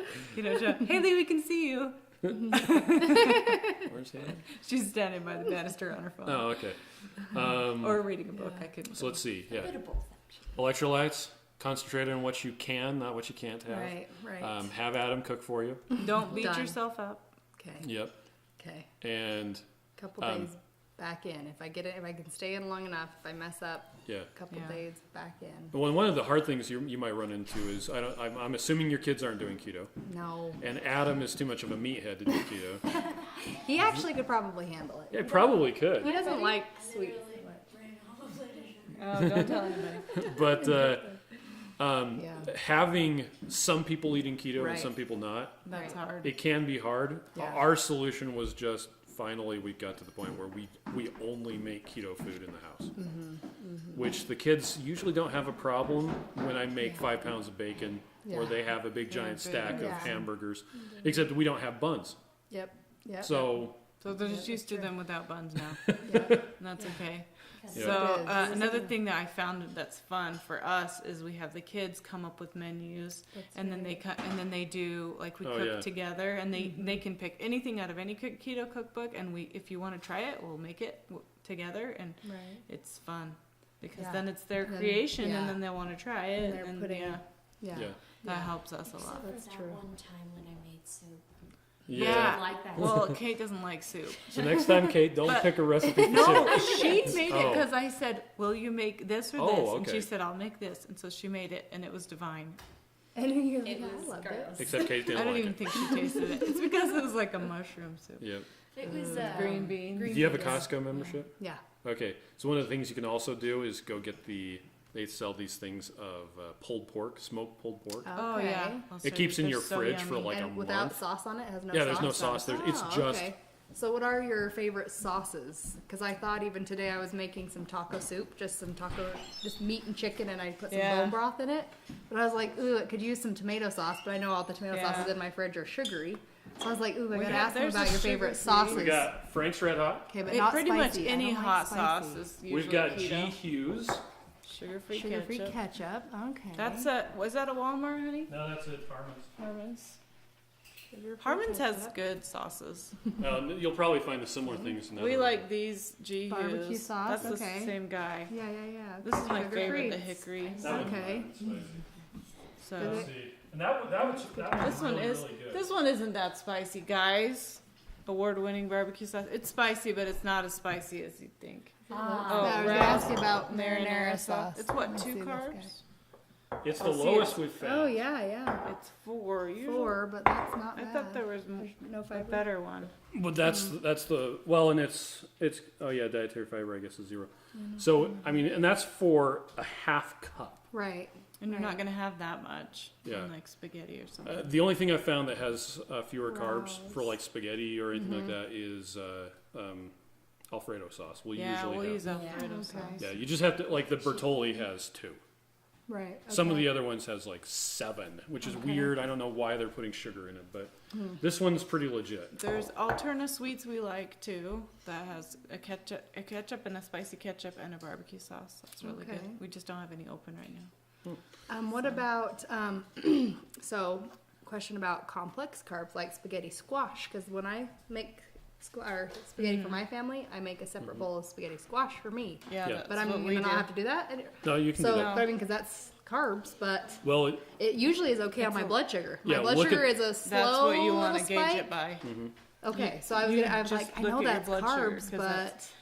[SPEAKER 2] Haley, we can see you.
[SPEAKER 1] Where's he at?
[SPEAKER 2] She's standing by the banister on her phone.
[SPEAKER 1] Oh, okay.
[SPEAKER 2] Or reading a book. I couldn't.
[SPEAKER 1] So let's see. Yeah.
[SPEAKER 4] Bit of both, actually.
[SPEAKER 1] Electrolytes. Concentrate on what you can, not what you can't have.
[SPEAKER 3] Right.
[SPEAKER 1] Have Adam cook for you.
[SPEAKER 2] Don't beat
[SPEAKER 3] Done.
[SPEAKER 2] yourself up.
[SPEAKER 3] Okay.
[SPEAKER 1] Yep.
[SPEAKER 3] Okay.
[SPEAKER 1] And
[SPEAKER 3] Couple days back in. If I get it, if I can stay in long enough, if I mess up,
[SPEAKER 1] yeah.
[SPEAKER 3] couple
[SPEAKER 2] Yeah.
[SPEAKER 3] days back in.
[SPEAKER 1] Well, one of the hard things you might run into is I'm assuming your kids aren't doing keto,
[SPEAKER 3] No.
[SPEAKER 1] and Adam is too much of a meathead to do keto.
[SPEAKER 3] He actually could probably handle it.
[SPEAKER 1] Yeah, he probably
[SPEAKER 3] He
[SPEAKER 1] could,
[SPEAKER 3] doesn't like sweets.
[SPEAKER 2] Oh, don't tell anybody.
[SPEAKER 1] but
[SPEAKER 3] Yeah.
[SPEAKER 1] having some people eating keto and
[SPEAKER 3] Right.
[SPEAKER 1] some people not,
[SPEAKER 2] That's
[SPEAKER 3] Right.
[SPEAKER 2] hard.
[SPEAKER 1] it can be hard.
[SPEAKER 3] Yeah.
[SPEAKER 1] Our solution was just finally we got to the point where we only make keto food in the house, which the kids usually don't have a problem when I make 5 pounds of bacon or
[SPEAKER 3] Yeah.
[SPEAKER 1] they have a big giant
[SPEAKER 2] big.
[SPEAKER 1] stack of
[SPEAKER 3] Yeah.
[SPEAKER 1] hamburgers, except we don't have buns.
[SPEAKER 3] Yep.
[SPEAKER 1] So
[SPEAKER 2] So they're
[SPEAKER 3] Yeah,
[SPEAKER 2] just used to
[SPEAKER 3] that's
[SPEAKER 2] them without buns now.
[SPEAKER 3] Yep.
[SPEAKER 2] And that's okay.
[SPEAKER 1] Yeah.
[SPEAKER 2] So
[SPEAKER 3] It is.
[SPEAKER 2] another thing that I found that's fun for us is we have the kids come up with menus, and then they do like we
[SPEAKER 1] Oh,
[SPEAKER 2] cook
[SPEAKER 1] yeah.
[SPEAKER 2] together, and they can pick anything out of any keto cookbook, and if you want to try it, we'll make it together, and
[SPEAKER 3] Right.
[SPEAKER 2] it's fun because
[SPEAKER 3] Yeah.
[SPEAKER 2] then it's their
[SPEAKER 3] Then-
[SPEAKER 2] creation,
[SPEAKER 3] yeah.
[SPEAKER 2] and then they'll want to try it,
[SPEAKER 3] And they're
[SPEAKER 2] and
[SPEAKER 3] putting-
[SPEAKER 2] yeah,
[SPEAKER 3] Yeah.
[SPEAKER 1] yeah,
[SPEAKER 2] that helps us a lot.
[SPEAKER 4] Except
[SPEAKER 3] That's
[SPEAKER 4] for that
[SPEAKER 3] true.
[SPEAKER 4] one time when I made soup.
[SPEAKER 1] yeah.
[SPEAKER 2] Yeah.
[SPEAKER 4] I like that.
[SPEAKER 2] Well, Kate doesn't like soup.
[SPEAKER 1] So next time, Kate, don't
[SPEAKER 2] But-
[SPEAKER 1] pick a recipe for
[SPEAKER 2] No,
[SPEAKER 1] soup.
[SPEAKER 2] she made it
[SPEAKER 1] Oh.
[SPEAKER 2] because I said, "Will you make this or
[SPEAKER 1] Oh,
[SPEAKER 2] this?" And
[SPEAKER 1] okay.
[SPEAKER 2] she said, "I'll make this," and so she made it, and it was divine.
[SPEAKER 3] And you're like,
[SPEAKER 4] It
[SPEAKER 3] I
[SPEAKER 4] was
[SPEAKER 3] loved it.
[SPEAKER 4] gross.
[SPEAKER 1] Except Kate
[SPEAKER 2] I
[SPEAKER 1] didn't
[SPEAKER 2] don't
[SPEAKER 1] like
[SPEAKER 2] even
[SPEAKER 1] it.
[SPEAKER 2] think she tasted it. It's because it was like a mushroom soup.
[SPEAKER 1] Yeah.
[SPEAKER 4] It was
[SPEAKER 2] Green beans.
[SPEAKER 1] Do you have a Costco membership?
[SPEAKER 3] Yeah.
[SPEAKER 1] Okay, so one of the things you can also do is go get they sell these things of pulled pork, smoked pulled pork.
[SPEAKER 2] Oh
[SPEAKER 3] Okay.
[SPEAKER 2] yeah, I'll show
[SPEAKER 1] It keeps
[SPEAKER 2] you.
[SPEAKER 1] in
[SPEAKER 2] They're
[SPEAKER 1] your
[SPEAKER 2] so
[SPEAKER 1] fridge for
[SPEAKER 2] yummy.
[SPEAKER 1] like a
[SPEAKER 3] And without
[SPEAKER 1] month.
[SPEAKER 3] sauce on it, has no
[SPEAKER 1] Yeah,
[SPEAKER 3] sauce.
[SPEAKER 1] there's no sauce. It's
[SPEAKER 3] Oh,
[SPEAKER 1] just
[SPEAKER 3] okay. So what are your favorite sauces? Because I thought even today I was making some taco soup, just meat and chicken, and I put some
[SPEAKER 2] Yeah.
[SPEAKER 3] bone broth in it. But I was like, ooh, it could use some tomato sauce, but I know all the tomato
[SPEAKER 2] Yeah.
[SPEAKER 3] sauces in my fridge are sugary. So I was like, ooh, I
[SPEAKER 2] We
[SPEAKER 3] gotta
[SPEAKER 2] got-
[SPEAKER 3] ask them
[SPEAKER 2] there's
[SPEAKER 3] about
[SPEAKER 2] a
[SPEAKER 3] your favorite
[SPEAKER 2] sugar-free-
[SPEAKER 3] sauces.
[SPEAKER 1] we got Frank's Red Hot.
[SPEAKER 3] Okay, but
[SPEAKER 2] It
[SPEAKER 3] not
[SPEAKER 2] pretty
[SPEAKER 3] spicy.
[SPEAKER 2] much
[SPEAKER 3] I
[SPEAKER 2] any
[SPEAKER 3] don't like
[SPEAKER 2] hot
[SPEAKER 3] spicy.
[SPEAKER 2] sauce is usually
[SPEAKER 1] We've got
[SPEAKER 2] keto.
[SPEAKER 1] G Hughes.
[SPEAKER 2] Sugar-free
[SPEAKER 3] Sugar-free
[SPEAKER 2] ketchup.
[SPEAKER 3] ketchup. Okay.
[SPEAKER 2] Was that a Walmart, honey?
[SPEAKER 1] No, that's it. Harmon's.
[SPEAKER 2] Harmon's.
[SPEAKER 3] Sugar-free
[SPEAKER 2] Harmon's has
[SPEAKER 3] ketchup.
[SPEAKER 2] good sauces.
[SPEAKER 1] You'll probably find the similar things. In
[SPEAKER 2] We
[SPEAKER 1] other-
[SPEAKER 2] like these G
[SPEAKER 3] Barbecue
[SPEAKER 2] Hughes.
[SPEAKER 3] sauce,
[SPEAKER 2] That's the
[SPEAKER 3] okay.
[SPEAKER 2] same guy.
[SPEAKER 3] Yeah, yeah, yeah.
[SPEAKER 2] This is my
[SPEAKER 3] Sugar-free.
[SPEAKER 2] favorite, the hickory.
[SPEAKER 1] That one's
[SPEAKER 3] Okay.
[SPEAKER 1] spicy.
[SPEAKER 2] So
[SPEAKER 1] Let's see. And that was
[SPEAKER 2] this one
[SPEAKER 1] really,
[SPEAKER 2] is
[SPEAKER 1] really good.
[SPEAKER 2] this one isn't that spicy, guys. Award-winning barbecue sauce. It's spicy, but it's not as spicy as you'd think.
[SPEAKER 3] Yeah,
[SPEAKER 2] Oh,
[SPEAKER 3] I was
[SPEAKER 2] red
[SPEAKER 3] gonna ask you about marinara sauce.
[SPEAKER 2] It's what,
[SPEAKER 3] Let's see
[SPEAKER 2] 2
[SPEAKER 3] this guy.
[SPEAKER 2] carbs?
[SPEAKER 1] It's the
[SPEAKER 2] I'll see
[SPEAKER 1] lowest
[SPEAKER 2] it.
[SPEAKER 1] we've found.
[SPEAKER 3] Oh yeah, yeah.
[SPEAKER 2] It's 4. Usually.
[SPEAKER 3] 4, but that's not
[SPEAKER 2] I
[SPEAKER 3] bad.
[SPEAKER 2] thought there was
[SPEAKER 3] There's no
[SPEAKER 2] a
[SPEAKER 3] fiber.
[SPEAKER 2] better one.
[SPEAKER 1] But that's the well, and it's oh yeah, dietary fiber I guess is 0. So I mean, and that's for a half cup.
[SPEAKER 3] Right.
[SPEAKER 2] And you're
[SPEAKER 3] Right.
[SPEAKER 2] not going to have that much
[SPEAKER 1] Yeah.
[SPEAKER 2] in like spaghetti or something.
[SPEAKER 1] The only thing I've found that has fewer carbs
[SPEAKER 3] Rice.
[SPEAKER 1] for like spaghetti or anything like that is Alfredo sauce. We'll
[SPEAKER 2] yeah,
[SPEAKER 1] usually
[SPEAKER 2] we'll
[SPEAKER 1] have.
[SPEAKER 2] use Alfredo
[SPEAKER 3] Okay.
[SPEAKER 2] sauce.
[SPEAKER 1] Yeah, you just have to like the Bertolli has 2.
[SPEAKER 3] Right.
[SPEAKER 1] Some of
[SPEAKER 3] okay.
[SPEAKER 1] the other ones has like 7, which is
[SPEAKER 3] Okay.
[SPEAKER 1] weird. I don't know why they're putting sugar in it, but this one's pretty legit.
[SPEAKER 2] There's Alterna sweets we like too. That has a ketchup and a spicy ketchup and a barbecue sauce. That's really
[SPEAKER 3] Okay.
[SPEAKER 2] good. We just don't have any open right now.
[SPEAKER 3] What about so? Question about complex carbs like spaghetti squash, because when I make spaghetti for my family, I make a separate bowl of spaghetti squash for me.
[SPEAKER 2] Yeah,
[SPEAKER 1] Yeah.
[SPEAKER 2] that's
[SPEAKER 3] But I'm
[SPEAKER 2] what we
[SPEAKER 3] gonna
[SPEAKER 2] do.
[SPEAKER 3] not have to do that.
[SPEAKER 1] No, you can
[SPEAKER 3] So,
[SPEAKER 1] do that.
[SPEAKER 3] but I mean, because that's carbs, but
[SPEAKER 1] Well,
[SPEAKER 3] it usually is okay on my blood sugar. My
[SPEAKER 1] Yeah,
[SPEAKER 3] blood
[SPEAKER 1] look
[SPEAKER 3] sugar
[SPEAKER 1] at-
[SPEAKER 3] is a slow
[SPEAKER 2] That's what you
[SPEAKER 3] want
[SPEAKER 2] want to gauge it by.
[SPEAKER 3] Okay, so I was,
[SPEAKER 2] You
[SPEAKER 3] I was
[SPEAKER 2] just
[SPEAKER 3] like, I
[SPEAKER 2] look
[SPEAKER 3] know
[SPEAKER 2] at your
[SPEAKER 3] that's
[SPEAKER 2] blood sugar,
[SPEAKER 3] carbs,
[SPEAKER 2] 'cause
[SPEAKER 3] but
[SPEAKER 2] that's-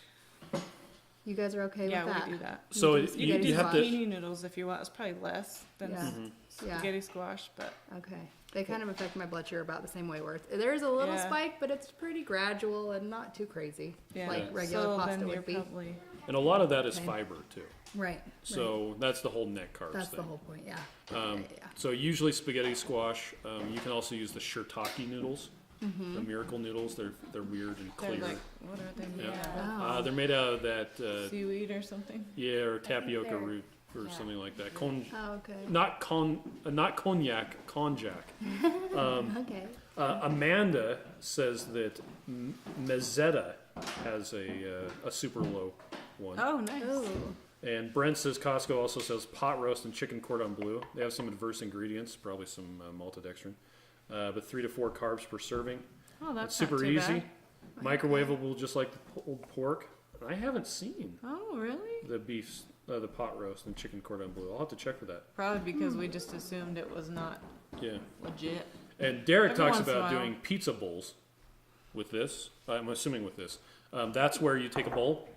[SPEAKER 3] you guys are okay
[SPEAKER 2] Yeah,
[SPEAKER 3] with that.
[SPEAKER 2] we do that.
[SPEAKER 1] so
[SPEAKER 3] do
[SPEAKER 1] you
[SPEAKER 3] spaghetti
[SPEAKER 1] have to.
[SPEAKER 2] Zucchini noodles if you want. It's probably less than
[SPEAKER 3] Yeah. Yeah.
[SPEAKER 2] spaghetti squash, but
[SPEAKER 3] Okay. They kind of affect my blood sugar about the same way. Where there is a little
[SPEAKER 2] Yeah.
[SPEAKER 3] spike, but it's pretty gradual and not too crazy, like regular
[SPEAKER 2] so
[SPEAKER 3] pasta
[SPEAKER 2] then
[SPEAKER 3] would
[SPEAKER 2] you're
[SPEAKER 3] be.
[SPEAKER 2] probably
[SPEAKER 1] And a lot of that is
[SPEAKER 3] Okay.
[SPEAKER 1] fiber too.
[SPEAKER 3] Right.
[SPEAKER 1] So that's the whole net carbs
[SPEAKER 3] That's
[SPEAKER 1] thing.
[SPEAKER 3] the whole point. Yeah.
[SPEAKER 1] Um,
[SPEAKER 3] yeah.
[SPEAKER 1] So usually spaghetti squash. You can also use the shiitake noodles, the miracle noodles. They're weird and
[SPEAKER 2] they're
[SPEAKER 1] clear.
[SPEAKER 2] like, what are they made
[SPEAKER 1] Yeah.
[SPEAKER 2] out
[SPEAKER 3] Oh.
[SPEAKER 1] They're made out of that
[SPEAKER 2] seaweed or something?
[SPEAKER 1] or tapioca
[SPEAKER 3] they're-
[SPEAKER 1] root or something like that.
[SPEAKER 3] Oh, okay.
[SPEAKER 1] Not cognac, konjac.
[SPEAKER 3] Okay.
[SPEAKER 1] Amanda says that Mezzetta has a super low one.
[SPEAKER 2] Oh, nice.
[SPEAKER 3] Ooh.
[SPEAKER 1] And Brent says Costco also sells pot roast and chicken cordon bleu. They have some adverse ingredients, probably some maltodextrin, but 3 to 4 carbs per serving.
[SPEAKER 2] Oh, that's
[SPEAKER 1] It's super
[SPEAKER 2] not too
[SPEAKER 1] easy,
[SPEAKER 2] bad.
[SPEAKER 1] microwavable just like the pulled pork. I haven't seen
[SPEAKER 2] Oh, really?
[SPEAKER 1] the beef, the pot roast and chicken cordon bleu. I'll have to check for that.
[SPEAKER 2] Probably because we just assumed it was not
[SPEAKER 1] Yeah.
[SPEAKER 2] legit.
[SPEAKER 1] And Derek
[SPEAKER 2] Every
[SPEAKER 1] talks
[SPEAKER 2] once in a
[SPEAKER 1] about
[SPEAKER 2] while.
[SPEAKER 1] doing pizza bowls with this. I'm assuming with this. That's where you take a bowl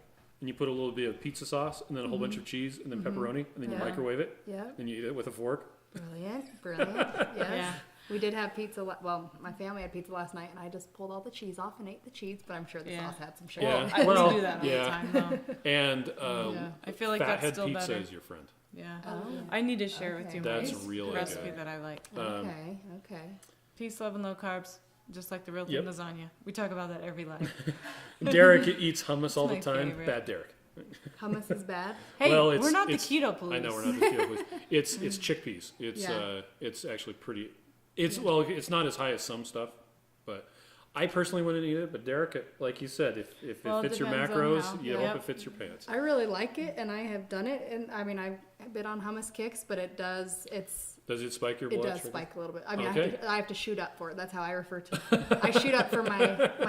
[SPEAKER 1] and you put a little bit of pizza sauce and then a whole bunch of cheese and then pepperoni and then you
[SPEAKER 3] Yeah.
[SPEAKER 1] microwave it.
[SPEAKER 3] Yeah.
[SPEAKER 1] Then you eat it with a fork.
[SPEAKER 3] Brilliant. Brilliant. Yes.
[SPEAKER 2] Yeah.
[SPEAKER 3] We did have pizza. Well, my family had pizza last night, and I just pulled all the cheese off and ate the cheese. But I'm sure the
[SPEAKER 2] Yeah.
[SPEAKER 3] sauce had some sugar.
[SPEAKER 1] Yeah.
[SPEAKER 3] in it.
[SPEAKER 2] I
[SPEAKER 1] Well,
[SPEAKER 2] do that all
[SPEAKER 1] yeah.
[SPEAKER 2] the time, though.
[SPEAKER 1] And
[SPEAKER 2] Yeah. I feel like that's
[SPEAKER 1] Fathead
[SPEAKER 2] still
[SPEAKER 1] Pizza
[SPEAKER 2] better.
[SPEAKER 1] is your friend.
[SPEAKER 2] Yeah.
[SPEAKER 3] Oh.
[SPEAKER 2] I need to share with
[SPEAKER 3] Okay.
[SPEAKER 2] you
[SPEAKER 1] That's
[SPEAKER 2] my
[SPEAKER 1] really
[SPEAKER 2] recipe
[SPEAKER 1] good.
[SPEAKER 2] that I like.
[SPEAKER 3] Okay. Okay.
[SPEAKER 2] Peace, love, and low carbs, just like the real
[SPEAKER 1] Yep.
[SPEAKER 2] thing lasagna. We talk about that every life.
[SPEAKER 1] Derek eats hummus all the
[SPEAKER 2] my
[SPEAKER 1] time.
[SPEAKER 2] favorite.
[SPEAKER 1] Bad Derek.
[SPEAKER 3] Hummus is bad.
[SPEAKER 2] Hey,
[SPEAKER 1] Well,
[SPEAKER 2] we're not the
[SPEAKER 1] it's-
[SPEAKER 2] keto police.
[SPEAKER 1] I know we're not the keto police. It's chickpeas.
[SPEAKER 3] Yeah.
[SPEAKER 1] It's actually pretty. Well, it's not as high as some stuff, but I personally wouldn't eat it. But Derek, like you said, if
[SPEAKER 2] Well,
[SPEAKER 1] it
[SPEAKER 2] it
[SPEAKER 1] fits your
[SPEAKER 2] depends on
[SPEAKER 1] macros,
[SPEAKER 2] how.
[SPEAKER 1] you hope
[SPEAKER 2] Yep.
[SPEAKER 1] it fits your pants.
[SPEAKER 3] I really like it, and I have done it. And I mean, I've been on hummus kicks, but it does.
[SPEAKER 1] Does it spike your
[SPEAKER 3] It
[SPEAKER 1] blood
[SPEAKER 3] does
[SPEAKER 1] sugar?
[SPEAKER 3] spike a little bit. I mean,
[SPEAKER 1] Okay.
[SPEAKER 3] I have to shoot up for it. That's how I refer to it. I shoot up for my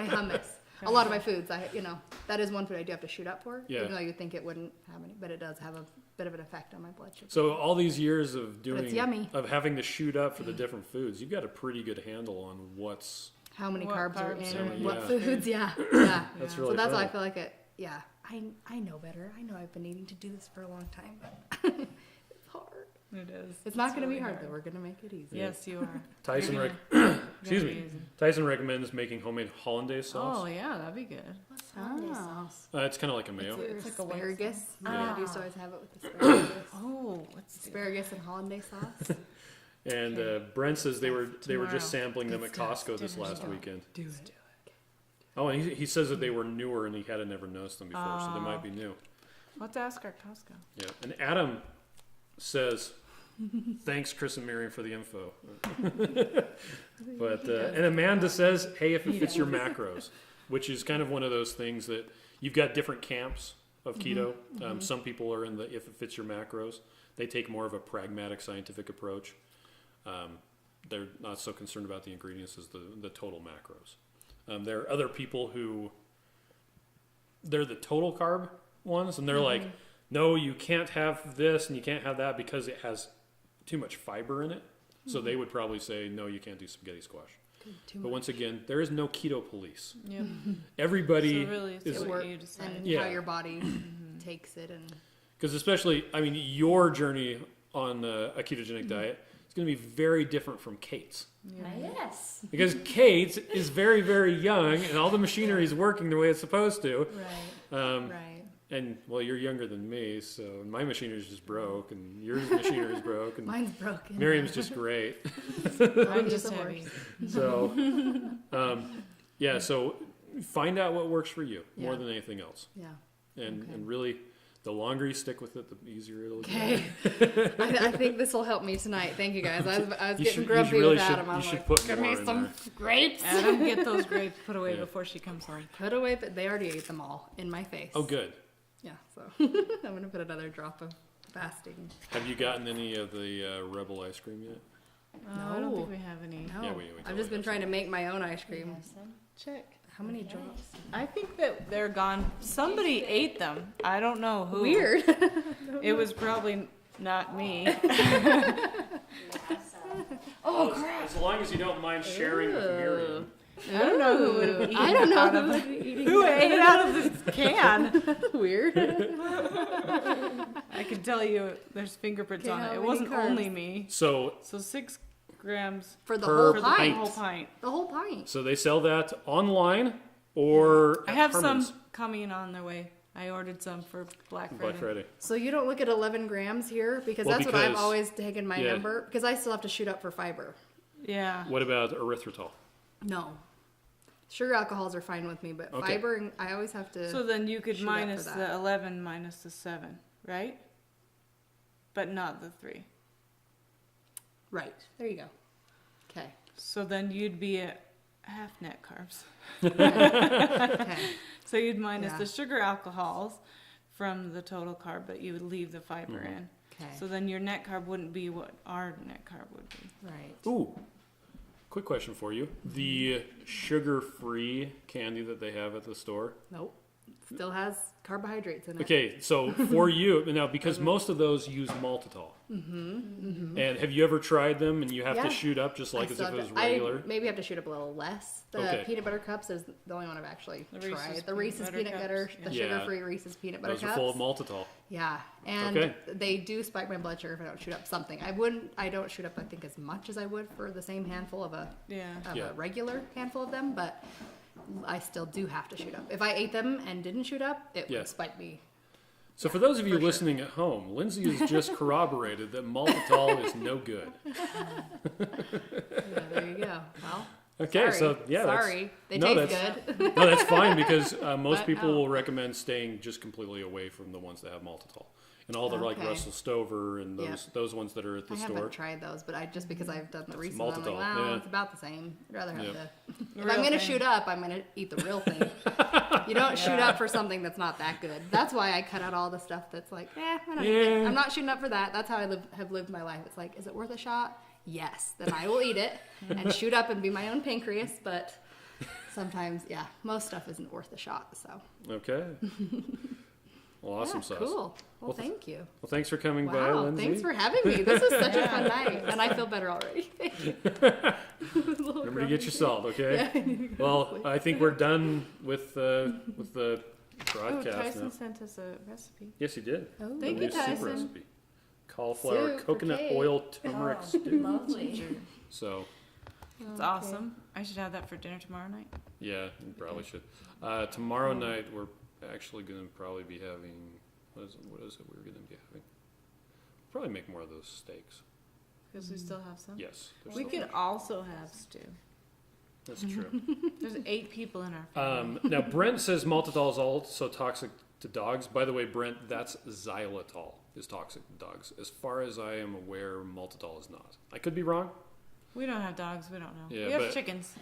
[SPEAKER 3] hummus. A lot of my foods, that is one food I do have to shoot up for.
[SPEAKER 1] Yeah.
[SPEAKER 3] Even though you'd think it wouldn't have any, but it does have a bit of an effect on my blood sugar.
[SPEAKER 1] So all these years of
[SPEAKER 3] it's yummy.
[SPEAKER 1] of having to shoot up for the different foods, you've got a pretty good handle on what's.
[SPEAKER 3] How many
[SPEAKER 2] What
[SPEAKER 3] carbs are
[SPEAKER 2] carbs
[SPEAKER 3] in
[SPEAKER 1] are in
[SPEAKER 3] what
[SPEAKER 1] yeah.
[SPEAKER 3] foods? Yeah, yeah.
[SPEAKER 1] That's
[SPEAKER 2] Yeah.
[SPEAKER 1] really
[SPEAKER 3] So that's why I
[SPEAKER 1] fun.
[SPEAKER 3] feel like it. Yeah, I know better. I know I've been needing to do this for a long time, but it's hard.
[SPEAKER 2] It is.
[SPEAKER 3] It's not going to
[SPEAKER 2] really
[SPEAKER 3] be hard though. We're going to make it easy.
[SPEAKER 2] Yes, you are.
[SPEAKER 1] Tyson
[SPEAKER 2] You're
[SPEAKER 1] excuse
[SPEAKER 2] Very
[SPEAKER 1] me.
[SPEAKER 2] easy.
[SPEAKER 1] Tyson recommends making homemade hollandaise sauce.
[SPEAKER 2] Oh, yeah, that'd be good.
[SPEAKER 4] What's hollandaise
[SPEAKER 3] Oh.
[SPEAKER 4] sauce?
[SPEAKER 1] It's kind of like a mayo.
[SPEAKER 2] It's like a white
[SPEAKER 3] asparagus.
[SPEAKER 2] sauce.
[SPEAKER 3] I used to always have it with asparagus.
[SPEAKER 2] Oh, what's
[SPEAKER 3] Asparagus and hollandaise sauce.
[SPEAKER 1] And Brent says they were
[SPEAKER 2] Tomorrow.
[SPEAKER 1] just sampling them at
[SPEAKER 2] Good stuff.
[SPEAKER 1] Costco this
[SPEAKER 2] Dinner's
[SPEAKER 1] last
[SPEAKER 2] done.
[SPEAKER 1] weekend.
[SPEAKER 2] Do it.
[SPEAKER 1] Oh, and he says that they were newer and he hadn't ever noticed them before, so they might be new.
[SPEAKER 2] We'll have to ask our Costco.
[SPEAKER 1] Yeah. And Adam says, "Thanks, Chris and Miriam, for the info." But and Amanda says, "Hey, if it fits your macros," which is kind of one of those things that you've got different camps of keto. Some people are in the if it fits your macros. They take more of a pragmatic, scientific approach. They're not so concerned about the ingredients as the total macros. There are other people who they're the total carb ones, and they're like, no, you can't have this and you can't have that because it has too much fiber in it. So they would probably say, no, you can't do spaghetti squash. But once again, there is no keto police.
[SPEAKER 2] Yeah.
[SPEAKER 1] Everybody
[SPEAKER 2] So really,
[SPEAKER 1] is
[SPEAKER 2] it's
[SPEAKER 3] It
[SPEAKER 2] what
[SPEAKER 3] work
[SPEAKER 2] you decide.
[SPEAKER 3] and
[SPEAKER 1] Yeah.
[SPEAKER 3] how your body takes it and
[SPEAKER 1] because especially, I mean, your journey on a ketogenic diet is going to be very different from Kate's.
[SPEAKER 4] Yes.
[SPEAKER 1] Because Kate's is very, very young and all the machinery is working the way it's supposed to.
[SPEAKER 3] right, right.
[SPEAKER 1] And, well, you're younger than me, so my machinery is just broke and your machinery is broke. And
[SPEAKER 3] Mine's broken.
[SPEAKER 1] Miriam's just great.
[SPEAKER 2] I'm just
[SPEAKER 3] the
[SPEAKER 2] heavy.
[SPEAKER 1] So, yeah, so find out what works for you more
[SPEAKER 3] Yeah.
[SPEAKER 1] than anything else.
[SPEAKER 3] Yeah.
[SPEAKER 1] And,
[SPEAKER 3] Okay.
[SPEAKER 1] and really, the longer you stick with it, the easier it'll
[SPEAKER 3] Okay. I think this will help me tonight. Thank you guys. I was
[SPEAKER 1] You
[SPEAKER 3] getting
[SPEAKER 1] should,
[SPEAKER 3] grumpy
[SPEAKER 1] really
[SPEAKER 3] with Adam.
[SPEAKER 1] should,
[SPEAKER 3] I
[SPEAKER 1] you
[SPEAKER 3] was
[SPEAKER 1] should
[SPEAKER 3] like,
[SPEAKER 1] put
[SPEAKER 3] give
[SPEAKER 1] more
[SPEAKER 3] me
[SPEAKER 1] in
[SPEAKER 3] some
[SPEAKER 1] there.
[SPEAKER 3] grapes.
[SPEAKER 2] Adam, get those grapes put away
[SPEAKER 1] Yeah.
[SPEAKER 2] before she comes home.
[SPEAKER 3] Put away, but they already ate them all in my face.
[SPEAKER 1] Oh, good.
[SPEAKER 3] Yeah, so I'm gonna put another drop of fasting.
[SPEAKER 1] Have you gotten any of the Rebel ice cream yet?
[SPEAKER 2] I don't think
[SPEAKER 3] No.
[SPEAKER 2] we have any.
[SPEAKER 3] No,
[SPEAKER 1] Yeah, we
[SPEAKER 3] I've
[SPEAKER 1] totally
[SPEAKER 3] just been
[SPEAKER 1] have
[SPEAKER 3] trying to make my own ice cream.
[SPEAKER 4] Yes, then.
[SPEAKER 2] Check.
[SPEAKER 3] How many drops?
[SPEAKER 2] I think that they're gone. Somebody ate them. I don't know who.
[SPEAKER 3] Weird.
[SPEAKER 2] It was probably not me.
[SPEAKER 1] Oh, crap. As long as you don't mind sharing with Miriam.
[SPEAKER 2] I don't know who would have eaten
[SPEAKER 3] I don't know
[SPEAKER 2] out
[SPEAKER 3] who
[SPEAKER 2] of
[SPEAKER 3] would be eating
[SPEAKER 2] who
[SPEAKER 3] that.
[SPEAKER 2] ate out of this can.
[SPEAKER 3] Weird.
[SPEAKER 2] I can tell you there's fingerprints
[SPEAKER 3] Okay,
[SPEAKER 2] on
[SPEAKER 3] how
[SPEAKER 2] it. It
[SPEAKER 3] many
[SPEAKER 2] wasn't
[SPEAKER 3] carbs?
[SPEAKER 2] only me.
[SPEAKER 1] So,
[SPEAKER 2] So 6 grams
[SPEAKER 3] For the
[SPEAKER 1] Per
[SPEAKER 3] whole
[SPEAKER 2] for the
[SPEAKER 3] pint.
[SPEAKER 2] whole pint.
[SPEAKER 3] The whole pint.
[SPEAKER 1] So they sell that online or
[SPEAKER 2] I
[SPEAKER 1] at
[SPEAKER 2] have
[SPEAKER 1] Herman's?
[SPEAKER 2] some coming on their way. I ordered some for Black Friday.
[SPEAKER 1] Black Friday.
[SPEAKER 3] So you don't look at 11 grams here? Because
[SPEAKER 1] Well,
[SPEAKER 3] that's what I've
[SPEAKER 1] because-
[SPEAKER 3] always taken my
[SPEAKER 1] yeah.
[SPEAKER 3] number. Because I still have to shoot up for fiber.
[SPEAKER 2] Yeah.
[SPEAKER 1] What about erythritol?
[SPEAKER 3] No. Sugar alcohols are fine with me, but
[SPEAKER 1] Okay.
[SPEAKER 3] fiber, I always have to.
[SPEAKER 2] So then you could
[SPEAKER 3] shoot up for
[SPEAKER 2] minus
[SPEAKER 3] that.
[SPEAKER 2] the 11 minus the 7, right? But not the 3.
[SPEAKER 3] Right. There you go. Okay.
[SPEAKER 2] So then you'd be at half net carbs.
[SPEAKER 3] Okay.
[SPEAKER 2] So you'd minus
[SPEAKER 3] Yeah.
[SPEAKER 2] the sugar alcohols from the total carb, but you would leave the fiber in.
[SPEAKER 3] Okay.
[SPEAKER 2] So then your net carb wouldn't be what our net carb would be.
[SPEAKER 3] Right.
[SPEAKER 1] Ooh, quick question for you. The sugar-free candy that they have at the store.
[SPEAKER 3] Nope. Still has carbohydrates in it.
[SPEAKER 1] Okay, so for you, now because most of those use maltitol. And have you ever tried them and you have
[SPEAKER 3] Yeah.
[SPEAKER 1] to shoot up just like
[SPEAKER 3] I
[SPEAKER 1] as
[SPEAKER 3] still
[SPEAKER 1] if it was
[SPEAKER 3] have to-
[SPEAKER 1] regular?
[SPEAKER 3] I maybe have to shoot up a little less. The
[SPEAKER 1] Okay.
[SPEAKER 3] peanut butter cups is the only one I've actually
[SPEAKER 2] The Reese's
[SPEAKER 3] tried. The
[SPEAKER 2] peanut
[SPEAKER 3] Reese's
[SPEAKER 2] butter
[SPEAKER 3] peanut
[SPEAKER 2] cups,
[SPEAKER 3] butter, the
[SPEAKER 1] yeah.
[SPEAKER 3] sugar-free Reese's peanut butter
[SPEAKER 1] Those
[SPEAKER 3] cups.
[SPEAKER 1] are full of maltitol.
[SPEAKER 3] Yeah, and
[SPEAKER 1] Okay.
[SPEAKER 3] they do spike my blood sugar if I don't shoot up something. I don't shoot up I think as much as I would for the same handful of a
[SPEAKER 2] Yeah.
[SPEAKER 1] Yeah.
[SPEAKER 3] a regular handful of them, but I still do have to shoot up. If I ate them and didn't shoot up, it
[SPEAKER 1] Yeah.
[SPEAKER 3] would spike me.
[SPEAKER 1] So for those of you
[SPEAKER 3] for sure.
[SPEAKER 1] listening at home, Lindsay has just corroborated that maltitol is no good.
[SPEAKER 3] Yeah, there you go. Well,
[SPEAKER 1] Okay,
[SPEAKER 3] sorry.
[SPEAKER 1] so yeah,
[SPEAKER 3] sorry, they
[SPEAKER 1] no,
[SPEAKER 3] taste
[SPEAKER 1] that's-
[SPEAKER 3] good.
[SPEAKER 1] no, that's fine because most
[SPEAKER 3] But,
[SPEAKER 1] people
[SPEAKER 3] oh.
[SPEAKER 1] will recommend staying just completely away from the ones that have maltitol. And all the like
[SPEAKER 3] Okay.
[SPEAKER 1] Russell Stover and
[SPEAKER 3] Yeah.
[SPEAKER 1] those ones that are at the
[SPEAKER 3] I
[SPEAKER 1] store.
[SPEAKER 3] haven't tried those, but just because I've done the
[SPEAKER 1] That's
[SPEAKER 3] Reese's, I'm like,
[SPEAKER 1] maltitol,
[SPEAKER 3] well,
[SPEAKER 1] yeah.
[SPEAKER 3] it's about the same. I'd rather have
[SPEAKER 1] Yeah.
[SPEAKER 3] the. If
[SPEAKER 2] real
[SPEAKER 3] I'm gonna
[SPEAKER 2] thing.
[SPEAKER 3] shoot up, I'm gonna eat the real thing. You don't shoot
[SPEAKER 2] Yeah.
[SPEAKER 3] up for something that's not that good. That's why I cut out all the stuff that's like, I don't need
[SPEAKER 1] Yeah.
[SPEAKER 3] it. I'm not shooting up for that. That's how I have lived my life. It's like, is it worth a shot? Yes. Then I will eat it and shoot up and be my own pancreas. But sometimes, yeah, most stuff isn't worth a shot. So
[SPEAKER 1] Okay. Well, awesome
[SPEAKER 3] yeah,
[SPEAKER 1] sauce.
[SPEAKER 3] cool. Well,
[SPEAKER 1] Well,
[SPEAKER 3] thank you.
[SPEAKER 1] Well, thanks for coming by,
[SPEAKER 3] Wow,
[SPEAKER 1] Lindsay.
[SPEAKER 3] thanks for having me. This was such a fun night, and I feel better already. Thank you.
[SPEAKER 1] Remember to get your salt, okay? Well, I think we're done with the
[SPEAKER 2] Oh,
[SPEAKER 1] broadcast
[SPEAKER 2] Tyson
[SPEAKER 1] now.
[SPEAKER 2] sent us a recipe.
[SPEAKER 1] Yes, he did.
[SPEAKER 3] Oh.
[SPEAKER 1] The
[SPEAKER 2] Thank
[SPEAKER 1] new
[SPEAKER 2] you,
[SPEAKER 1] soup
[SPEAKER 2] Tyson.
[SPEAKER 1] recipe. Cauliflower,
[SPEAKER 3] Soup for
[SPEAKER 1] coconut
[SPEAKER 3] cake.
[SPEAKER 1] oil, turmeric stew.
[SPEAKER 4] Lovely.
[SPEAKER 1] So,
[SPEAKER 2] It's awesome. I should have that for dinner tomorrow night.
[SPEAKER 1] yeah, you probably should. Tomorrow night, we're actually going to probably be having, what is it we're going to be having? Probably make more of those steaks.
[SPEAKER 2] Because we still have some.
[SPEAKER 1] Yes. there's
[SPEAKER 2] We
[SPEAKER 1] still-
[SPEAKER 2] could also have stew.
[SPEAKER 1] That's true.
[SPEAKER 2] There's 8 people in our family.
[SPEAKER 1] Now, Brent says maltitol is also toxic to dogs. By the way, Brent, that's xylitol is toxic to dogs. As far as I am aware, maltitol is not. I could be wrong.
[SPEAKER 2] We don't have dogs. We don't know.
[SPEAKER 1] Yeah,
[SPEAKER 2] we have
[SPEAKER 1] but-
[SPEAKER 2] chickens.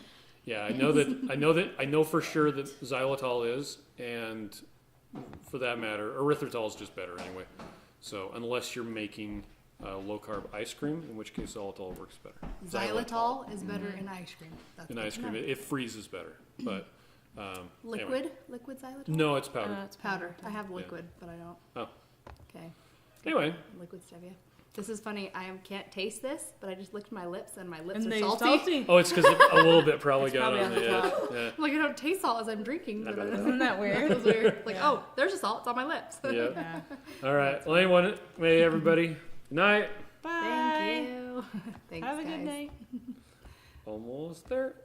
[SPEAKER 1] Yeah, I know for sure that xylitol is, and for that matter, erythritol is just better anyway. So unless you're making low carb ice cream, in which case xylitol works better.
[SPEAKER 3] Xylitol is better in ice cream. That's
[SPEAKER 1] In
[SPEAKER 3] good
[SPEAKER 1] ice
[SPEAKER 3] to
[SPEAKER 1] cream,
[SPEAKER 3] know.
[SPEAKER 1] it freezes better. But
[SPEAKER 3] Liquid xylitol.
[SPEAKER 1] no, it's powder.
[SPEAKER 2] It's
[SPEAKER 3] Powder. I have liquid, but I don't.
[SPEAKER 1] Oh.
[SPEAKER 3] Okay.
[SPEAKER 1] Anyway,
[SPEAKER 3] Liquid stevia. This is funny. I can't taste this, but I just licked my lips, and my lips
[SPEAKER 2] And
[SPEAKER 3] are
[SPEAKER 2] they
[SPEAKER 3] salty.
[SPEAKER 1] oh, it's because a little bit probably
[SPEAKER 2] It's
[SPEAKER 1] got
[SPEAKER 2] probably
[SPEAKER 1] on
[SPEAKER 2] on
[SPEAKER 1] the
[SPEAKER 2] the
[SPEAKER 1] edge. Yeah.
[SPEAKER 3] I'm like, I don't taste salt as I'm drinking. But
[SPEAKER 2] Isn't that
[SPEAKER 3] it
[SPEAKER 2] weird?
[SPEAKER 3] was weird. Like,
[SPEAKER 2] Yeah.
[SPEAKER 3] oh, there's a salt. It's on my lips.
[SPEAKER 1] Yeah.
[SPEAKER 2] Yeah.
[SPEAKER 1] All right. Well, anyway, hey everybody. Good night.
[SPEAKER 2] Bye.
[SPEAKER 3] Thank you. Thanks,
[SPEAKER 2] Have a
[SPEAKER 3] guys.
[SPEAKER 2] good night.
[SPEAKER 1] Almost there.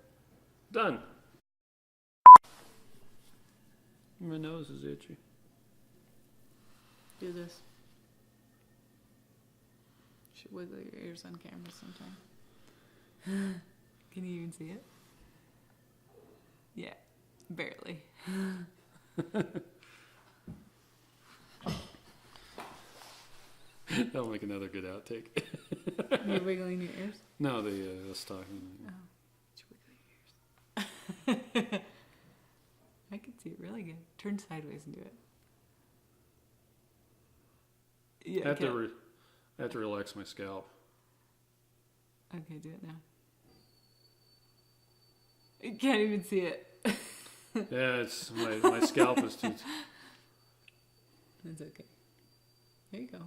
[SPEAKER 1] Done. My nose is itchy.
[SPEAKER 2] Do this. Should wiggle your ears on camera sometime. Can you even see it? Yeah, barely.
[SPEAKER 1] That'll make another good outtake.
[SPEAKER 2] You're wiggling your ears?
[SPEAKER 1] No, us talking.
[SPEAKER 2] Oh. Just wiggle your ears. I can see it really good. Turn sideways and do it. Yeah.
[SPEAKER 1] I have to relax my scalp.
[SPEAKER 2] Okay, do it now. You can't even see it.
[SPEAKER 1] Yeah, it's my scalp is too.
[SPEAKER 2] That's okay. There you go.